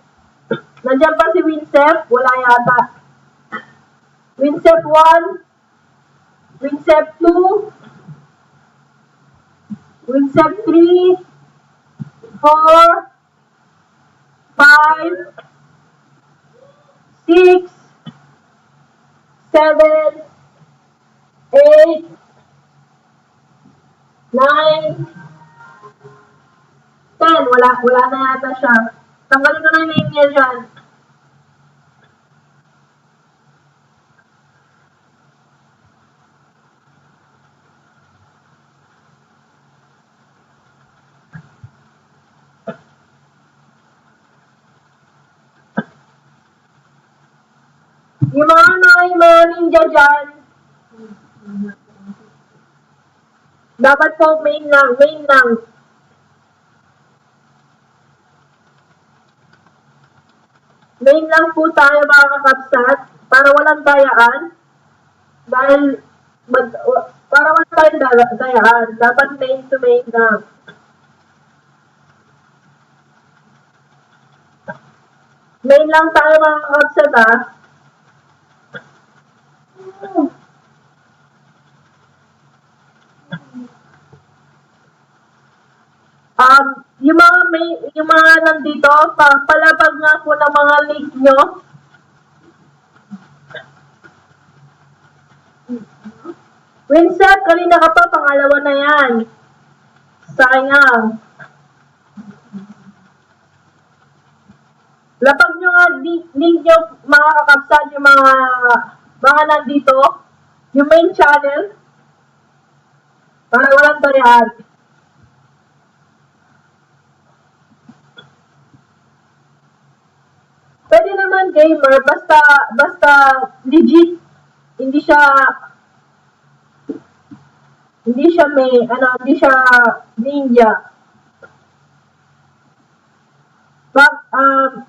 Nandiyan pa si Winsep? Wala yata. Winsep 1. Winsep 2. Winsep 3. 4. 5. 6. 7. 8. 9. 10. Wala na yata siya. Tanggalin ko na yung name niya dyan. Yung mga ninja dyan, dapat po main lang. Main lang po tayo mga kakapsat para walang dayaan. Dahil, para walang tayong dayaan, dapat main to main lang. Main lang tayo mga kakapsat ha. Yung mga nandito, palapag nga po ng mga link nyo. Winsep, kanina ka pa, pangalawa na yan. Sayang. Lapag nyo nga link nyo, mga kakapsat, yung mga nandito, yung main channel, para walang tarihan. Pwede naman gamer, basta legit, hindi siya Hindi siya hindi siya ninja.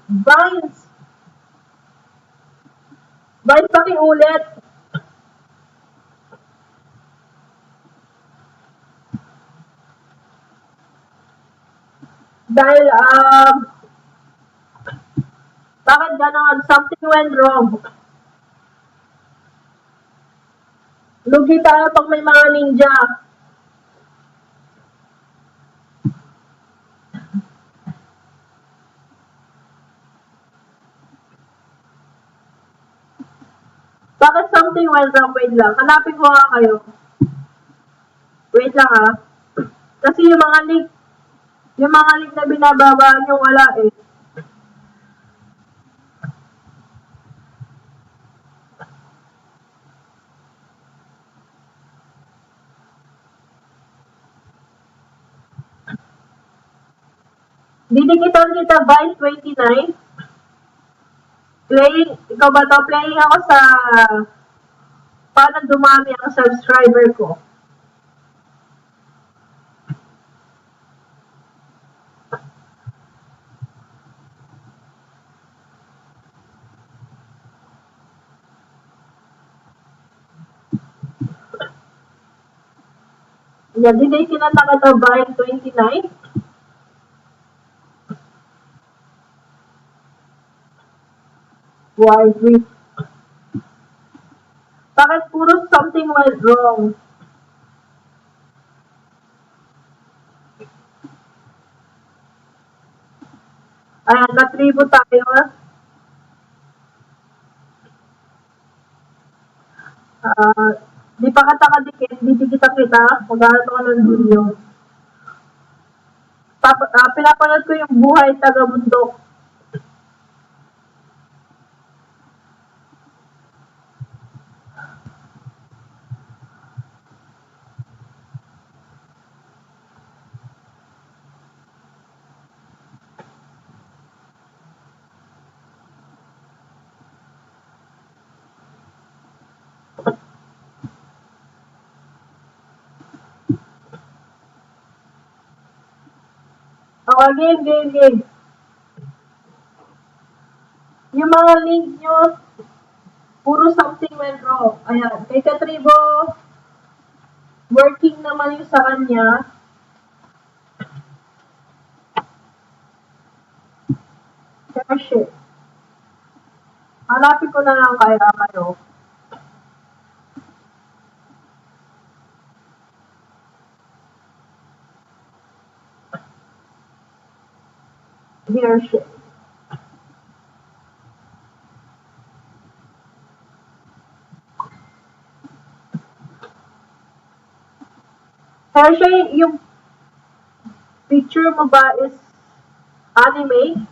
Vines. Vines, pakiulit. Dahil, bakit ganon? Something went wrong. Lugi tayo pag may mga ninja. Bakit something went wrong? Wait lang. Hanapin ko nga kayo. Wait lang ah. Kasi yung mga link na binababa nyo, wala eh. Didikitan kita Vice 29. Playing, ikaw ba to? Playing ako sa paano dumami ang subscriber ko. Yan, didikitan na kita Vice 29. Why, wait. Bakit puro something went wrong? Ayan, natribo tayo. Di pa ka nakadikit, didikita kita. Maghanap ako ng video. Pinapanood ko yung buhay taga-bundok. Okay, game. Yung mga link nyo, puro something went wrong. Ayan, kay Katribo, working naman yung sa kanya. Share. Hanapin ko na lang kaya kayo. Here, shit. Hershey, yung picture mo ba is anime?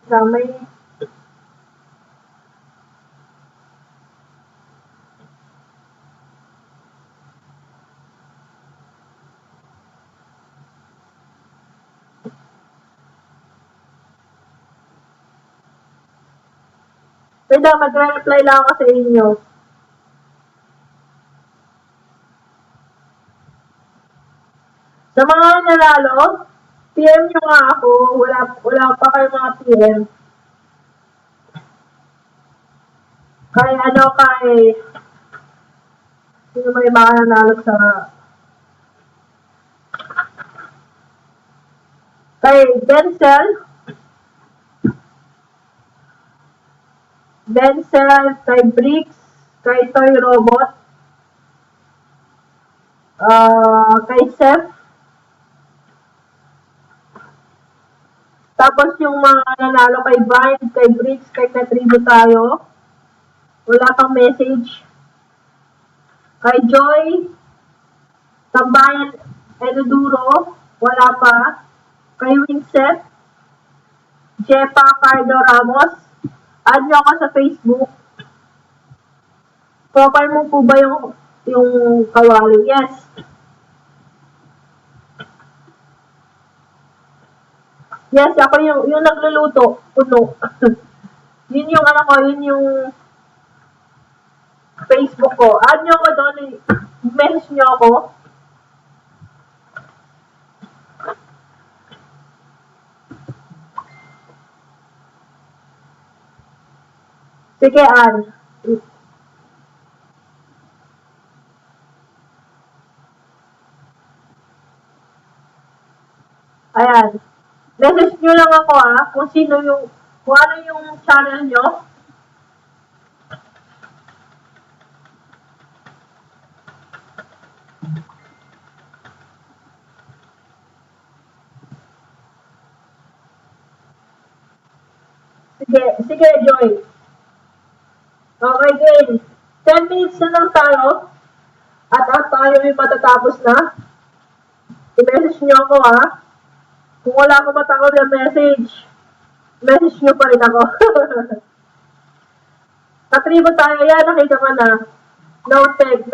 May Wait lang, magre-reply lang ako sa inyo. Sa mga nanalo, PM nyo nga ako. Wala pa kayo mga PM. Sino may mga nanalo sa Kay Denzel, kay Bricks, kay Toy Robot, kay Seth, tapos yung mga nanalo kay Vine, kay Bricks, kay Katribo tayo, wala pang message, kay Joy, Tambayan Eduduro, wala pa, kay Winsett, Jepa Cardo Ramos, add nyo ako sa Facebook. Profile mo po ba yung kawali? Yes. Yes, ako yung nagluluto, puno. Yun yung ano ko, yun yung Facebook ko. Add nyo ako doon, message nyo ako. Sige, Ann. Ayan. Message nyo lang ako kung ano yung channel nyo. Sige, Joy. Okay, game. 10 minutes na lang tayo. At tayo may matatapos na. I-message nyo ako Kung wala akong matawag na message nyo pa rin ako. Katribo tayo. Yan, nakita ka na. Noted.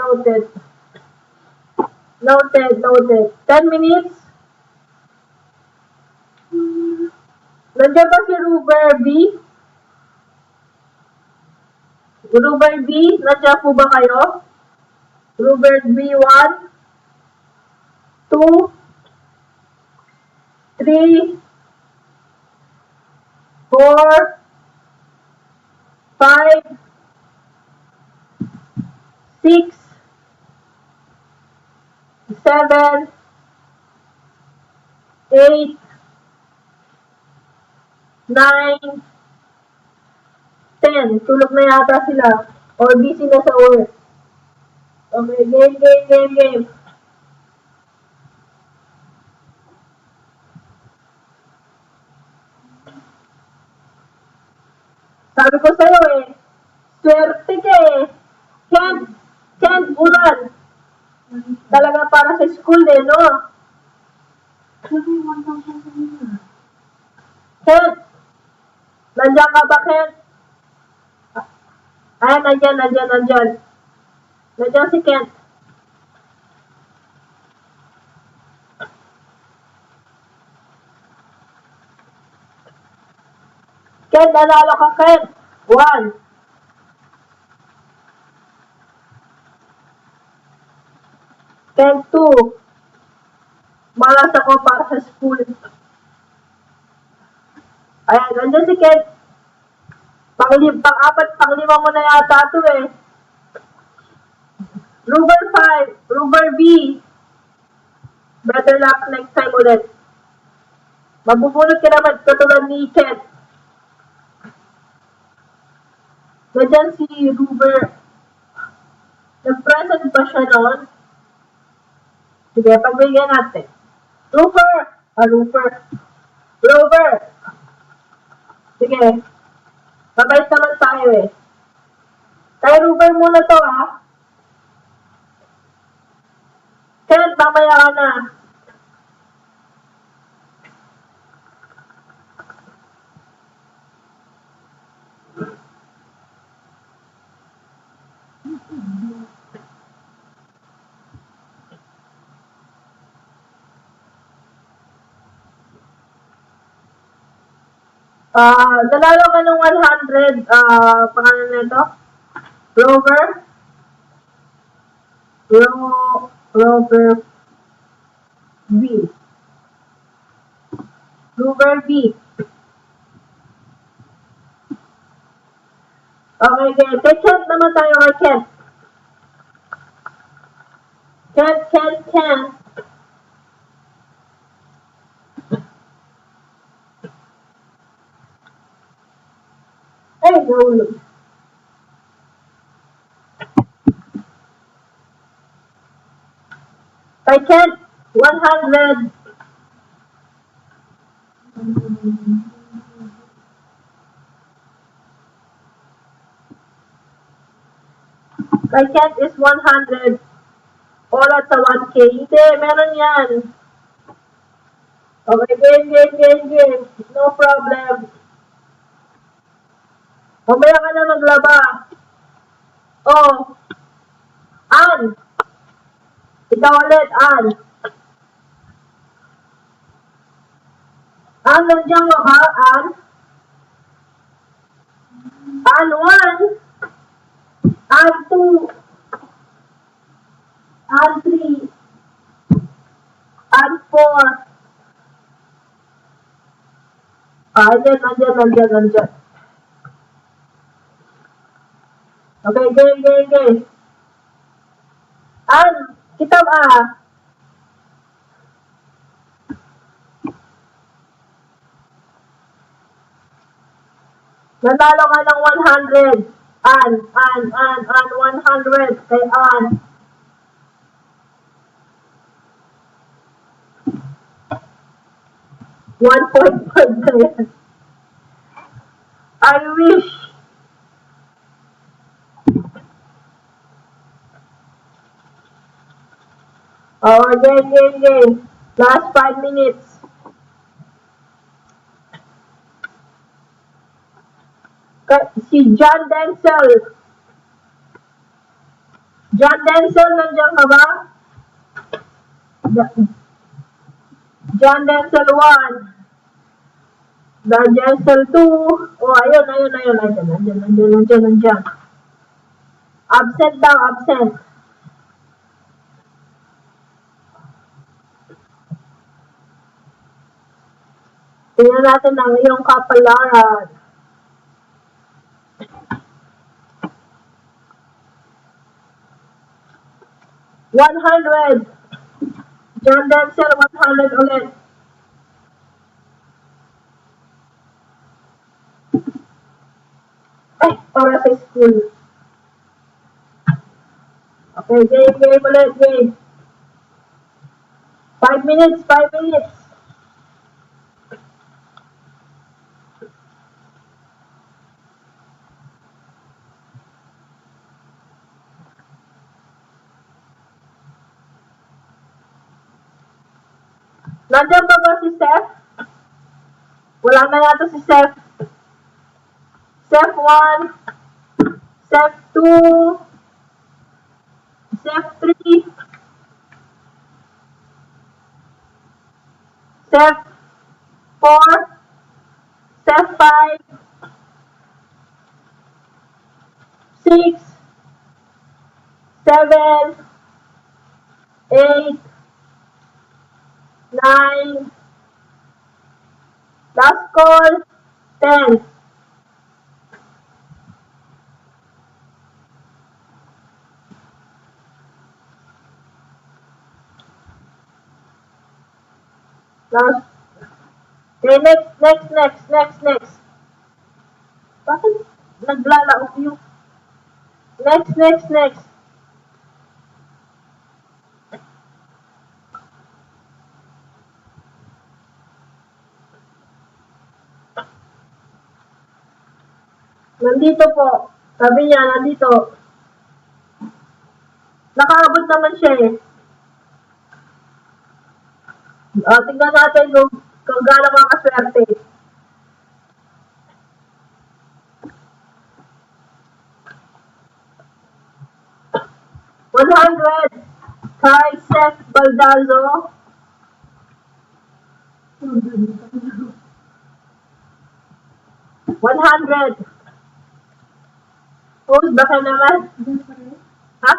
10 minutes. Nandiyan ba si Ruber B? Ruber B, nandiyan po ba kayo? Ruber B, 1, 2, 3, 4, 5, 6, 7, 8, 9, 10. Tulog na yata sila. Or busy na sa work. Okay, game. Sabi ko sa'yo swerte ka Can't ulan. Talaga para sa school no? Kent, nandiyan ka ba, Kent? Ay, nandiyan. Nandiyan si Kent. Kent, nanalo ka, Kent. 1. Kent, 2. Malas ako para sa school. Ayan, nandiyan si Kent. Pang-apat, pang-lima mo na yata ito Ruber 5, Ruber B. Better luck next time ulit. Mabubulot ka naman katulad ni Kent. Nandiyan si Ruber. Nag-present ba siya noon? Sige, pagbigyan natin. Ruber. Sige. Mabait naman tayo Kay Ruber muna to Kent, mamaya ka na. Dalalo ka ng 100, pangalan nito? Rover B. Rover B. Okay, Kent. Kay Kent naman tayo kay Kent. Kent. nahulog. Kay Kent, 100. Kay Kent is 100. Oras sa 1K. Hindi, meron yan. Okay, game. No problem. Mamaya ka na maglaba. Oh, Ann. Ikaw ulit, Ann. Ann, nandiyan ka ba, Ann? Ann 1. Ann 2. Ann 3. Ann 4. Nandiyan. Okay, game. Ann, kita ba? Nanalo ka ng 100. Ann, 100 kay Ann. $1.5 na yan. I wish. Oh, game. Last 5 minutes. Si John Denzel. John Denzel, nandiyan ka ba? John Denzel 1. John Denzel 2. Oh, ayun. Nandiyan. Absent daw, absent. Tingnan natin ang iyong kapalaran. $100. John Denzel, 100 ulit. Para sa school. Okay, game ulit. 5 minutes. Nandiyan ba si Seth? Wala na yata si Seth. Seth 1, Seth 2, Seth 3, Seth 4, Seth 5, 6, 7, 8, 9, last call, 10. Last. Okay, next. Bakit naglalaok yung... Next. Nandito po. Sabi niya, nandito. Nakaabot naman siya eh. Tingnan natin kung gaano makaswerte. $100 kay Seth Baldazo. $100. Baka naman. Ha?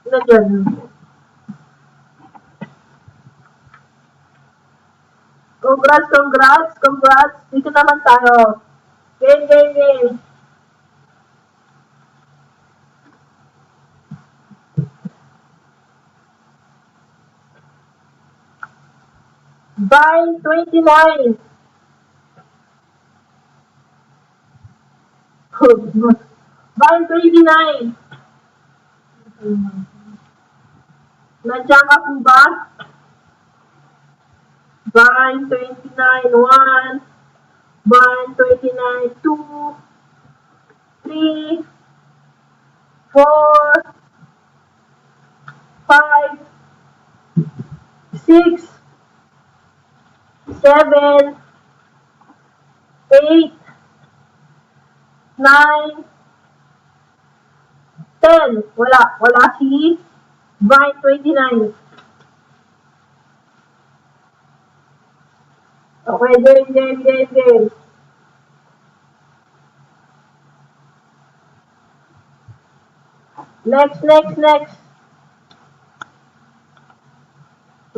Nandiyan. Congrats. Dito naman tayo. Game. Vine 29. Vine 29. Nandiyan ka po ba? Vine 29, 1. Vine 29, 2, 3, 4, 5, 6, 7, 8, 9, 10. Wala si Vine 29. Okay, game. Next.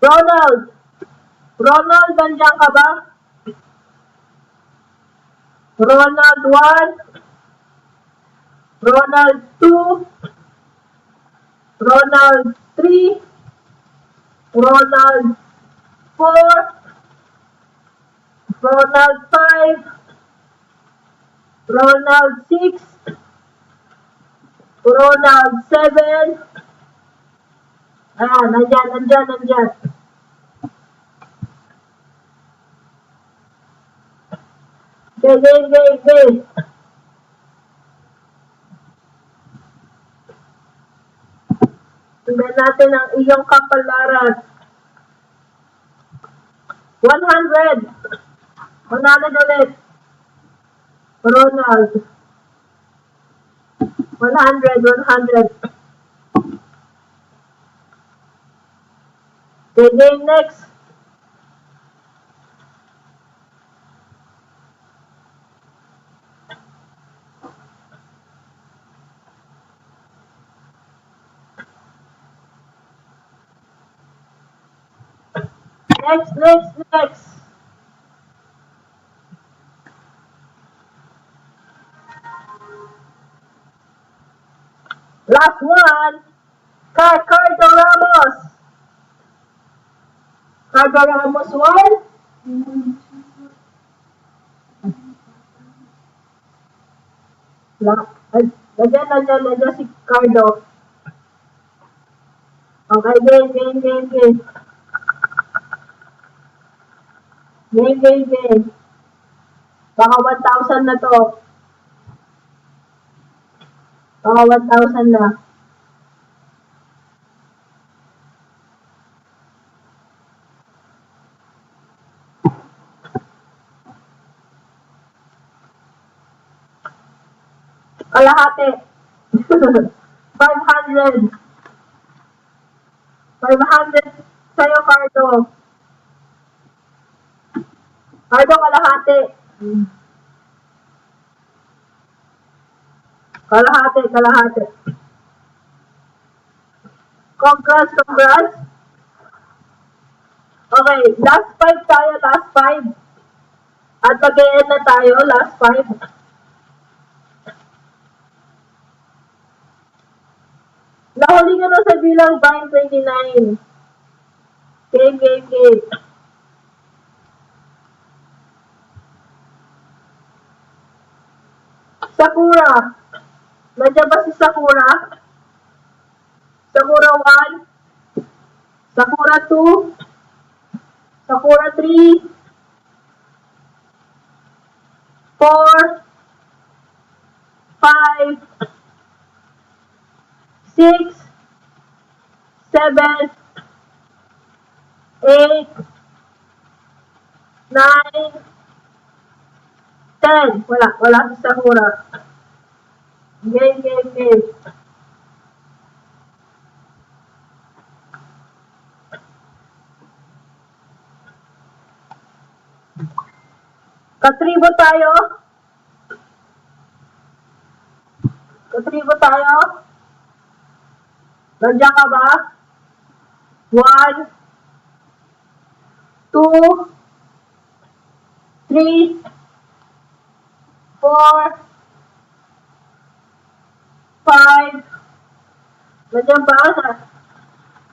Ronald, nandiyan ka ba? Ronald 1, Ronald 2, Ronald 3, Ronald 4, Ronald 5, Ronald 6, Ronald 7. Ayan, nandyan. Game. Tingnan natin ang iyong kapalaran. 100. 100 ulit. Ronald. 100. Okay, game next. Next. Last one. Cardo Ramos. Cardo Ramos 1. Nandiyan si Cardo. Okay, game. Game. Baka 1,000 na to. Baka 1,000 na. Kalahati. 500. 500 sa'yo, Cardo. Cardo, kalahati. Kalahati. Congrats. Okay, last 5 tayo, last 5. At mag-e-end na tayo, last 5. Nahuli ka na sa bilang Vine 29. Game. Sakura. Nandiyan ba si Sakura? Sakura 1. Sakura 2. Sakura 3. 4. 5. 6. 7. 8. 9. 10. Wala si Sakura. Game. Katribo tayo. Nandiyan ka ba? 1, 2, 3, 4, 5. Nandiyan ba?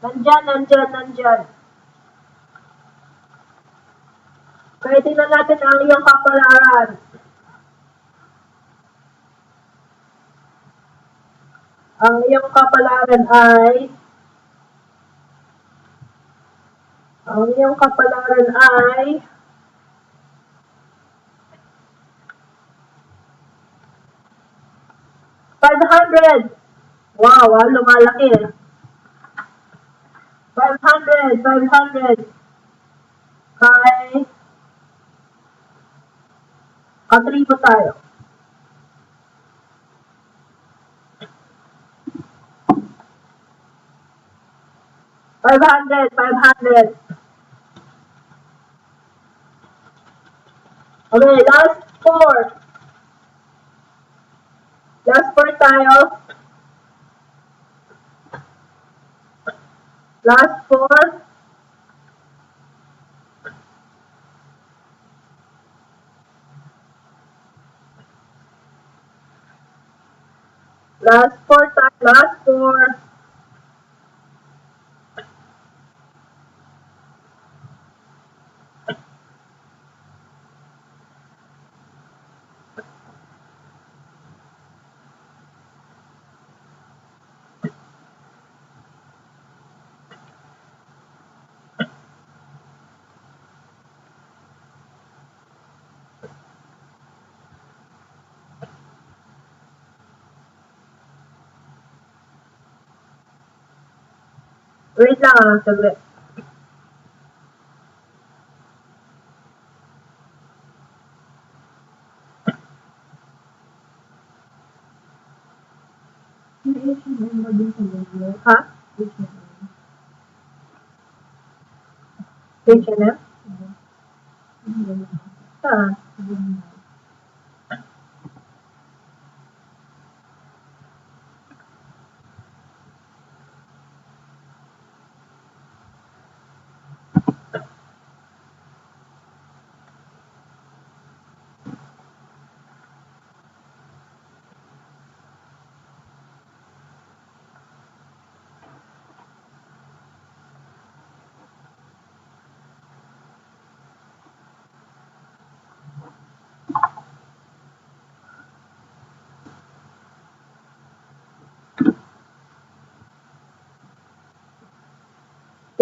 Nandiyan. Kaya tingnan natin ang iyong kapalaran. Ang iyong kapalaran ay 500. Wow, lumalaki. 500. Katribo tayo. 500. Okay, last 4. Last 4 tayo. Last 4. Last 4 tayo. Last 4. Wait lang, saglit. Ha? H&M? Saan?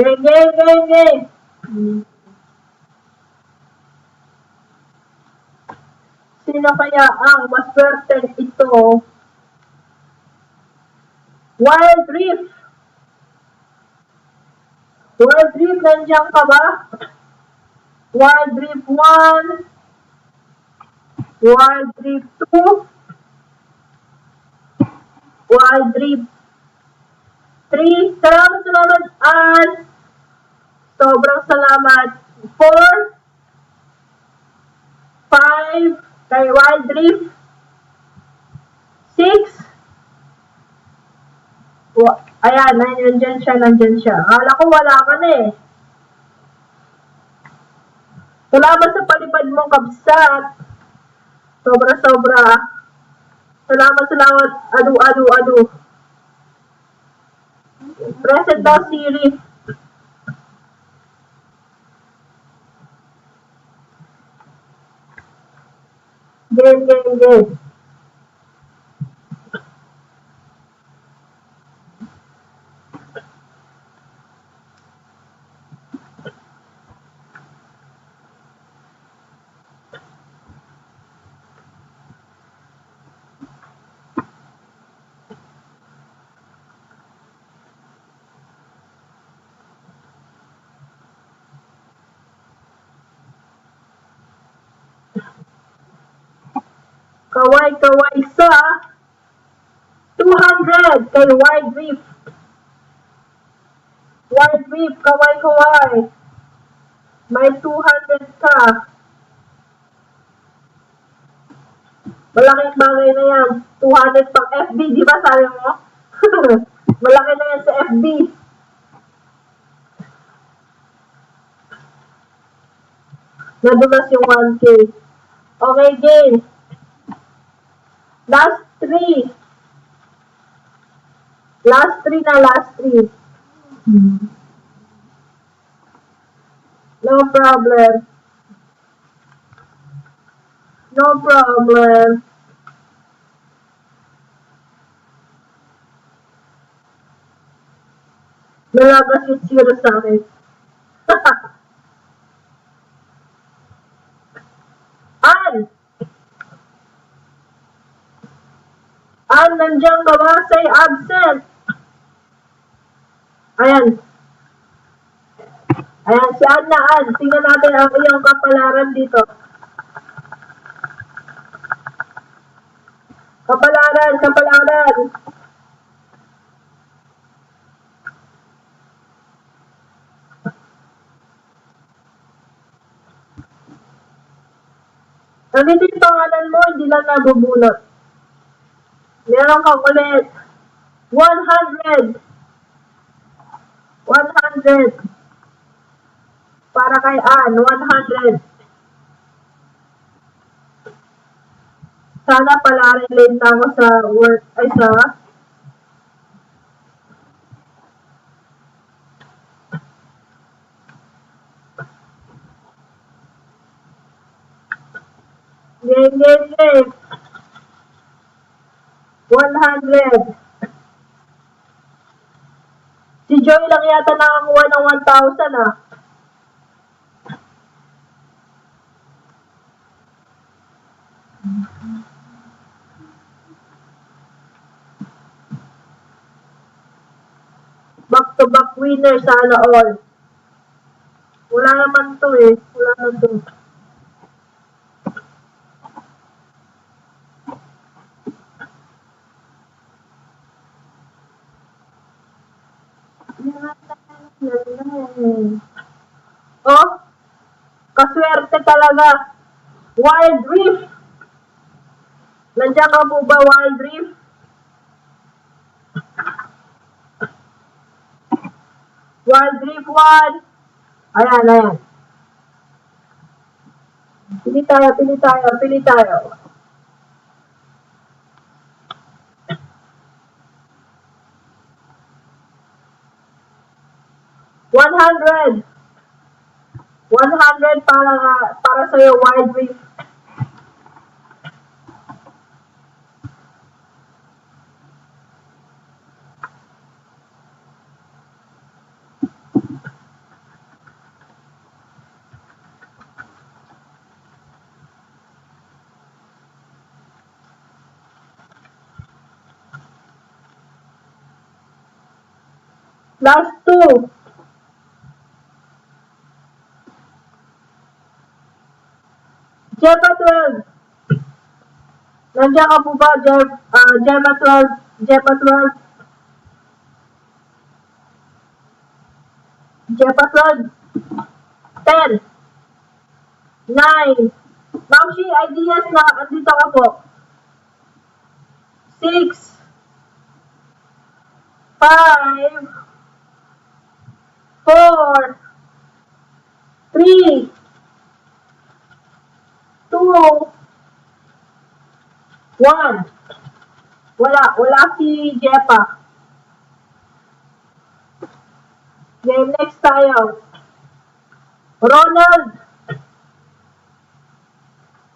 Game. Sino kaya ang maswerteng ito? Wild Rift, nandiyan ka ba? Wild Rift 1, Wild Rift 2, Wild Rift 3. Salamat, Ann. Sobrang salamat. 4, 5, kay Wild Rift. 6. Ayan, nandiyan siya. Akala ko wala ka na eh. Salamat sa palipad mong kabsat. Sobra. Salamat. Adu. Present daw Siri. Game. Kaway sa 200 kay Wild Reef. Kaway. May 200 ka. Malaking bagay na yan. 200 pang FB, di ba sabi mo? Malaki na yan sa FB. Nadulas yung 1K. Okay, game. Last 3. Last 3. No problem. Nalagas yung zero sa akin. An! An, nandiyan ka ba? Say absent. Ayan. Ayan, si An na An. Tingnan natin ang iyong kapalaran dito. Kapalaran, kapalaran. Nandito yung pangalan mo, hindi lang nabubulot. Meron kang ulit. 100. 100. Para kay Ann, 100. Sana pala rin late na ako sa work, ay sa game. 100. Si Joy lang yata nakakuha ng 1,000 ah. Back-to-back winner sana all. Wala naman to eh. Wala na to. Oh, kaswerte talaga. Wild Reef. Nandiyan ka po ba, Wild Reef? Wild Reef 1. Ayan, ayan. Pili tayo. 100. 100 para sa iyo, Wild Reef. Last 2. Jepa 12. Nandiyan ka po ba, Jepa 12? Jepa 12. Jepa 12. 10. 9. Mamshi, ideas na, andito ka po. 6. 5. 4. 3. 2. 1. Wala si Jepa. Okay, next tayo. Ronald.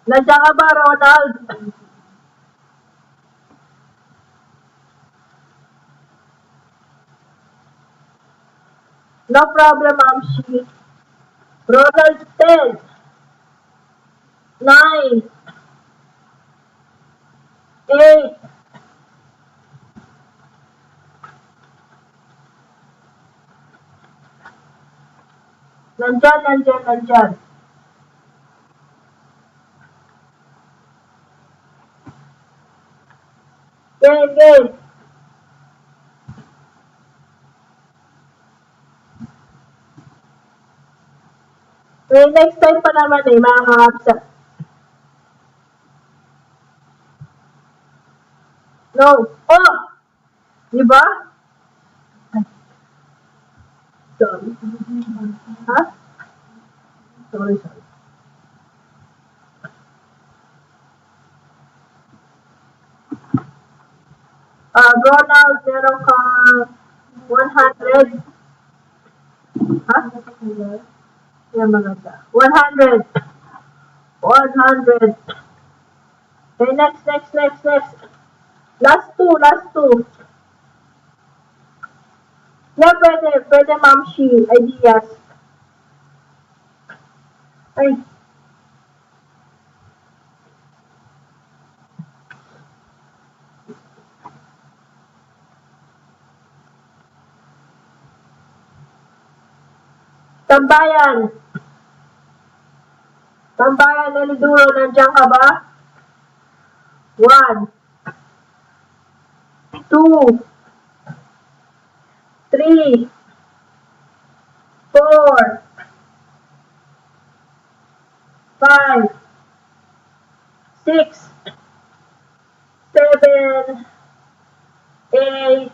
Nandiyan ka ba, Ronald? No problem, Amshi. Ronald 10. 9. 8. 9. Game. Okay, next time pa naman eh, mga kakapsa. No. Oh! Diba? Sorry. Ha? Sorry. Ronald, meron ka 100. Ha? Yan maganda. 100. 100. Okay, next. Last two. Yeah, pwede. Pwede, Ma'am Shi. Ideas. Ay, tambayan. Tambayan, Eliduro, nandiyan ka ba? 1, 2, 3, 4, 5, 6, 7, 8,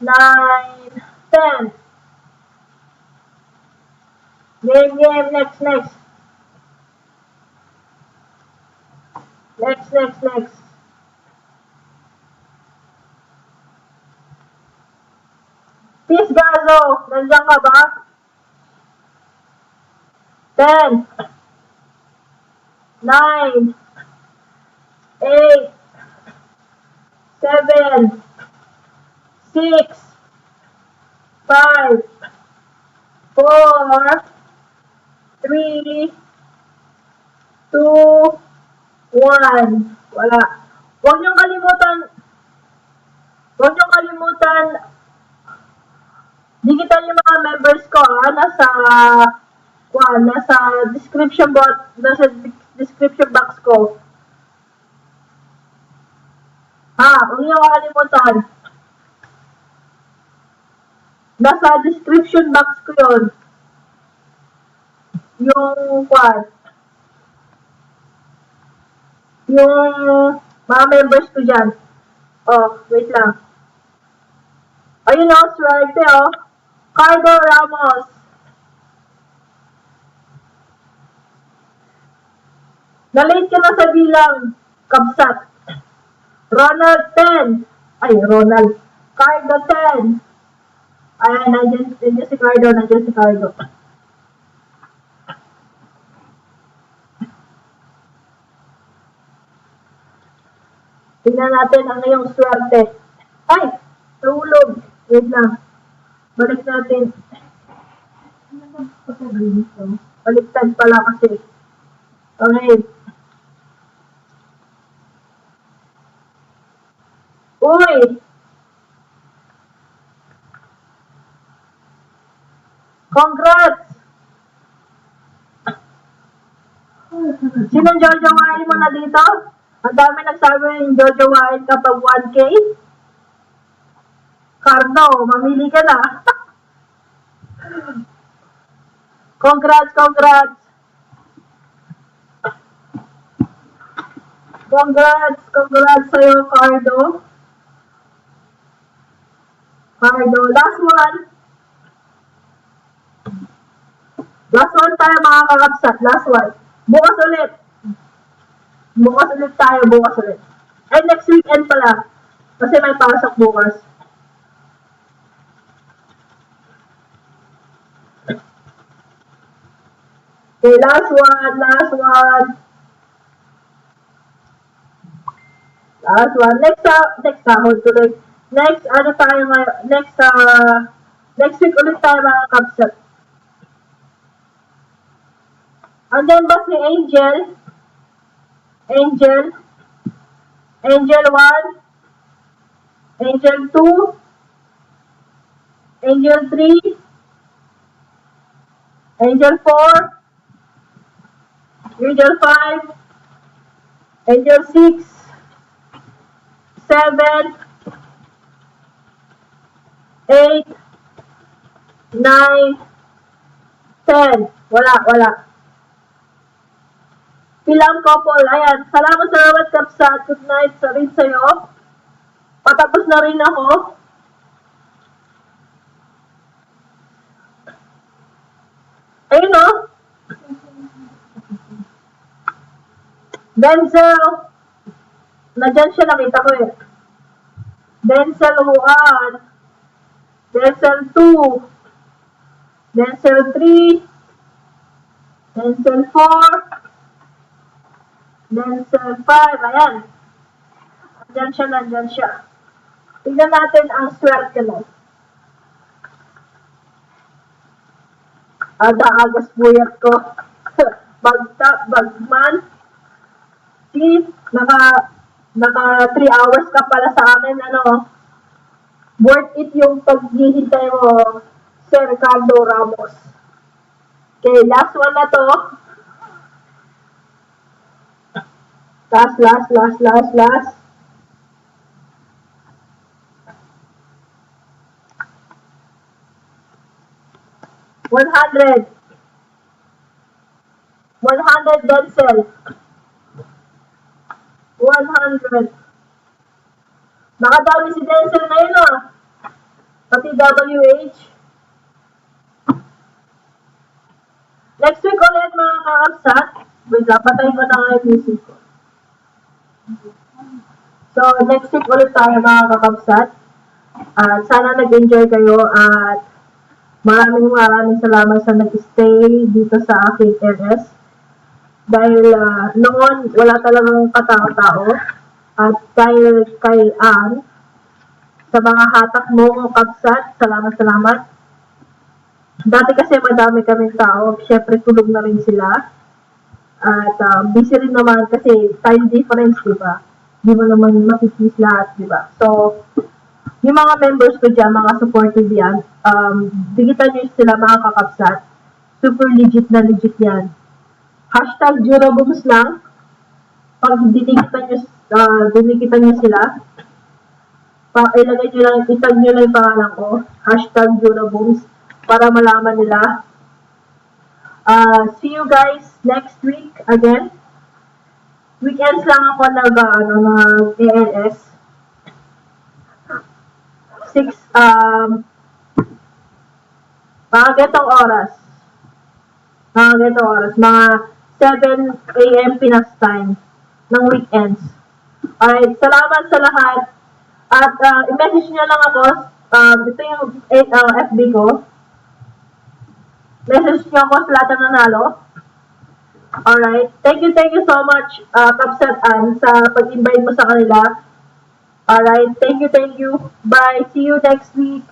9, 10. Game, next. Next. Peace Gazo, nandiyan ka ba? 10, 9, 8, 7, 6, 5, 4, 3, 2, 1. Wala. Huwag niyong kalimutan, digital yung mga members ko, nasa description box ko. Huwag niyong kalimutan. Nasa description box ko yun. Yung mga members ko dyan. Wait lang. Ayun swerte Cardo Ramos. Nalate ka na sa bilang kabsat. Ronald 10. Ronald. Cardo 10. Ayan, nandiyan si Cardo. Tingnan natin ang iyong swerte. Tulog. Wait lang. Balik natin. Baliktad pala kasi. Okay. Uy! Congrats! Sinong jojowain mo na dito? Ang dami nagsabi yung jojowain kapag 1K. Cardo, mamili ka na. Congrats. Congrats sa'yo, Cardo. Last one tayo mga kakapsat. Last one. Bukas ulit tayo. Next weekend pala. Kasi may pasok bukas. Okay, last one. Next sahod tuloy. Next week ulit tayo mga kapsat. Andyan ba si Angel? Angel 1, Angel 2, Angel 3, Angel 4, Angel 5, Angel 6, 7, 8, 9, 10. Wala. Pilang couple. Ayan. Salamat kapsat. Good night sa rin sa'yo. Patapos na rin ako. Ayun Denzel. Nandyan siya, nakita ko Denzel 1. Denzel 2. Denzel 3. Denzel 4. Denzel 5. Ayan. Nandyan siya. Tignan natin ang swerte mo. Aga-agas buyat ko. Bagman. See, naka 3 hours ka pala sa akin, ano. Worth it yung paghihintay mo, Sir Ricardo Ramos. Okay, last one na to. Last. 100. 100 Denzel. 100. Nakadami si Denzel ngayon ah. Pati WH. Next week ulit mga kakapsat. Wait lang, patayin ko na nga yung music ko. So, next week ulit tayo mga kakapsat. At sana nag-enjoy kayo at maraming salamat sa nag-stay dito sa aking LS. Dahil noon, wala talagang katao-tao. At dahil kay Ann, sa mga hatak mo, kapsat, salamat. Dati kasi madami kaming tao, syempre tulog na rin sila. At busy rin naman kasi time difference, di ba? Di mo naman makikis lahat, di ba? So, yung mga members ko dyan, mga supportive yan, digitan nyo sila mga kakapsat. Super legit yan. Hashtag Jurabooms lang. Pag dinikitan nyo sila, ilagay nyo lang, itag nyo lang yung pangalan ko. Hashtag Jurabooms para malaman nila. See you guys next week again. Weekends lang ako nag-ALS. 6, mga getong oras. Mga 7 a.m. Pinas time ng weekends. Alright, salamat sa lahat. At i-message nyo lang ako. Ito yung FB ko. Message nyo ako sa lahat ng nanalo. Alright. Thank you so much, Kapsat Ann, sa pag-invite mo sa kanila. Alright. Thank you. Bye. See you next week.